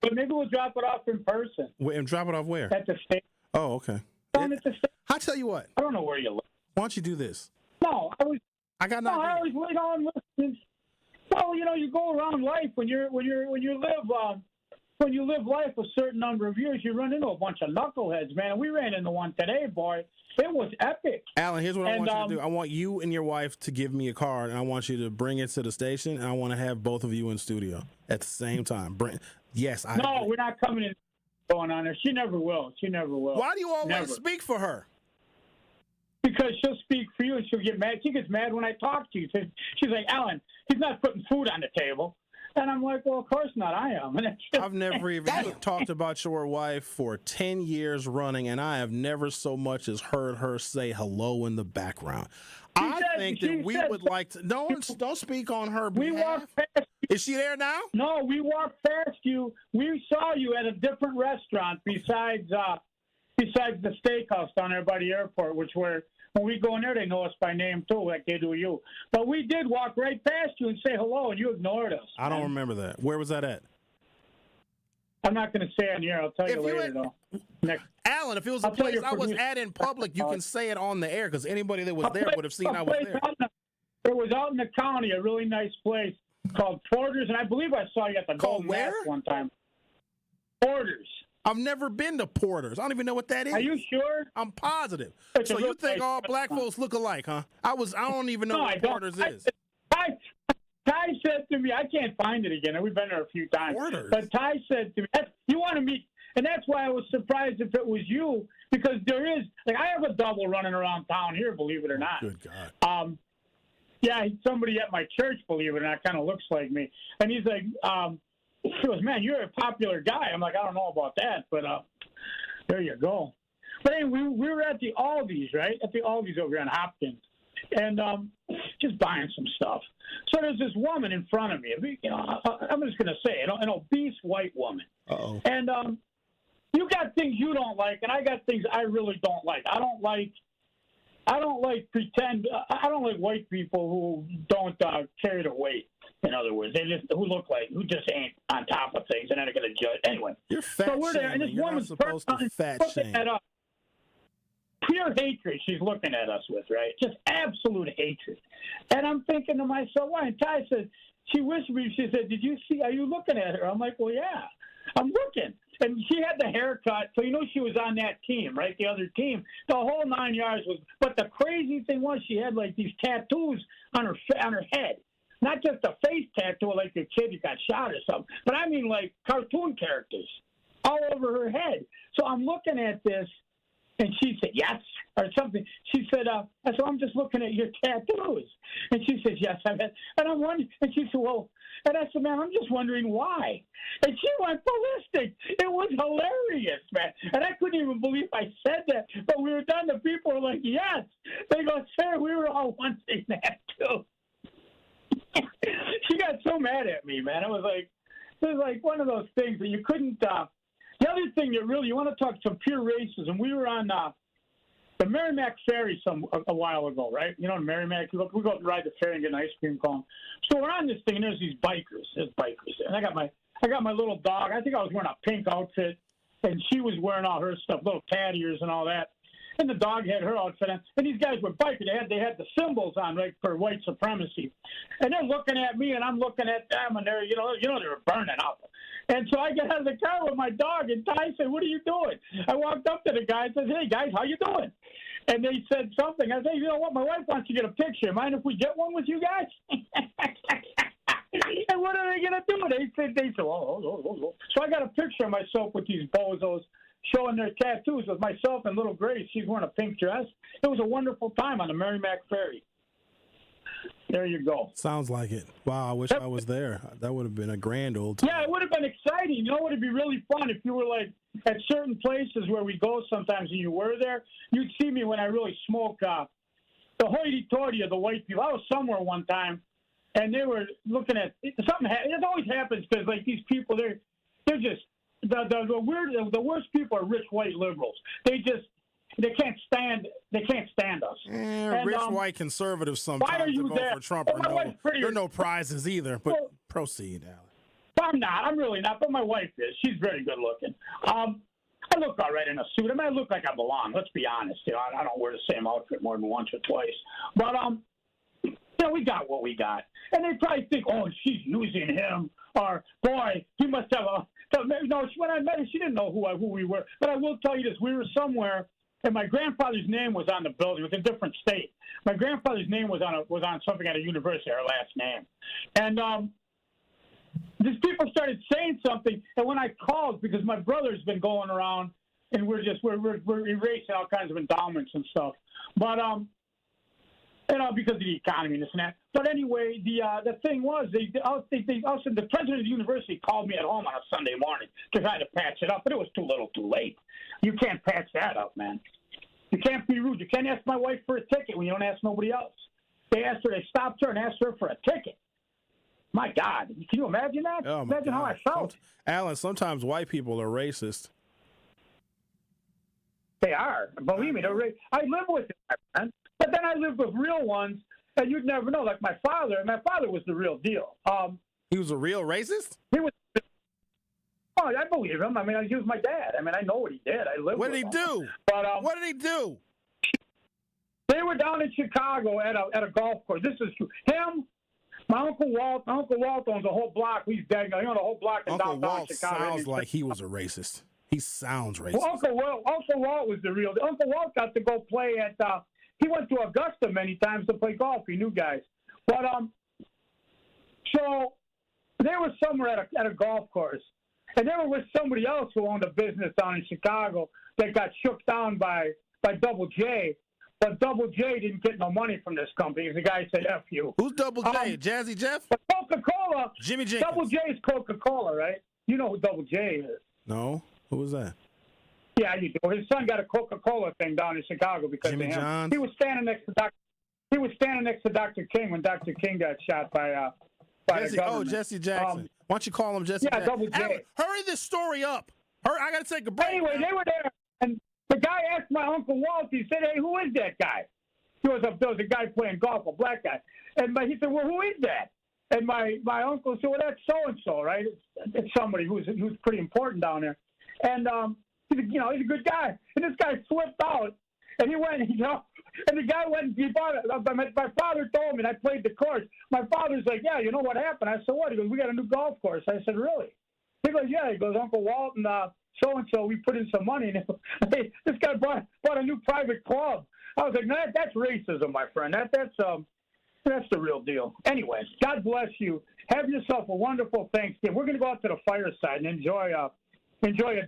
S8: but maybe we'll drop it off in person.
S5: And drop it off where?
S8: At the state.
S5: Oh, okay.
S8: At the state.
S5: I'll tell you what.
S8: I don't know where you live.
S5: Why don't you do this?
S8: No,
S5: I got nothing.
S8: I always wait on listening. Well, you go around life when you live life a certain number of years, you run into a bunch of knuckleheads, man. We ran into one today, boy. It was epic.
S5: Alan, here's what I want you to do. I want you and your wife to give me a card, and I want you to bring it to the station, and I want to have both of you in studio at the same time. Yes, I.
S8: No, we're not coming in going on there. She never will.
S5: Why do you always speak for her?
S8: Because she'll speak for you, and she'll get mad. She gets mad when I talk to you. She's like, Alan, he's not putting food on the table. And I'm like, well, of course not. I am.
S5: I've never even talked about your wife for 10 years running, and I have never so much as heard her say hello in the background. I think that we would like to. Don't speak on her behalf.
S8: We walked past you.
S5: Is she there now?
S8: No, we walked past you. We saw you at a different restaurant besides besides the steakhouse down there by the airport, which when we go in there, they know us by name too, like they do you. But we did walk right past you and say hello, and you ignored us.
S5: I don't remember that. Where was that at?
S8: I'm not going to say it on the air. I'll tell you later, though.
S5: Alan, if it was a place I was at in public, you can say it on the air because anybody that was there would have seen I was there.
S8: It was out in the county, a really nice place called Porter's, and I believe I saw you at the Golden Mask one time. Porter's.
S5: I've never been to Porter's. I don't even know what that is.
S8: Are you sure?
S5: I'm positive.
S8: It's
S5: so you think all black folks look alike, huh? I don't even know what Porter's is.
S8: Ty said to me, I can't find it again. We've been there a few times.
S5: Porter's.
S8: But Ty said to me, you want to meet, and that's why I was surprised if it was you, because there is, like, I have a double running around town here, believe it or not.
S5: Good God.
S8: Yeah, somebody at my church, believe it or not, kind of looks like me. And he's like, he goes, man, you're a popular guy. I'm like, I don't know about that, but there you go. But anyway, we were at the Aldi's, right? At the Aldi's over here on Hopkins. And just buying some stuff. So there's this woman in front of me. You know, I'm just going to say it, an obese white woman.
S5: Uh-oh.
S8: And you got things you don't like, and I got things I really don't like. I don't like pretend. I don't like white people who don't carry their weight. In other words, who just ain't on top of things, and then they're going to judge anyway.
S5: You're fat.
S8: So we're there, and this woman's
S5: supposed to fat shame.
S8: at us. Pure hatred she's looking at us with, right? Just absolute hatred. And I'm thinking to myself, why? And Ty said, she whispered me, she said, are you looking at her? I'm like, well, yeah, I'm looking. And she had the haircut, so you know she was on that team, right? The other team. The whole 9 yards was, but the crazy thing was she had like these tattoos on her head. Not just a face tattoo like a kid who got shot or something, but I mean like cartoon characters all over her head. So I'm looking at this, and she said, yes, or something. She said, so I'm just looking at your tattoos. And she said, yes, I've had. And I'm wondering, and she said, well, and I said, man, I'm just wondering why. And she went ballistic. It was hilarious, man. And I couldn't even believe I said that. But we were done. The people were like, yes. They go, sir, we were all wanting that too. She got so mad at me, man. It was like one of those things that you couldn't. The other thing you want to talk some pure racism. We were on the Merrimack Ferry a while ago, right? You know, Merrimack. We go ride the ferry and get an ice cream cone. So we're on this thing, and there's these bikers. And I got my little dog. I think I was wearing a pink outfit, and she was wearing all her stuff, little cat ears and all that. And the dog had her outfit on. And these guys were biking. They had the symbols on, right, for white supremacy. And they're looking at me, and I'm looking at them, and they're, you know, they were burning up. And so I get out of the car with my dog, and Ty said, what are you doing? I walked up to the guy and said, hey, guys, how you doing? And they said something. I said, you know what, my wife wants to get a picture. Mind if we get one with you guys? And what are they going to do? They said, oh. So I got a picture of myself with these bozos showing their tattoos with myself and little Grace. She's wearing a pink dress. It was a wonderful time on the Merrimack Ferry. There you go.
S5: Sounds like it. Wow, I wish I was there. That would have been a grand old time.
S8: Yeah, it would have been exciting. You know what would be really fun if you were like at certain places where we go sometimes and you were there. You'd see me when I really smoke the hoity-toity of the white people. I was somewhere one time, and they were looking at something. It always happens because like these people, they're just the worst people are rich white liberals. They can't stand us.
S5: Rich white conservatives sometimes to vote for Trump there are no prizes either. But proceed, Alan.
S8: I'm not. I'm really not. But my wife is. She's very good looking. I look all right in a suit. I mean, I look like I belong. Let's be honest. You know, I don't wear the same outfit more than once or twice. But you know, we got what we got. And they probably think, oh, she's using him, or boy, he must have a. No, when I met her, she didn't know who we were. But I will tell you this: we were somewhere. And my grandfather's name was on the building. It was a different state. My grandfather's name was on something at a university, our last name. And these people started saying something. And when I called, because my brother's been going around, and we're erasing all kinds of endowments and stuff. But you know, because of the economy and this and that. But anyway, the thing was, the president of the university called me at home on a Sunday morning to try to patch it up, but it was too little, too late. You can't patch that up, man. You can't be rude. You can't ask my wife for a ticket when you don't ask nobody else. They stopped her and asked her for a ticket. My God, can you imagine that?
S5: Oh,
S8: imagine how I felt.
S5: Alan, sometimes white people are racist.
S8: They are. Believe me, I live with them, man. But then I live with real ones, and you'd never know. Like my father. My father was the real deal.
S5: He was a real racist?
S8: He was. Oh, I believe him. I mean, he was my dad. I mean, I know what he did. I lived
S5: What
S8: with
S5: did he
S8: him.
S5: do?
S8: But,
S5: what did he do?
S8: They were down in Chicago at a golf course. This is true. Him, my Uncle Walt. My Uncle Walt owns a whole block. He's dead now. He owns a whole block in
S5: Uncle
S8: downtown
S5: Walt
S8: Chicago.
S5: sounds like he was a racist. He sounds racist.
S8: Well, Uncle Walt was the real. Uncle Walt got to go play at. He went to Augusta many times to play golf. He knew guys, but so they were somewhere at a golf course, and they were with somebody else who owned a business down in Chicago that got shook down by Double J. But Double J didn't get no money from this company. The guy said, "F you."
S5: Who's Double J? Jazzy Jeff?
S8: But Coca-Cola.
S5: Jimmy Jenkins.
S8: Double J is Coca-Cola, right? You know who Double J is.
S5: No. Who was that?
S8: Yeah, you do. His son got a Coca-Cola thing down in Chicago because
S5: Jimmy
S8: of him.
S5: Johns?
S8: He was standing next to Dr. King when Dr. King got shot by
S5: Jesse,
S8: the government.
S5: Jesse Jackson. Why don't you call him Jesse
S8: Yeah,
S5: Jackson?
S8: Double J.
S5: Hurry this story up. I got to take a break.
S8: Anyway, they were there, and the guy asked my Uncle Walt, he said, "Hey, who is that guy?" There was a guy playing golf, a black guy. And he said, "Well, who is that?" And my uncle said, "Well, that's so-and-so, right? It's somebody who's pretty important down there." And, he's a good guy. And this guy flipped out, and he went, and the guy went, he bought it. My father told me, and I played the course. My father's like, "Yeah, you know what happened?" I said, "What?" He goes, "We got a new golf course." I said, "Really?" He goes, "Yeah." He goes, "Uncle Walt and so-and-so, we put in some money." And this guy bought a new private club. I was like, "No, that's racism, my friend. That's the real deal." Anyway, God bless you. Have yourself a wonderful Thanksgiving. We're going to go out to the fireside and enjoy a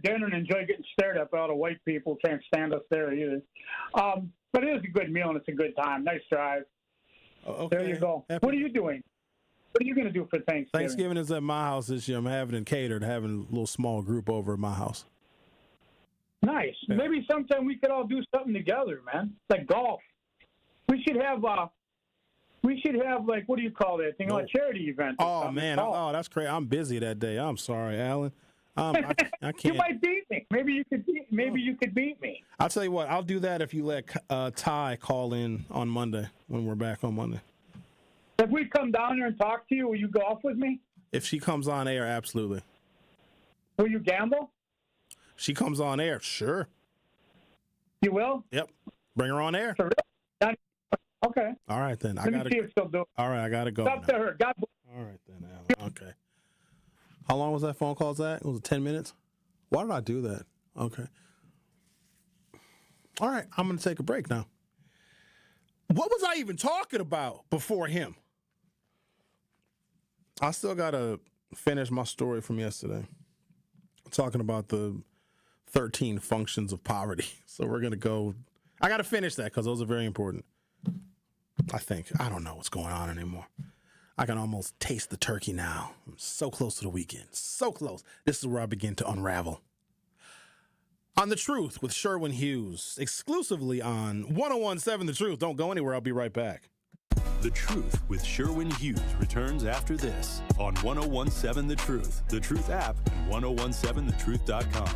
S8: dinner and enjoy getting stared at by all the white people who can't stand us there either. But it is a good meal and it's a good time. Nice drive.
S5: Okay.
S8: There you go. What are you doing? What are you going to do for Thanksgiving?
S5: Thanksgiving is at my house this year. I'm having it catered, having a little small group over at my house.
S8: Nice. Yeah. Maybe sometime we could all do something together, man. Like golf. We should have like, what do you call that thing? A charity event.
S5: Oh man. Oh, that's crazy. I'm busy that day. I'm sorry, Alan. I can't.
S8: You might beat me. Maybe you could beat me.
S5: I'll tell you what. I'll do that if you let Ty call in on Monday when we're back on Monday.
S8: If we come down there and talk to you, will you golf with me?
S5: If she comes on air, absolutely.
S8: Will you gamble?
S5: She comes on air, sure.
S8: You will?
S5: Yep. Bring her on air.
S8: For real? Okay.
S5: All right, then.
S8: Let me see if she'll do it.
S5: All right, I got to go.
S8: It's up to her. God bless.
S5: All right, then, Alan. Okay. How long was that phone call, Zach? Was it 10 minutes? Why did I do that? Okay. All right, I'm going to take a break now. What was I even talking about before him? I still got to finish my story from yesterday. Talking about the 13 functions of poverty. So we're going to go. I got to finish that because those are very important. I think. I don't know what's going on anymore. I can almost taste the turkey now. I'm so close to the weekend. So close. This is where I begin to unravel. On The Truth with Sherwin Hughes, exclusively on 101.7 The Truth. Don't go anywhere. I'll be right back.
S7: The Truth with Sherwin Hughes returns after this on 101.7 The Truth app, and 1017thetruth.com.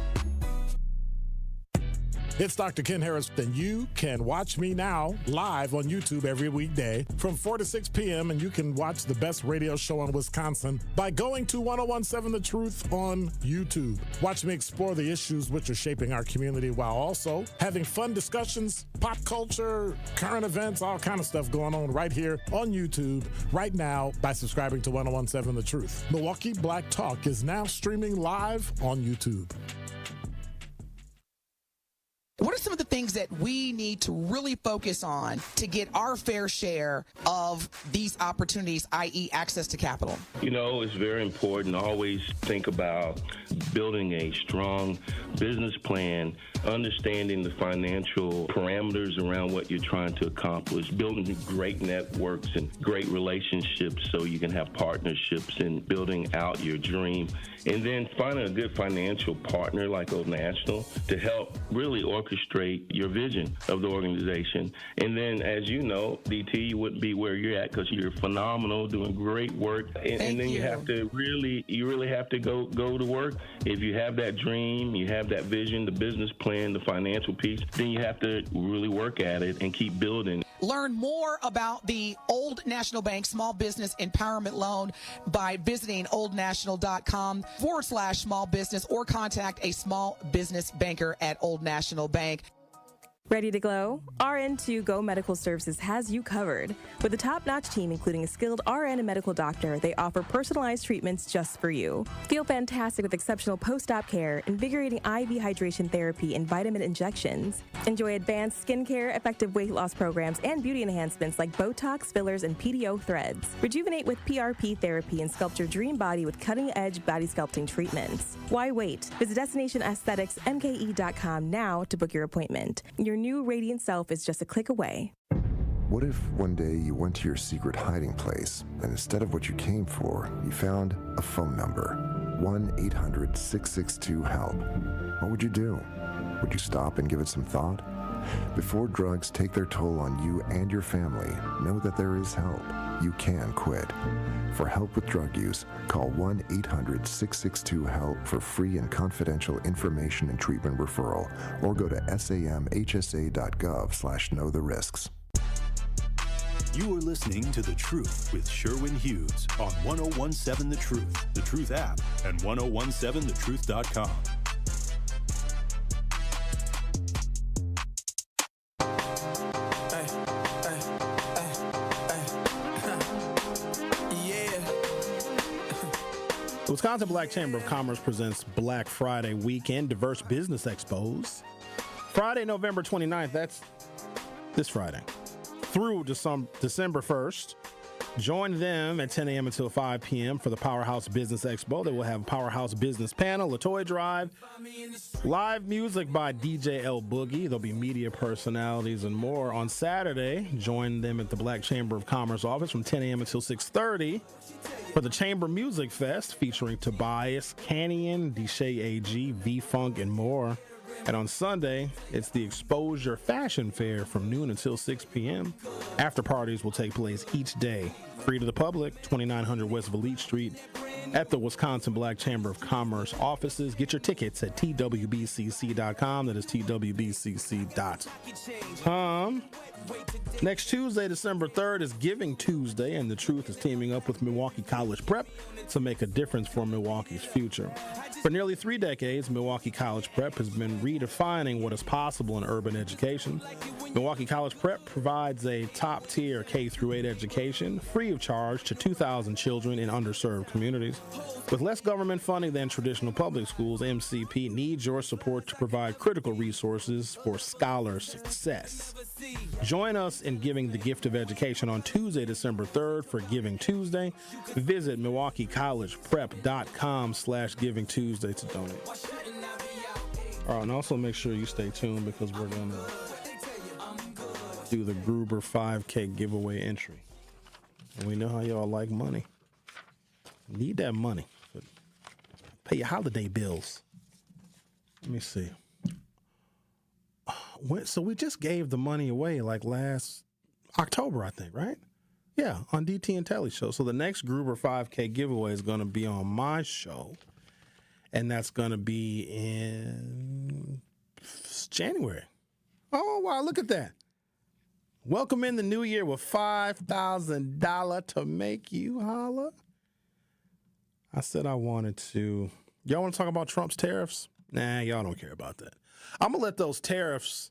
S16: It's Dr. Ken Harris, and you can watch me now live on YouTube every weekday from 4 to 6 p.m., and you can watch the best radio show in Wisconsin by going to 101.7 The Truth on YouTube. Watch me explore the issues which are shaping our community while also having fun discussions, pop culture, current events, all kind of stuff going on right here on YouTube right now by subscribing to 101.7 The Truth. Milwaukee Black Talk is now streaming live on YouTube.
S10: What are some of the things that we need to really focus on to get our fair share of these opportunities, i.e. access to capital?
S12: You know, it's very important to always think about building a strong business plan, understanding the financial parameters around what you're trying to accomplish, building great networks and great relationships so you can have partnerships and building out your dream. And then finding a good financial partner like Old National to help really orchestrate your vision of the organization. And then, as you know, DT, you wouldn't be where you're at because you're phenomenal, doing great work. And then you have to really have to go to work. If you have that dream, you have that vision, the business plan, the financial piece, then you have to really work at it and keep building.
S10: Learn more about the Old National Bank Small Business Empowerment Loan by visiting oldnational.com/small business or contact a small business banker at Old National Bank.
S3: Ready to glow? RN2 Go Medical Services has you covered. With a top-notch team, including a skilled RN and medical doctor, they offer personalized treatments just for you. Feel fantastic with exceptional post-op care, invigorating IV hydration therapy, and vitamin injections. Enjoy advanced skincare, effective weight loss programs, and beauty enhancements like Botox, fillers, and PDO threads. Rejuvenate with PRP therapy and sculpt your dream body with cutting-edge body sculpting treatments. Why wait? Visit DestinationAestheticsMKE.com now to book your appointment. Your new radiant self is just a click away.
S15: What if one day you went to your secret hiding place and instead of what you came for, you found a phone number, 1-800-662-HELP? What would you do? Would you stop and give it some thought? Before drugs take their toll on you and your family, know that there is help. You can quit. For help with drug use, call 1-800-662-HELP for free and confidential information and treatment referral, or go to samhsa.gov/know the risks.
S7: You are listening to The Truth with Sherwin Hughes on 1017 The Truth, The Truth app, and 1017thetruth.com.
S5: The Wisconsin Black Chamber of Commerce presents Black Friday Weekend Diverse Business Expos. Friday, November 29th, that's this Friday, through December 1st. Join them at 10 a.m. until 5 p.m. for the Powerhouse Business Expo. They will have a Powerhouse Business panel, a toy drive, live music by DJ L Boogie. There'll be media personalities and more. On Saturday, join them at the Black Chamber of Commerce office from 10 a.m. until 6:30 for the Chamber Music Fest featuring Tobias, Canyon, Deshay AG, V-Funk, and more. And on Sunday, it's the Exposure Fashion Fair from noon until 6 p.m. After parties will take place each day. Free to the public, 2900 West Valete Street at the Wisconsin Black Chamber of Commerce offices. Get your tickets at twbcc.com. That is twbcc.com. Next Tuesday, December 3rd, is Giving Tuesday, and The Truth is teaming up with Milwaukee College Prep to make a difference for Milwaukee's future. For nearly 3 decades, Milwaukee College Prep has been redefining what is possible in urban education. Milwaukee College Prep provides a top-tier K-8 education, free of charge to 2,000 children in underserved communities. With less government funding than traditional public schools, MCP needs your support to provide critical resources for scholar success. Join us in giving the gift of education on Tuesday, December 3rd for Giving Tuesday. Visit MilwaukeeCollegePrep.com/Giving Tuesday to donate. All right, and also make sure you stay tuned because we're going to do the Gruber 5K giveaway entry. And we know how y'all like money. Need that money. Pay your holiday bills. Let me see. So we just gave the money away like last October, I think, right? Yeah, on DT and Telly show. So the next Gruber 5K giveaway is going to be on my show. And that's going to be in January. Oh, wow, look at that. Welcome in the new year with $5,000 to make you holler. I said I wanted to. Y'all want to talk about Trump's tariffs? Nah, y'all don't care about that. I'm going to let those tariffs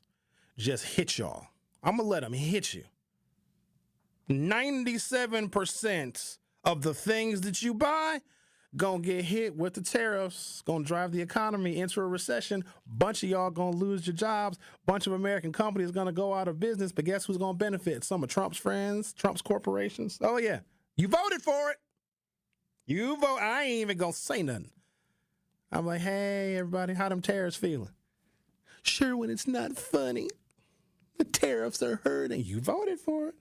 S5: just hit y'all. I'm going to let them hit you. 97% of the things that you buy going to get hit with the tariffs. Going to drive the economy into a recession. Bunch of y'all going to lose your jobs. Bunch of American companies going to go out of business. But guess who's going to benefit? Some of Trump's friends, Trump's corporations. Oh, yeah. You voted for it. You vote. I ain't even going to say nothing. I'm like, hey, everybody, how them tariffs feeling? Sherwin, it's not funny. The tariffs are hurting. You voted for it.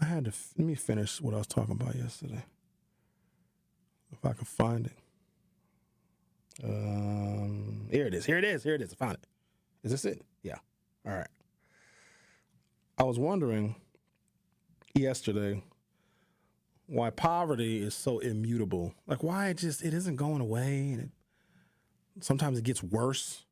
S5: I had to, let me finish what I was talking about yesterday. If I can find it. Here it is. I found it. Is this it? Yeah. All right. I was wondering yesterday why poverty is so immutable. Like why it isn't going away, and sometimes it gets worse.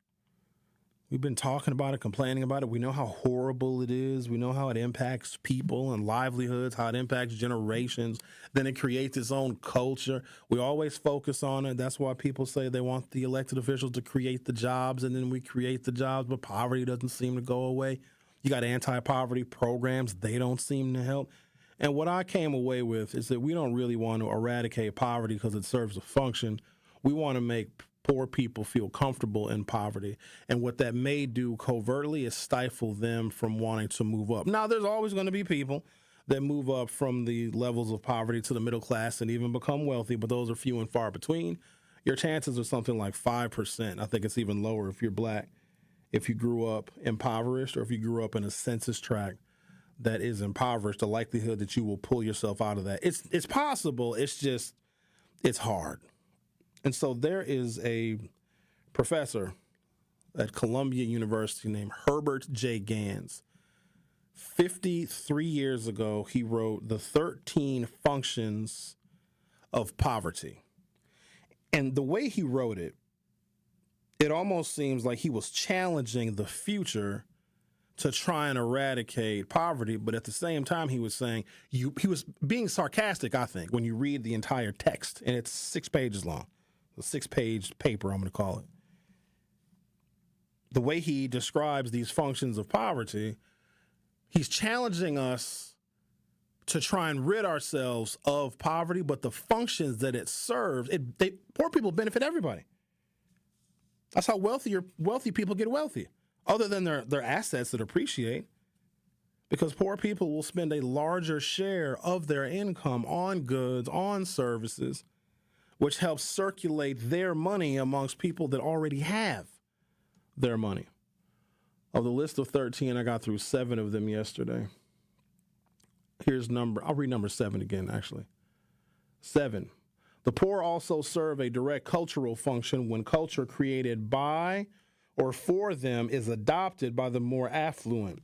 S5: We've been talking about it, complaining about it. We know how horrible it is. We know how it impacts people and livelihoods, how it impacts generations. Then it creates its own culture. We always focus on it. That's why people say they want the elected officials to create the jobs, and then we create the jobs, but poverty doesn't seem to go away. You got anti-poverty programs. They don't seem to help. And what I came away with is that we don't really want to eradicate poverty because it serves a function. We want to make poor people feel comfortable in poverty. And what that may do covertly is stifle them from wanting to move up. Now, there's always going to be people that move up from the levels of poverty to the middle class and even become wealthy, but those are few and far between. Your chances are something like 5%. I think it's even lower if you're black, if you grew up impoverished, or if you grew up in a census tract that is impoverished, the likelihood that you will pull yourself out of that. It's possible. It's hard. And so there is a professor at Columbia University named Herbert J. Gans. 53 years ago, he wrote The 13 Functions of Poverty. And the way he wrote it, it almost seems like he was challenging the future to try and eradicate poverty, but at the same time, he was saying, he was being sarcastic, I think, when you read the entire text, and it's 6 pages long. A 6-page paper, I'm going to call it. The way he describes these functions of poverty, he's challenging us to try and rid ourselves of poverty, but the functions that it serves, poor people benefit everybody. That's how wealthy people get wealthy, other than their assets that appreciate, because poor people will spend a larger share of their income on goods, on services, which helps circulate their money amongst people that already have their money. Of the list of 13, I got through 7 of them yesterday. I'll read number 7 again, actually. 7. The poor also serve a direct cultural function when culture created by or for them is adopted by the more affluent.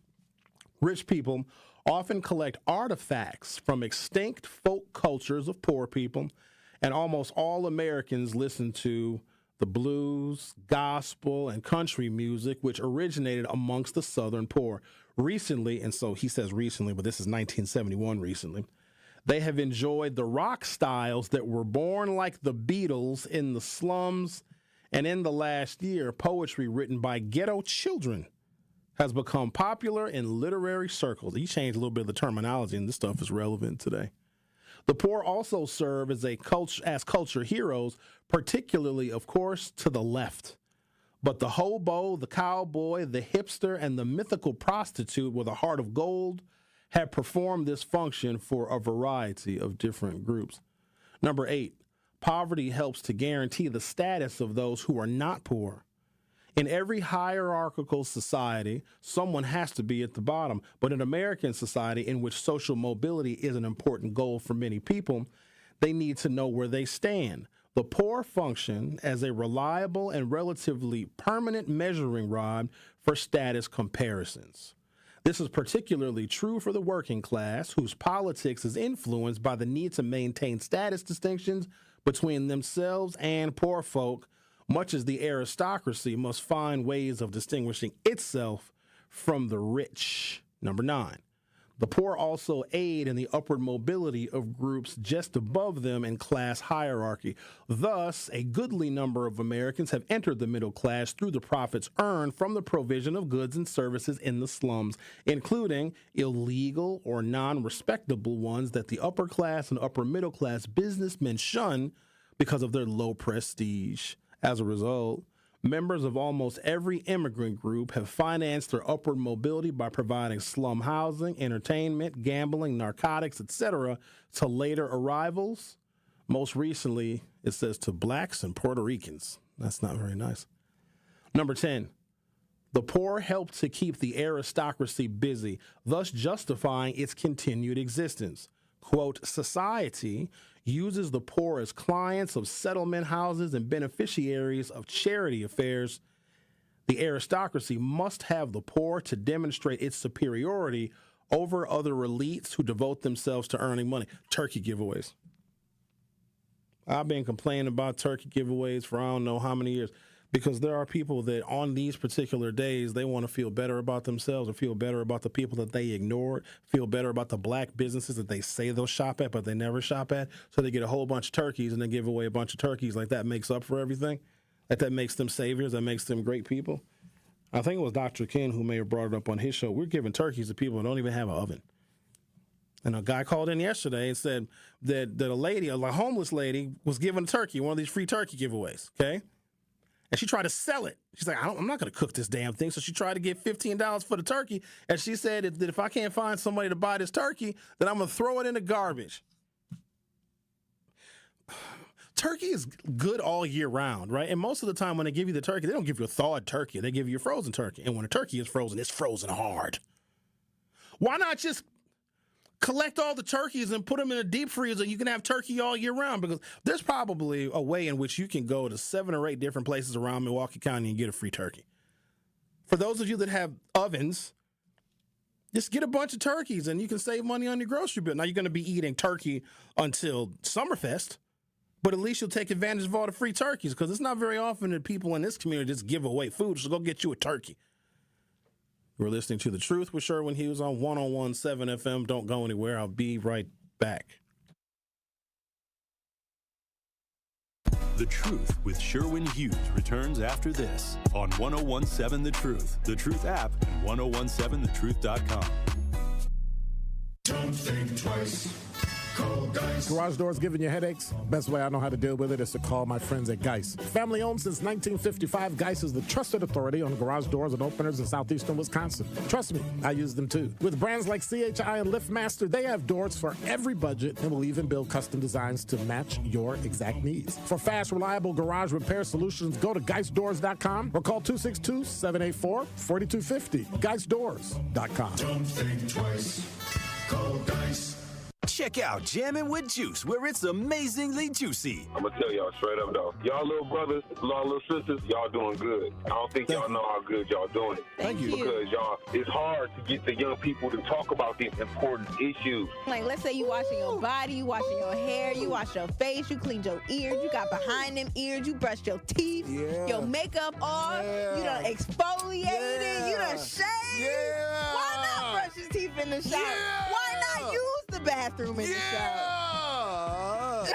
S5: Rich people often collect artifacts from extinct folk cultures of poor people, and almost all Americans listen to the blues, gospel, and country music, which originated amongst the Southern poor. Recently, and so he says recently, but this is 1971 recently, they have enjoyed the rock styles that were born like the Beatles in the slums, and in the last year, poetry written by ghetto children has become popular in literary circles. He changed a little bit of the terminology, and this stuff is relevant today. The poor also serve as culture heroes, particularly, of course, to the left. But the hobo, the cowboy, the hipster, and the mythical prostitute with a heart of gold have performed this function for a variety of different groups. Number 8, poverty helps to guarantee the status of those who are not poor. In every hierarchical society, someone has to be at the bottom. But in American society, in which social mobility is an important goal for many people, they need to know where they stand. The poor function as a reliable and relatively permanent measuring rod for status comparisons. This is particularly true for the working class, whose politics is influenced by the need to maintain status distinctions between themselves and poor folk, much as the aristocracy must find ways of distinguishing itself from the rich. Number 9, the poor also aid in the upward mobility of groups just above them in class hierarchy. Thus, a goodly number of Americans have entered the middle class through the profits earned from the provision of goods and services in the slums, including illegal or non-respectable ones that the upper class and upper middle class businessmen shun because of their low prestige. As a result, members of almost every immigrant group have financed their upward mobility by providing slum housing, entertainment, gambling, narcotics, etc. to later arrivals. Most recently, it says to blacks and Puerto Ricans. That's not very nice. Number 10, the poor help to keep the aristocracy busy, thus justifying its continued existence. Quote, society uses the poor as clients of settlement houses and beneficiaries of charity affairs. The aristocracy must have the poor to demonstrate its superiority over other elites who devote themselves to earning money. Turkey giveaways. I've been complaining about turkey giveaways for I don't know how many years, because there are people that on these particular days, they want to feel better about themselves or feel better about the people that they ignored, feel better about the black businesses that they say they'll shop at, but they never shop at. So they get a whole bunch of turkeys and then give away a bunch of turkeys. Like that makes up for everything. Like that makes them saviors. That makes them great people. I think it was Dr. Ken who may have brought it up on his show. We're giving turkeys to people who don't even have an oven. And a guy called in yesterday and said that a lady, a homeless lady, was given a turkey, one of these free turkey giveaways, okay? And she tried to sell it. She's like, I'm not going to cook this damn thing. So she tried to get $15 for the turkey. And she said that if I can't find somebody to buy this turkey, then I'm going to throw it in the garbage. Turkey is good all year round, right? And most of the time when they give you the turkey, they don't give you a thawed turkey. They give you a frozen turkey. And when a turkey is frozen, it's frozen hard. Why not just collect all the turkeys and put them in a deep freezer? You can have turkey all year round, because there's probably a way in which you can go to 7 or 8 different places around Milwaukee County and get a free turkey. For those of you that have ovens, just get a bunch of turkeys and you can save money on your grocery bill. Now, you're going to be eating turkey until Summerfest, but at least you'll take advantage of all the free turkeys, because it's not very often that people in this community just give away food. So go get you a turkey. We're listening to The Truth with Sherwin Hughes on 101.7 FM. Don't go anywhere. I'll be right back.
S7: The Truth with Sherwin Hughes returns after this on 101.7 The Truth app, and 101.7thetruth.com.
S4: Don't think twice. Call Geis.
S16: Garage doors giving you headaches? Best way I know how to deal with it is to call my friends at Geis. Family owned since 1955, Geis is the trusted authority on garage doors and openers in southeastern Wisconsin. Trust me, I use them too. With brands like CHI and LiftMaster, they have doors for every budget and will even build custom designs to match your exact needs. For fast, reliable garage repair solutions, go to GeisDoors.com or call 262-784-4250. GeisDoors.com.
S4: Don't think twice. Call Geis.
S21: Check out Jammin' with Juice, where it's amazingly juicy.
S2: I'm going to tell y'all straight up, though. Y'all little brothers, y'all little sisters, y'all doing good. I don't think y'all know how good y'all doing it.
S19: Thank you.
S2: Because it's hard to get the young people to talk about these important issues.
S19: Like, let's say you washing your body, you washing your hair, you wash your face, you cleaned your ears, you got behind them ears, you brushed your teeth, your makeup off, you done exfoliated, you done shaved. Why not brush your teeth in the shower? Why not use the bathroom in the shower?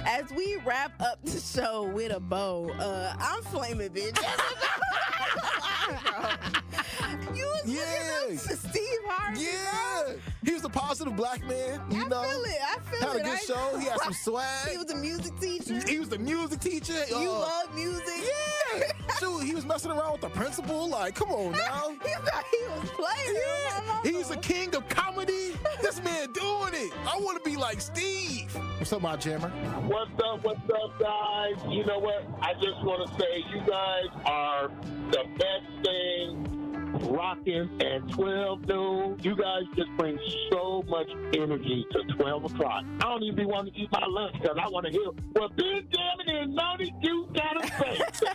S19: As we wrap up the show with a bow, I'm flaming, bitch. You was looking up to Steve Harvey.
S22: Yeah. He was a positive black man, you know.
S19: I feel
S22: Had
S19: it.
S22: a good show. He had some swag.
S19: He was a music teacher.
S22: He was the music teacher.
S19: You love music.
S22: Yeah. Shoot, he was messing around with the principal. Like, come on now.
S19: He thought he was playing.
S22: Yeah. He's the king of comedy. This man doing it. I want to be like Steve. What's up, my jammer?
S2: What's up, guys? You know what? I just want to say you guys are the best thing rocking at 12 noon. You guys just bring so much energy to 12 o'clock. I don't even want to eat my lunch because I want to hear what Big Damn and Naughty Juice got to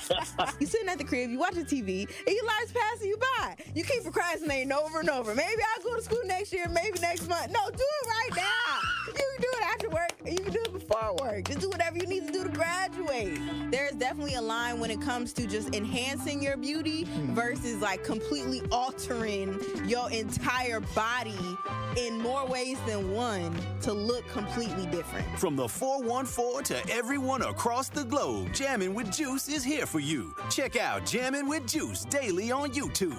S2: say.
S19: You sitting at the crib, you watching TV, and your life's passing you by. You keep procrastinating over and over. Maybe I'll go to school next year, maybe next month. No, do it right now. You can do it after work, and you can do it before work. Just do whatever you need to do to graduate. There is definitely a line when it comes to just enhancing your beauty versus like completely altering your entire body in more ways than one to look completely different.
S21: From the 414 to everyone across the globe, Jammin' with Juice is here for you. Check out Jammin' with Juice daily on YouTube.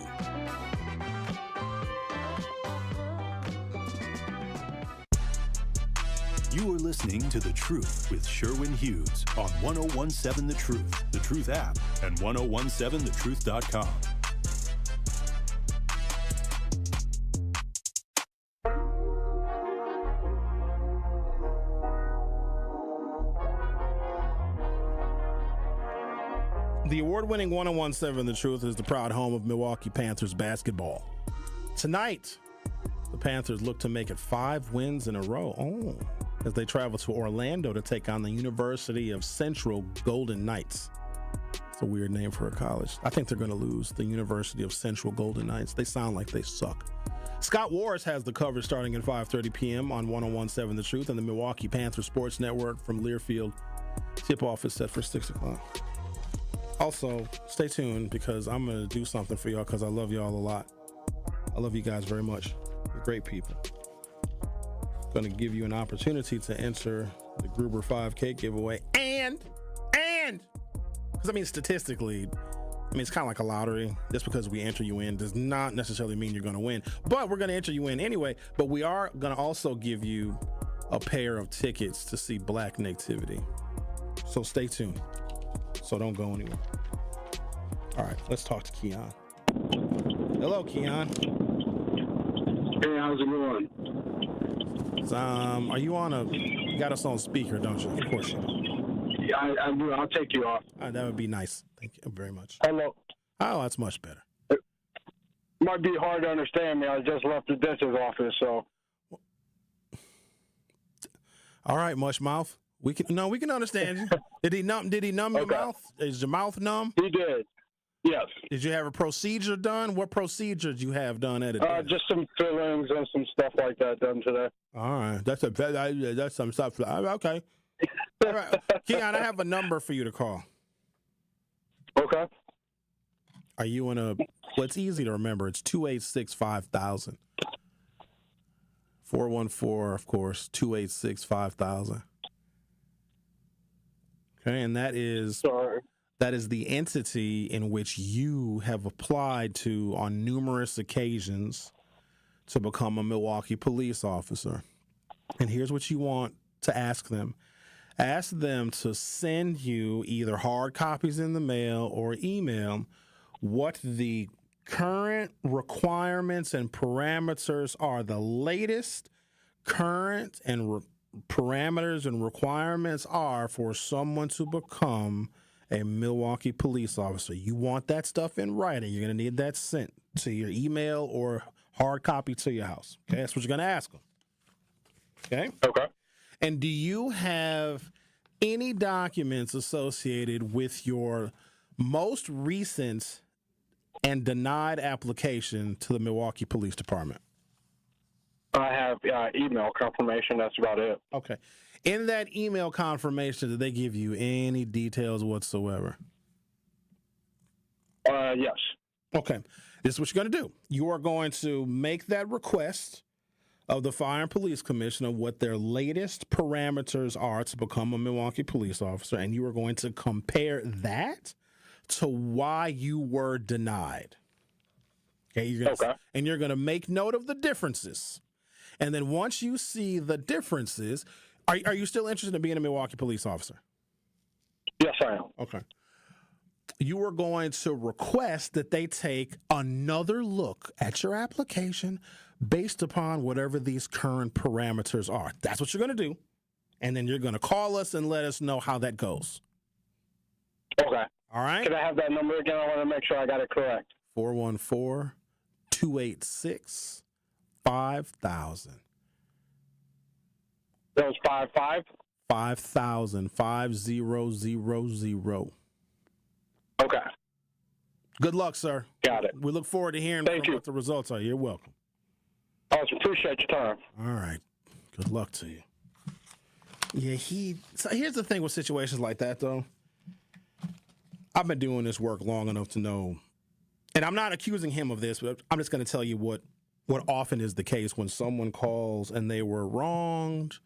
S7: You are listening to The Truth with Sherwin Hughes on 101.7 The Truth app, and 101.7thetruth.com.
S5: The award-winning 101.7 The Truth is the proud home of Milwaukee Panthers basketball. Tonight, the Panthers look to make it 5 wins in a row as they travel to Orlando to take on the University of Central Golden Knights. It's a weird name for a college. I think they're going to lose. The University of Central Golden Knights. They sound like they suck. Scott Warris has the coverage starting at 5:30 p.m. on 101.7 The Truth and the Milwaukee Panther Sports Network from Learfield. Tip-off is set for 6 o'clock. Also, stay tuned because I'm going to do something for y'all because I love y'all a lot. I love you guys very much. You're great people. Going to give you an opportunity to enter the Gruber 5K giveaway. And, because I mean, statistically, it's kind of like a lottery. Just because we enter you in does not necessarily mean you're going to win. But we're going to enter you in anyway. But we are going to also give you a pair of tickets to see Black Nativity. So stay tuned. So don't go anywhere. All right, let's talk to Keon. Hello, Keon.
S11: Hey, how's it going?
S5: Are you on you got us on speaker, don't you? Of course you do.
S11: Yeah, I do. I'll take you off.
S5: That would be nice. Thank you very much.
S11: Hello.
S5: Oh, that's much better.
S11: It might be hard to understand me. I just left the dentist's office, so.
S5: All right, mush mouth. We can understand you. Did he numb your mouth? Is your mouth numb?
S11: He did. Yes.
S5: Did you have a procedure done? What procedure did you have done at it?
S11: Just some fillings and some stuff like that done today.
S5: All right. That's some stuff. Okay. All right. Keon, I have a number for you to call.
S11: Okay.
S5: Are you in well, it's easy to remember. It's 286-5000. 414, of course, 286-5000. Okay, and that is the entity in which you have applied to on numerous occasions to become a Milwaukee police officer. And here's what you want to ask them. Ask them to send you either hard copies in the mail or email what the current requirements and parameters are, the latest current and parameters and requirements are for someone to become a Milwaukee police officer. You want that stuff in writing. You're going to need that sent to your email or hard copy to your house. Okay, that's what you're going to ask them. Okay?
S11: Okay.
S5: And do you have any documents associated with your most recent and denied application to the Milwaukee Police Department?
S11: I have email confirmation. That's about it.
S5: Okay. In that email confirmation, did they give you any details whatsoever?
S11: Yes.
S5: Okay. This is what you're going to do. You are going to make that request of the Fire and Police Commission of what their latest parameters are to become a Milwaukee police officer, and you are going to compare that to why you were denied. Okay. And you're going to make note of the differences. And then once you see the differences, are you still interested in being a Milwaukee police officer?
S11: Yes, I am.
S5: Okay. You are going to request that they take another look at your application based upon whatever these current parameters are. That's what you're going to do. And then you're going to call us and let us know how that goes.
S11: Okay.
S5: All right.
S11: Can I have that number again? I want to make sure I got it correct.
S5: 414-286-5000.
S11: That was 55?
S5: 5000. 5000.
S11: Okay.
S5: Good luck, sir.
S11: Got it.
S5: We look forward to hearing what the results are. You're welcome.
S11: I appreciate your time.
S5: All right. Good luck to you. Yeah, so here's the thing with situations like that, though. I've been doing this work long enough to know, and I'm not accusing him of this, but I'm just going to tell you what often is the case when someone calls and they were wronged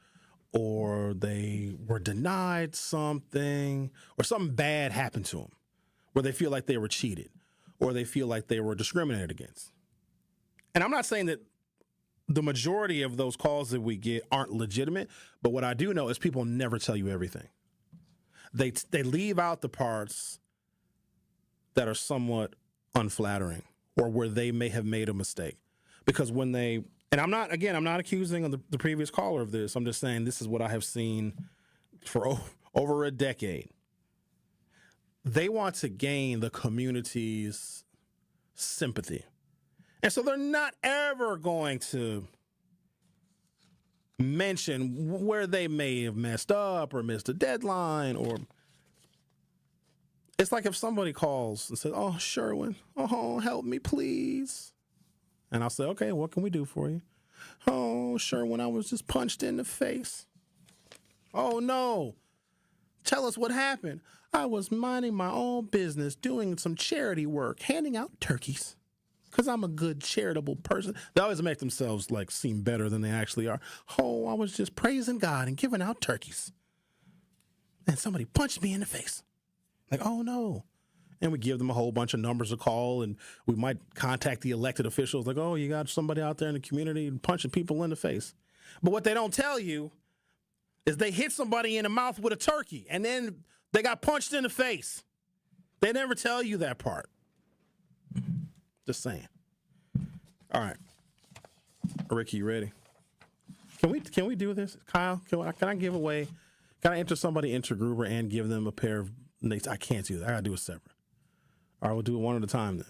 S5: or they were denied something or something bad happened to them where they feel like they were cheated or they feel like they were discriminated against. And I'm not saying that the majority of those calls that we get aren't legitimate, but what I do know is people never tell you everything. They leave out the parts that are somewhat unflattering or where they may have made a mistake. Because when they, and I'm not accusing the previous caller of this. I'm just saying this is what I have seen for over a decade. They want to gain the community's sympathy. And so they're not ever going to mention where they may have messed up or missed a deadline or It's like if somebody calls and says, "Oh, Sherwin, oh, help me, please." And I'll say, "Okay, what can we do for you?" "Oh, Sherwin, I was just punched in the face." "Oh, no. Tell us what happened." "I was minding my own business, doing some charity work, handing out turkeys. Because I'm a good charitable person." They always make themselves like seem better than they actually are. "Oh, I was just praising God and giving out turkeys. And somebody punched me in the face." Like, "Oh, no." And we give them a whole bunch of numbers to call, and we might contact the elected officials like, "Oh, you got somebody out there in the community punching people in the face." But what they don't tell you is they hit somebody in the mouth with a turkey, and then they got punched in the face. They never tell you that part. Just saying. All right. Ricky, you ready? Can we do this? Kyle, can I give away, can I enter somebody into Gruber and give them a pair of, I can't do that. I got to do it separate. All right, we'll do it one at a time then.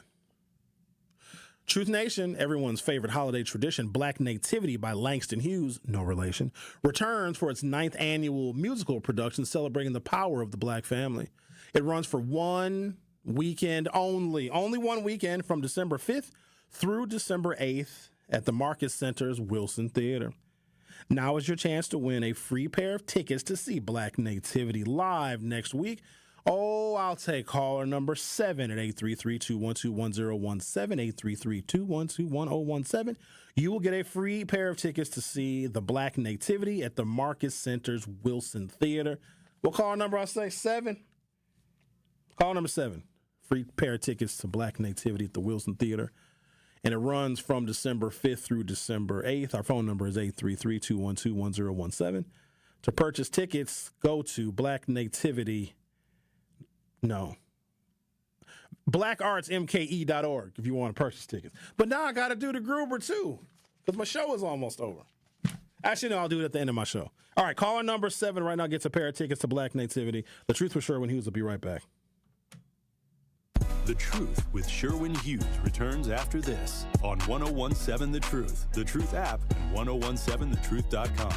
S5: Truth Nation, everyone's favorite holiday tradition, Black Nativity by Langston Hughes, no relation, returns for its 9th annual musical production celebrating the power of the Black family. It runs for one weekend only 1 weekend from December 5th through December 8th at the Marcus Center's Wilson Theater. Now is your chance to win a free pair of tickets to see Black Nativity live next week. Oh, I'll take caller number 7 at 833-212-1017, 833-212-1017. You will get a free pair of tickets to see the Black Nativity at the Marcus Center's Wilson Theater. What call number I say? 7? Call number 7. Free pair of tickets to Black Nativity at the Wilson Theater. And it runs from December 5th through December 8th. Our phone number is 833-212-1017. To purchase tickets, go to blackartsmke.org if you want to purchase tickets. But now I got to do the Gruber too, because my show is almost over. Actually, no, I'll do it at the end of my show. All right, caller number 7 right now gets a pair of tickets to Black Nativity. The Truth with Sherwin Hughes will be right back.
S7: The Truth with Sherwin Hughes returns after this on 1017 The Truth, The Truth app, and 1017thetruth.com.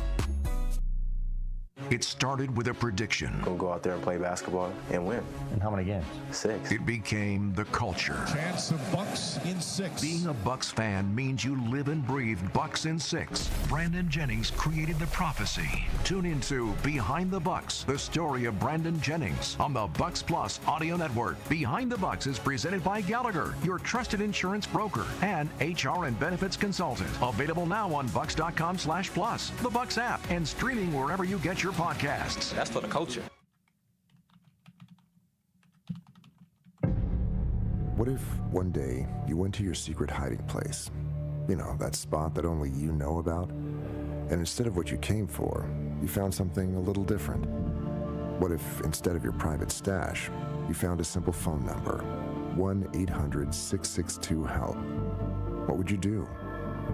S6: It started with a prediction.
S13: We'll go out there and play basketball and win. And how many games? 6.
S6: It became the culture.
S4: Chance of Bucks in 6.
S6: Being a Bucks fan means you live and breathe Bucks in 6. Brandon Jennings created the prophecy. Tune into Behind the Bucks, the story of Brandon Jennings on the Bucks Plus audio network. Behind the Bucks is presented by Gallagher, your trusted insurance broker and HR and benefits consultant. Available now on bucks.com/plus, the Bucks app, and streaming wherever you get your podcasts.
S13: That's for the culture.
S15: What if one day you went to your secret hiding place? You know, that spot that only you know about? And instead of what you came for, you found something a little different. What if instead of your private stash, you found a simple phone number, 1-800-662-HELP? What would you do?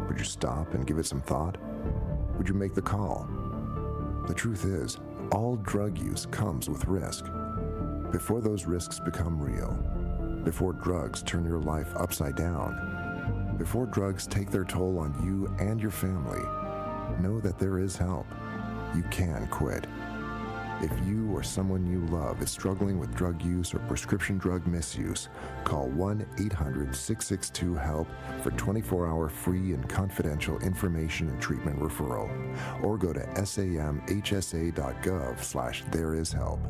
S15: Would you stop and give it some thought? Would you make the call? The truth is, all drug use comes with risk. Before those risks become real, before drugs turn your life upside down, before drugs take their toll on you and your family, know that there is help. You can quit. If you or someone you love is struggling with drug use or prescription drug misuse, call 1-800-662-HELP for 24-hour free and confidential information and treatment referral, or go to samhsa.gov/thereishelp.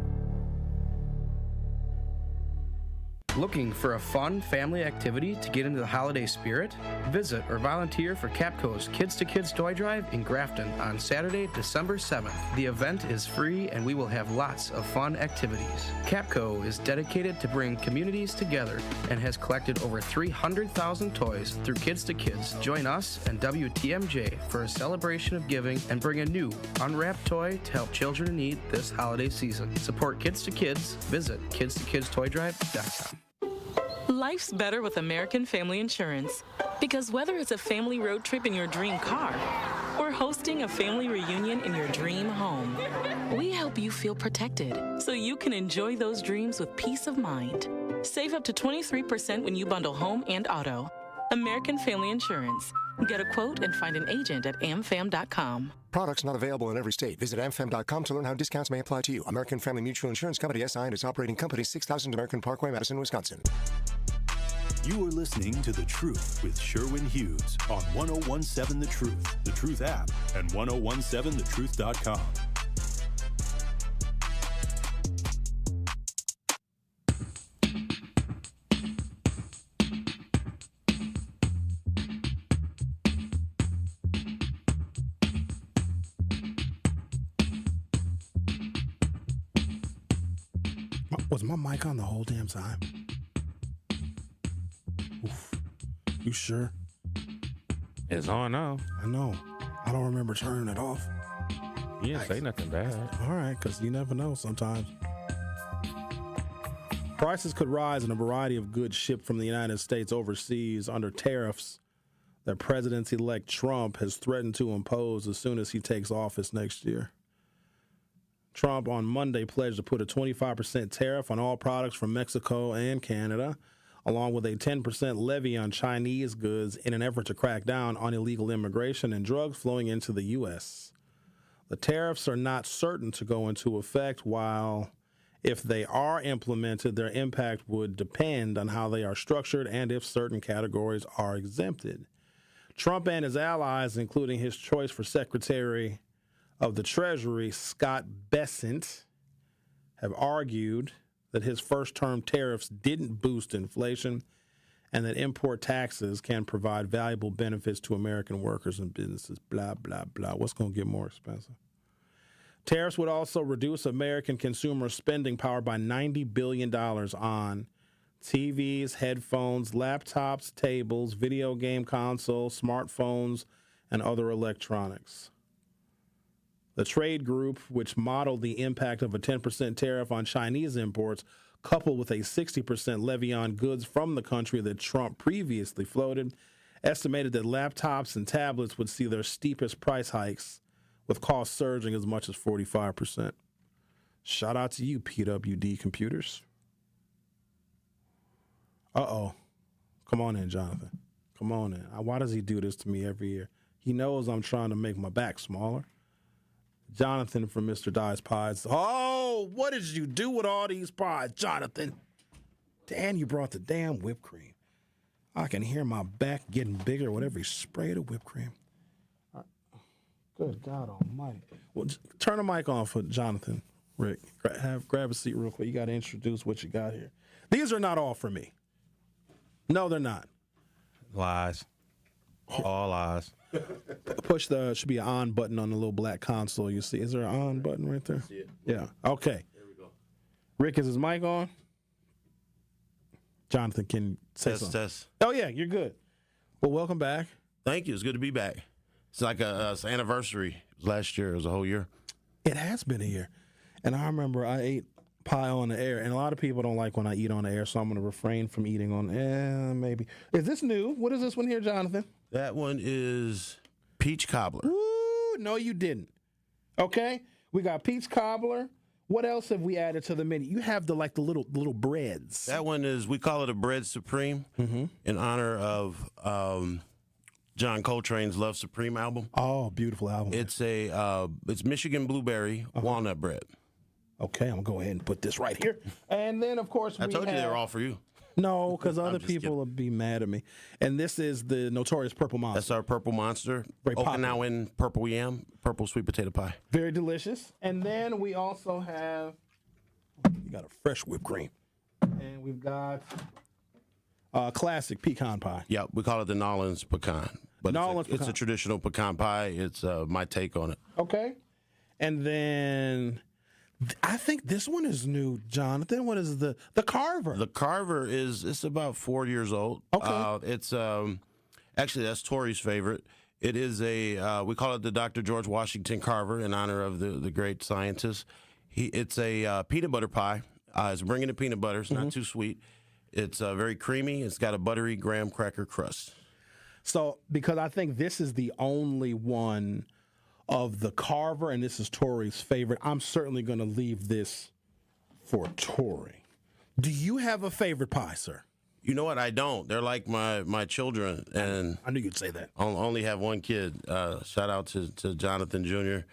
S9: Looking for a fun family activity to get into the holiday spirit? Visit or volunteer for Capco's Kids to Kids Toy Drive in Grafton on Saturday, December 7th. The event is free and we will have lots of fun activities. Capco is dedicated to bring communities together and has collected over 300,000 toys through Kids to Kids. Join us and WTMJ for a celebration of giving and bring a new unwrapped toy to help children in need this holiday season. Support Kids to Kids. Visit kidstokidstoydrive.com.
S14: Life's better with American Family Insurance. Because whether it's a family road trip in your dream car or hosting a family reunion in your dream home, we help you feel protected so you can enjoy those dreams with peace of mind. Save up to 23% when you bundle home and auto. American Family Insurance. Get a quote and find an agent at amfam.com.
S15: Products not available in every state. Visit amfam.com to learn how discounts may apply to you. American Family Mutual Insurance Company, SI, and its operating company, 6000 American Parkway, Madison, Wisconsin.
S7: You are listening to The Truth with Sherwin Hughes on 1017 The Truth, The Truth app, and 1017thetruth.com.
S5: Was my mic on the whole damn time? Oof. You sure?
S1: It's on now.
S5: I know. I don't remember turning it off.
S1: You didn't say nothing bad.
S5: All right, because you never know sometimes. Prices could rise in a variety of goods shipped from the United States overseas under tariffs that President-elect Trump has threatened to impose as soon as he takes office next year. Trump on Monday pledged to put a 25% tariff on all products from Mexico and Canada, along with a 10% levy on Chinese goods in an effort to crack down on illegal immigration and drugs flowing into the U.S. The tariffs are not certain to go into effect, while if they are implemented, their impact would depend on how they are structured and if certain categories are exempted. Trump and his allies, including his choice for Secretary of the Treasury, Scott Bessent, have argued that his first-term tariffs didn't boost inflation and that import taxes can provide valuable benefits to American workers and businesses, blah, blah, blah. What's going to get more expensive? Tariffs would also reduce American consumer spending power by $90 billion on TVs, headphones, laptops, tables, video game consoles, smartphones, and other electronics. The trade group, which modeled the impact of a 10% tariff on Chinese imports, coupled with a 60% levy on goods from the country that Trump previously floated, estimated that laptops and tablets would see their steepest price hikes, with costs surging as much as 45%. Shout out to you, PWD computers. Uh-oh. Come on in, Jonathan. Come on in. Why does he do this to me every year? He knows I'm trying to make my back smaller. Jonathan from Mr. Dye's Pies. Oh, what did you do with all these pies, Jonathan? Dan, you brought the damn whipped cream. I can hear my back getting bigger with every spray of whipped cream. Good God almighty. Well, turn the mic on for Jonathan, Rick. Grab a seat real quick. You got to introduce what you got here. These are not all for me. No, they're not.
S1: Lies. All lies.
S5: Push should be an on button on the little black console you see. Is there an on button right there? I see it. Yeah. Okay. There we go. Rick, is his mic on? Jonathan, can say something.
S17: Test.
S5: Oh, yeah, you're good. Well, welcome back.
S17: Thank you. It's good to be back. It's like it's an anniversary. It was last year. It was a whole year.
S5: It has been a year. And I remember I ate pie on the air, and a lot of people don't like when I eat on the air, so I'm going to refrain from eating on maybe. Is this new? What is this one here, Jonathan?
S17: That one is peach cobbler.
S5: Ooh, no, you didn't. Okay, we got peach cobbler. What else have we added to the menu? You have the little breads.
S17: That one is, we call it a bread supreme in honor of John Coltrane's Love Supreme album.
S5: Oh, beautiful album.
S17: It's it's Michigan blueberry walnut bread.
S5: Okay, I'm gonna go ahead and put this right here. And then, of course,
S17: I told you they were all for you.
S5: No, because other people will be mad at me. And this is the notorious Purple Monster.
S17: That's our Purple Monster.
S5: Very
S17: Okinawan purple yam, purple sweet potato pie.
S5: Very delicious. And then we also have, you got a fresh whipped cream. And we've got classic pecan pie.
S17: Yeah, we call it the Nolans pecan. But it's a traditional pecan pie. It's my take on it.
S5: Okay. And then I think this one is new, Jonathan. What is the Carver?
S17: The Carver it's about 4 years old.
S5: Okay.
S17: It's actually, that's Tori's favorite. It is we call it the Dr. George Washington Carver in honor of the great scientist. It's a peanut butter pie. It's bringing the peanut butter. It's not too sweet. It's very creamy. It's got a buttery graham cracker crust.
S5: So, because I think this is the only one of the Carver, and this is Tori's favorite, I'm certainly going to leave this for Tori. Do you have a favorite pie, sir?
S17: You know what? I don't. They're like my children, and
S5: I knew you'd say that.
S17: I only have one kid. Shout out to Jonathan Jr.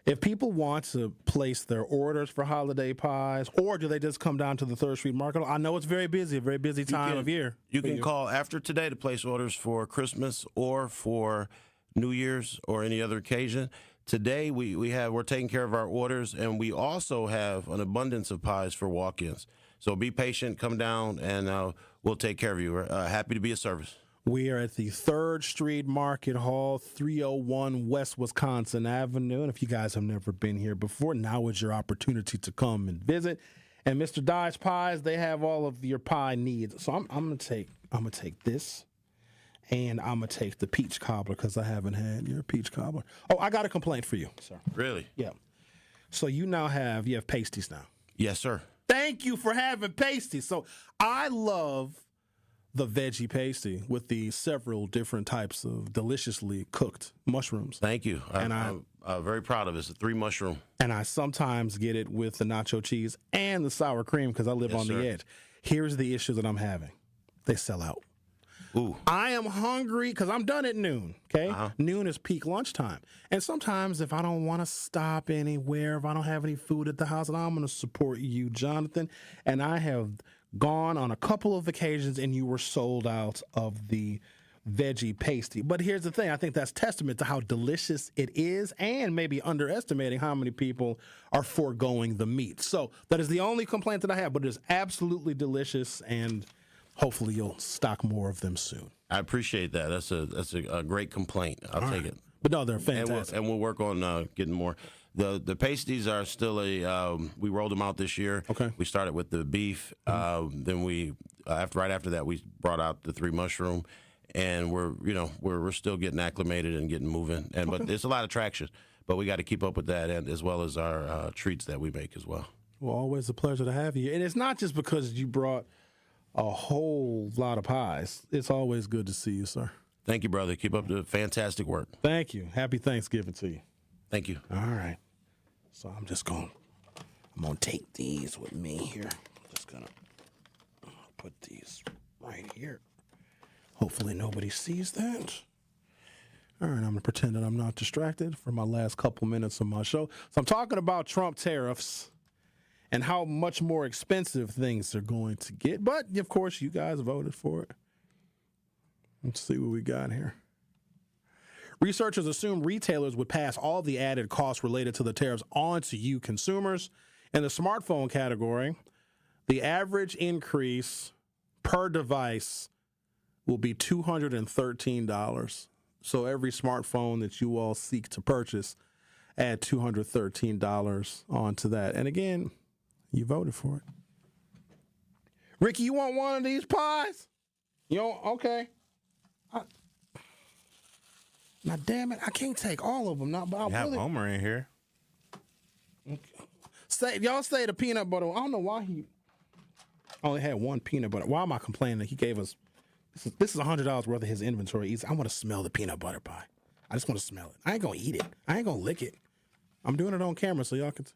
S5: If people want to place their orders for holiday pies, or do they just come down to the 3rd Street Market? I know it's a very busy time of year.
S17: You can call after today to place orders for Christmas or for New Year's or any other occasion. Today we're taking care of our orders, and we also have an abundance of pies for walk-ins. So be patient, come down, and we'll take care of you. We're happy to be of service.
S5: We are at the 3rd Street Market Hall, 301 West Wisconsin Avenue. And if you guys have never been here before, now is your opportunity to come and visit. And Mr. Dye's Pies, they have all of your pie needs. So I'm gonna take this, and I'm gonna take the peach cobbler because I haven't had your peach cobbler. Oh, I got a complaint for you, sir.
S17: Really?
S5: Yeah. So you have pasties now.
S17: Yes, sir.
S5: Thank you for having pasties. So I love the veggie pasty with the several different types of deliciously cooked mushrooms.
S17: Thank you. I'm very proud of it. It's a 3 mushroom.
S5: And I sometimes get it with the nacho cheese and the sour cream because I live on the edge. Here's the issue that I'm having. They sell out.
S17: Ooh.
S5: I am hungry because I'm done at noon, okay? Noon is peak lunchtime. And sometimes if I don't want to stop anywhere, if I don't have any food at the house, I'm going to support you, Jonathan. And I have gone on a couple of occasions, and you were sold out of the veggie pasty. But here's the thing. I think that's testament to how delicious it is and maybe underestimating how many people are foregoing the meat. So that is the only complaint that I have, but it is absolutely delicious, and hopefully you'll stock more of them soon.
S17: I appreciate that. That's a great complaint. I'll take it.
S5: But no, they're fantastic.
S17: And we'll work on getting more. The pasties are still we rolled them out this year.
S5: Okay.
S17: We started with the beef. Then we right after that we brought out the 3 mushroom, and we're still getting acclimated and getting moving. But it's a lot of traction. But we got to keep up with that, and as well as our treats that we make as well.
S5: Well, always a pleasure to have you. And it's not just because you brought a whole lot of pies. It's always good to see you, sir.
S17: Thank you, brother. Keep up the fantastic work.
S5: Thank you. Happy Thanksgiving to you.
S17: Thank you.
S5: All right. So I'm gonna take these with me here. I'm just gonna put these right here. Hopefully nobody sees that. All right, I'm gonna pretend that I'm not distracted for my last couple minutes of my show. So I'm talking about Trump tariffs and how much more expensive things are going to get. But of course, you guys voted for it. Let's see what we got here. Researchers assumed retailers would pass all the added costs related to the tariffs on to you consumers. In the smartphone category, the average increase per device will be $213. So every smartphone that you all seek to purchase, add $213 onto that. And again, you voted for it. Ricky, you want one of these pies? You don't? Okay. Now, damn it, I can't take all of them now. But I
S1: have Homer in here.
S5: Okay. Y'all say the peanut butter. I don't know why he only had one peanut butter. Why am I complaining that he gave us? This is $100 worth of his inventory. I want to smell the peanut butter pie. I just want to smell it. I ain't gonna eat it. I ain't gonna lick it. I'm doing it on camera so y'all can.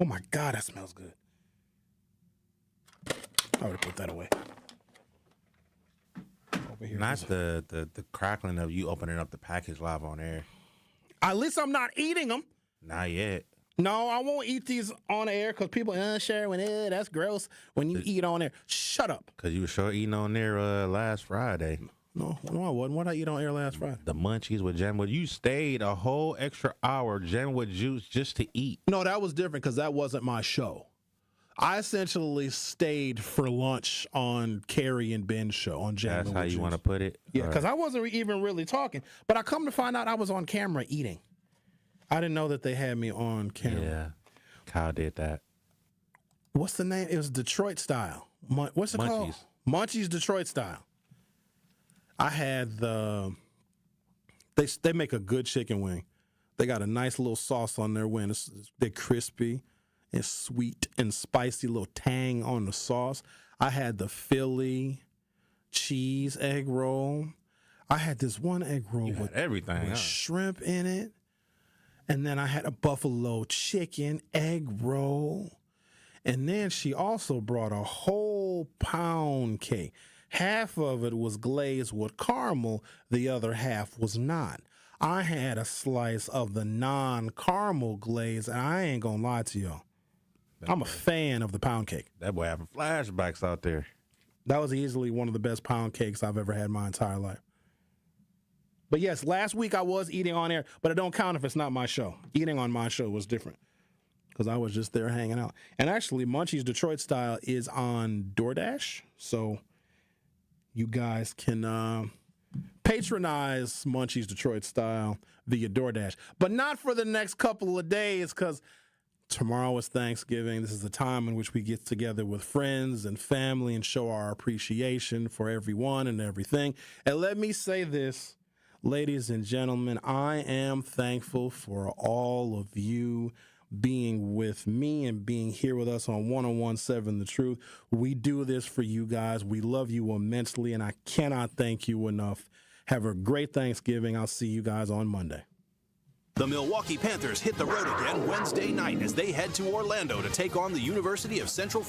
S5: Oh my God, that smells good. I would have put that away. Over here.
S1: Not the crackling of you opening up the package live on air.
S5: At least I'm not eating them.
S1: Not yet.
S5: No, I won't eat these on air because people, Sherwin, that's gross when you eat on air. Shut up.
S1: Because you were sure eating on there last Friday.
S5: No, I wasn't. What did I eat on air last Friday?
S1: The munchies with Jamwood. You stayed a whole extra hour Jamwood juice just to eat.
S5: No, that was different because that wasn't my show. I essentially stayed for lunch on Carrie and Ben's show on Jamwood.
S1: That's how you want to put it?
S5: Yeah, because I wasn't even really talking. But I come to find out I was on camera eating. I didn't know that they had me on camera.
S1: Yeah, Kyle did that.
S5: What's the name? It was Detroit style. What's it called? Munchies Detroit style. I had they make a good chicken wing. They got a nice little sauce on their wing. They're crispy and sweet and spicy, little tang on the sauce. I had the Philly cheese egg roll. I had this one egg roll with
S1: everything,
S5: with shrimp in it. And then I had a buffalo chicken egg roll. And then she also brought a whole whole pound cake. Half of it was glazed with caramel, the other half was not. I had a slice of the non-caramel glaze, and I ain't gonna lie to y'all. I'm a fan of the pound cake.
S1: That boy having flashbacks out there.
S5: That was easily one of the best pound cakes I've ever had in my entire life. But yes, last week I was eating on air, but it don't count if it's not my show. Eating on my show was different because I was just there hanging out. And actually, Munchie's Detroit Style is on DoorDash, so you guys can patronize Munchie's Detroit Style via DoorDash. But not for the next couple of days because tomorrow is Thanksgiving. This is the time in which we get together with friends and family and show our appreciation for everyone and everything. And let me say this, ladies and gentlemen, I am thankful for all of you being with me and being here with us on 101.7 The Truth. We do this for you guys. We love you immensely, and I cannot thank you enough. Have a great Thanksgiving. I'll see you guys on Monday.
S21: The Milwaukee Panthers hit the road again Wednesday night as they head to Orlando to take on the University of Central Florida.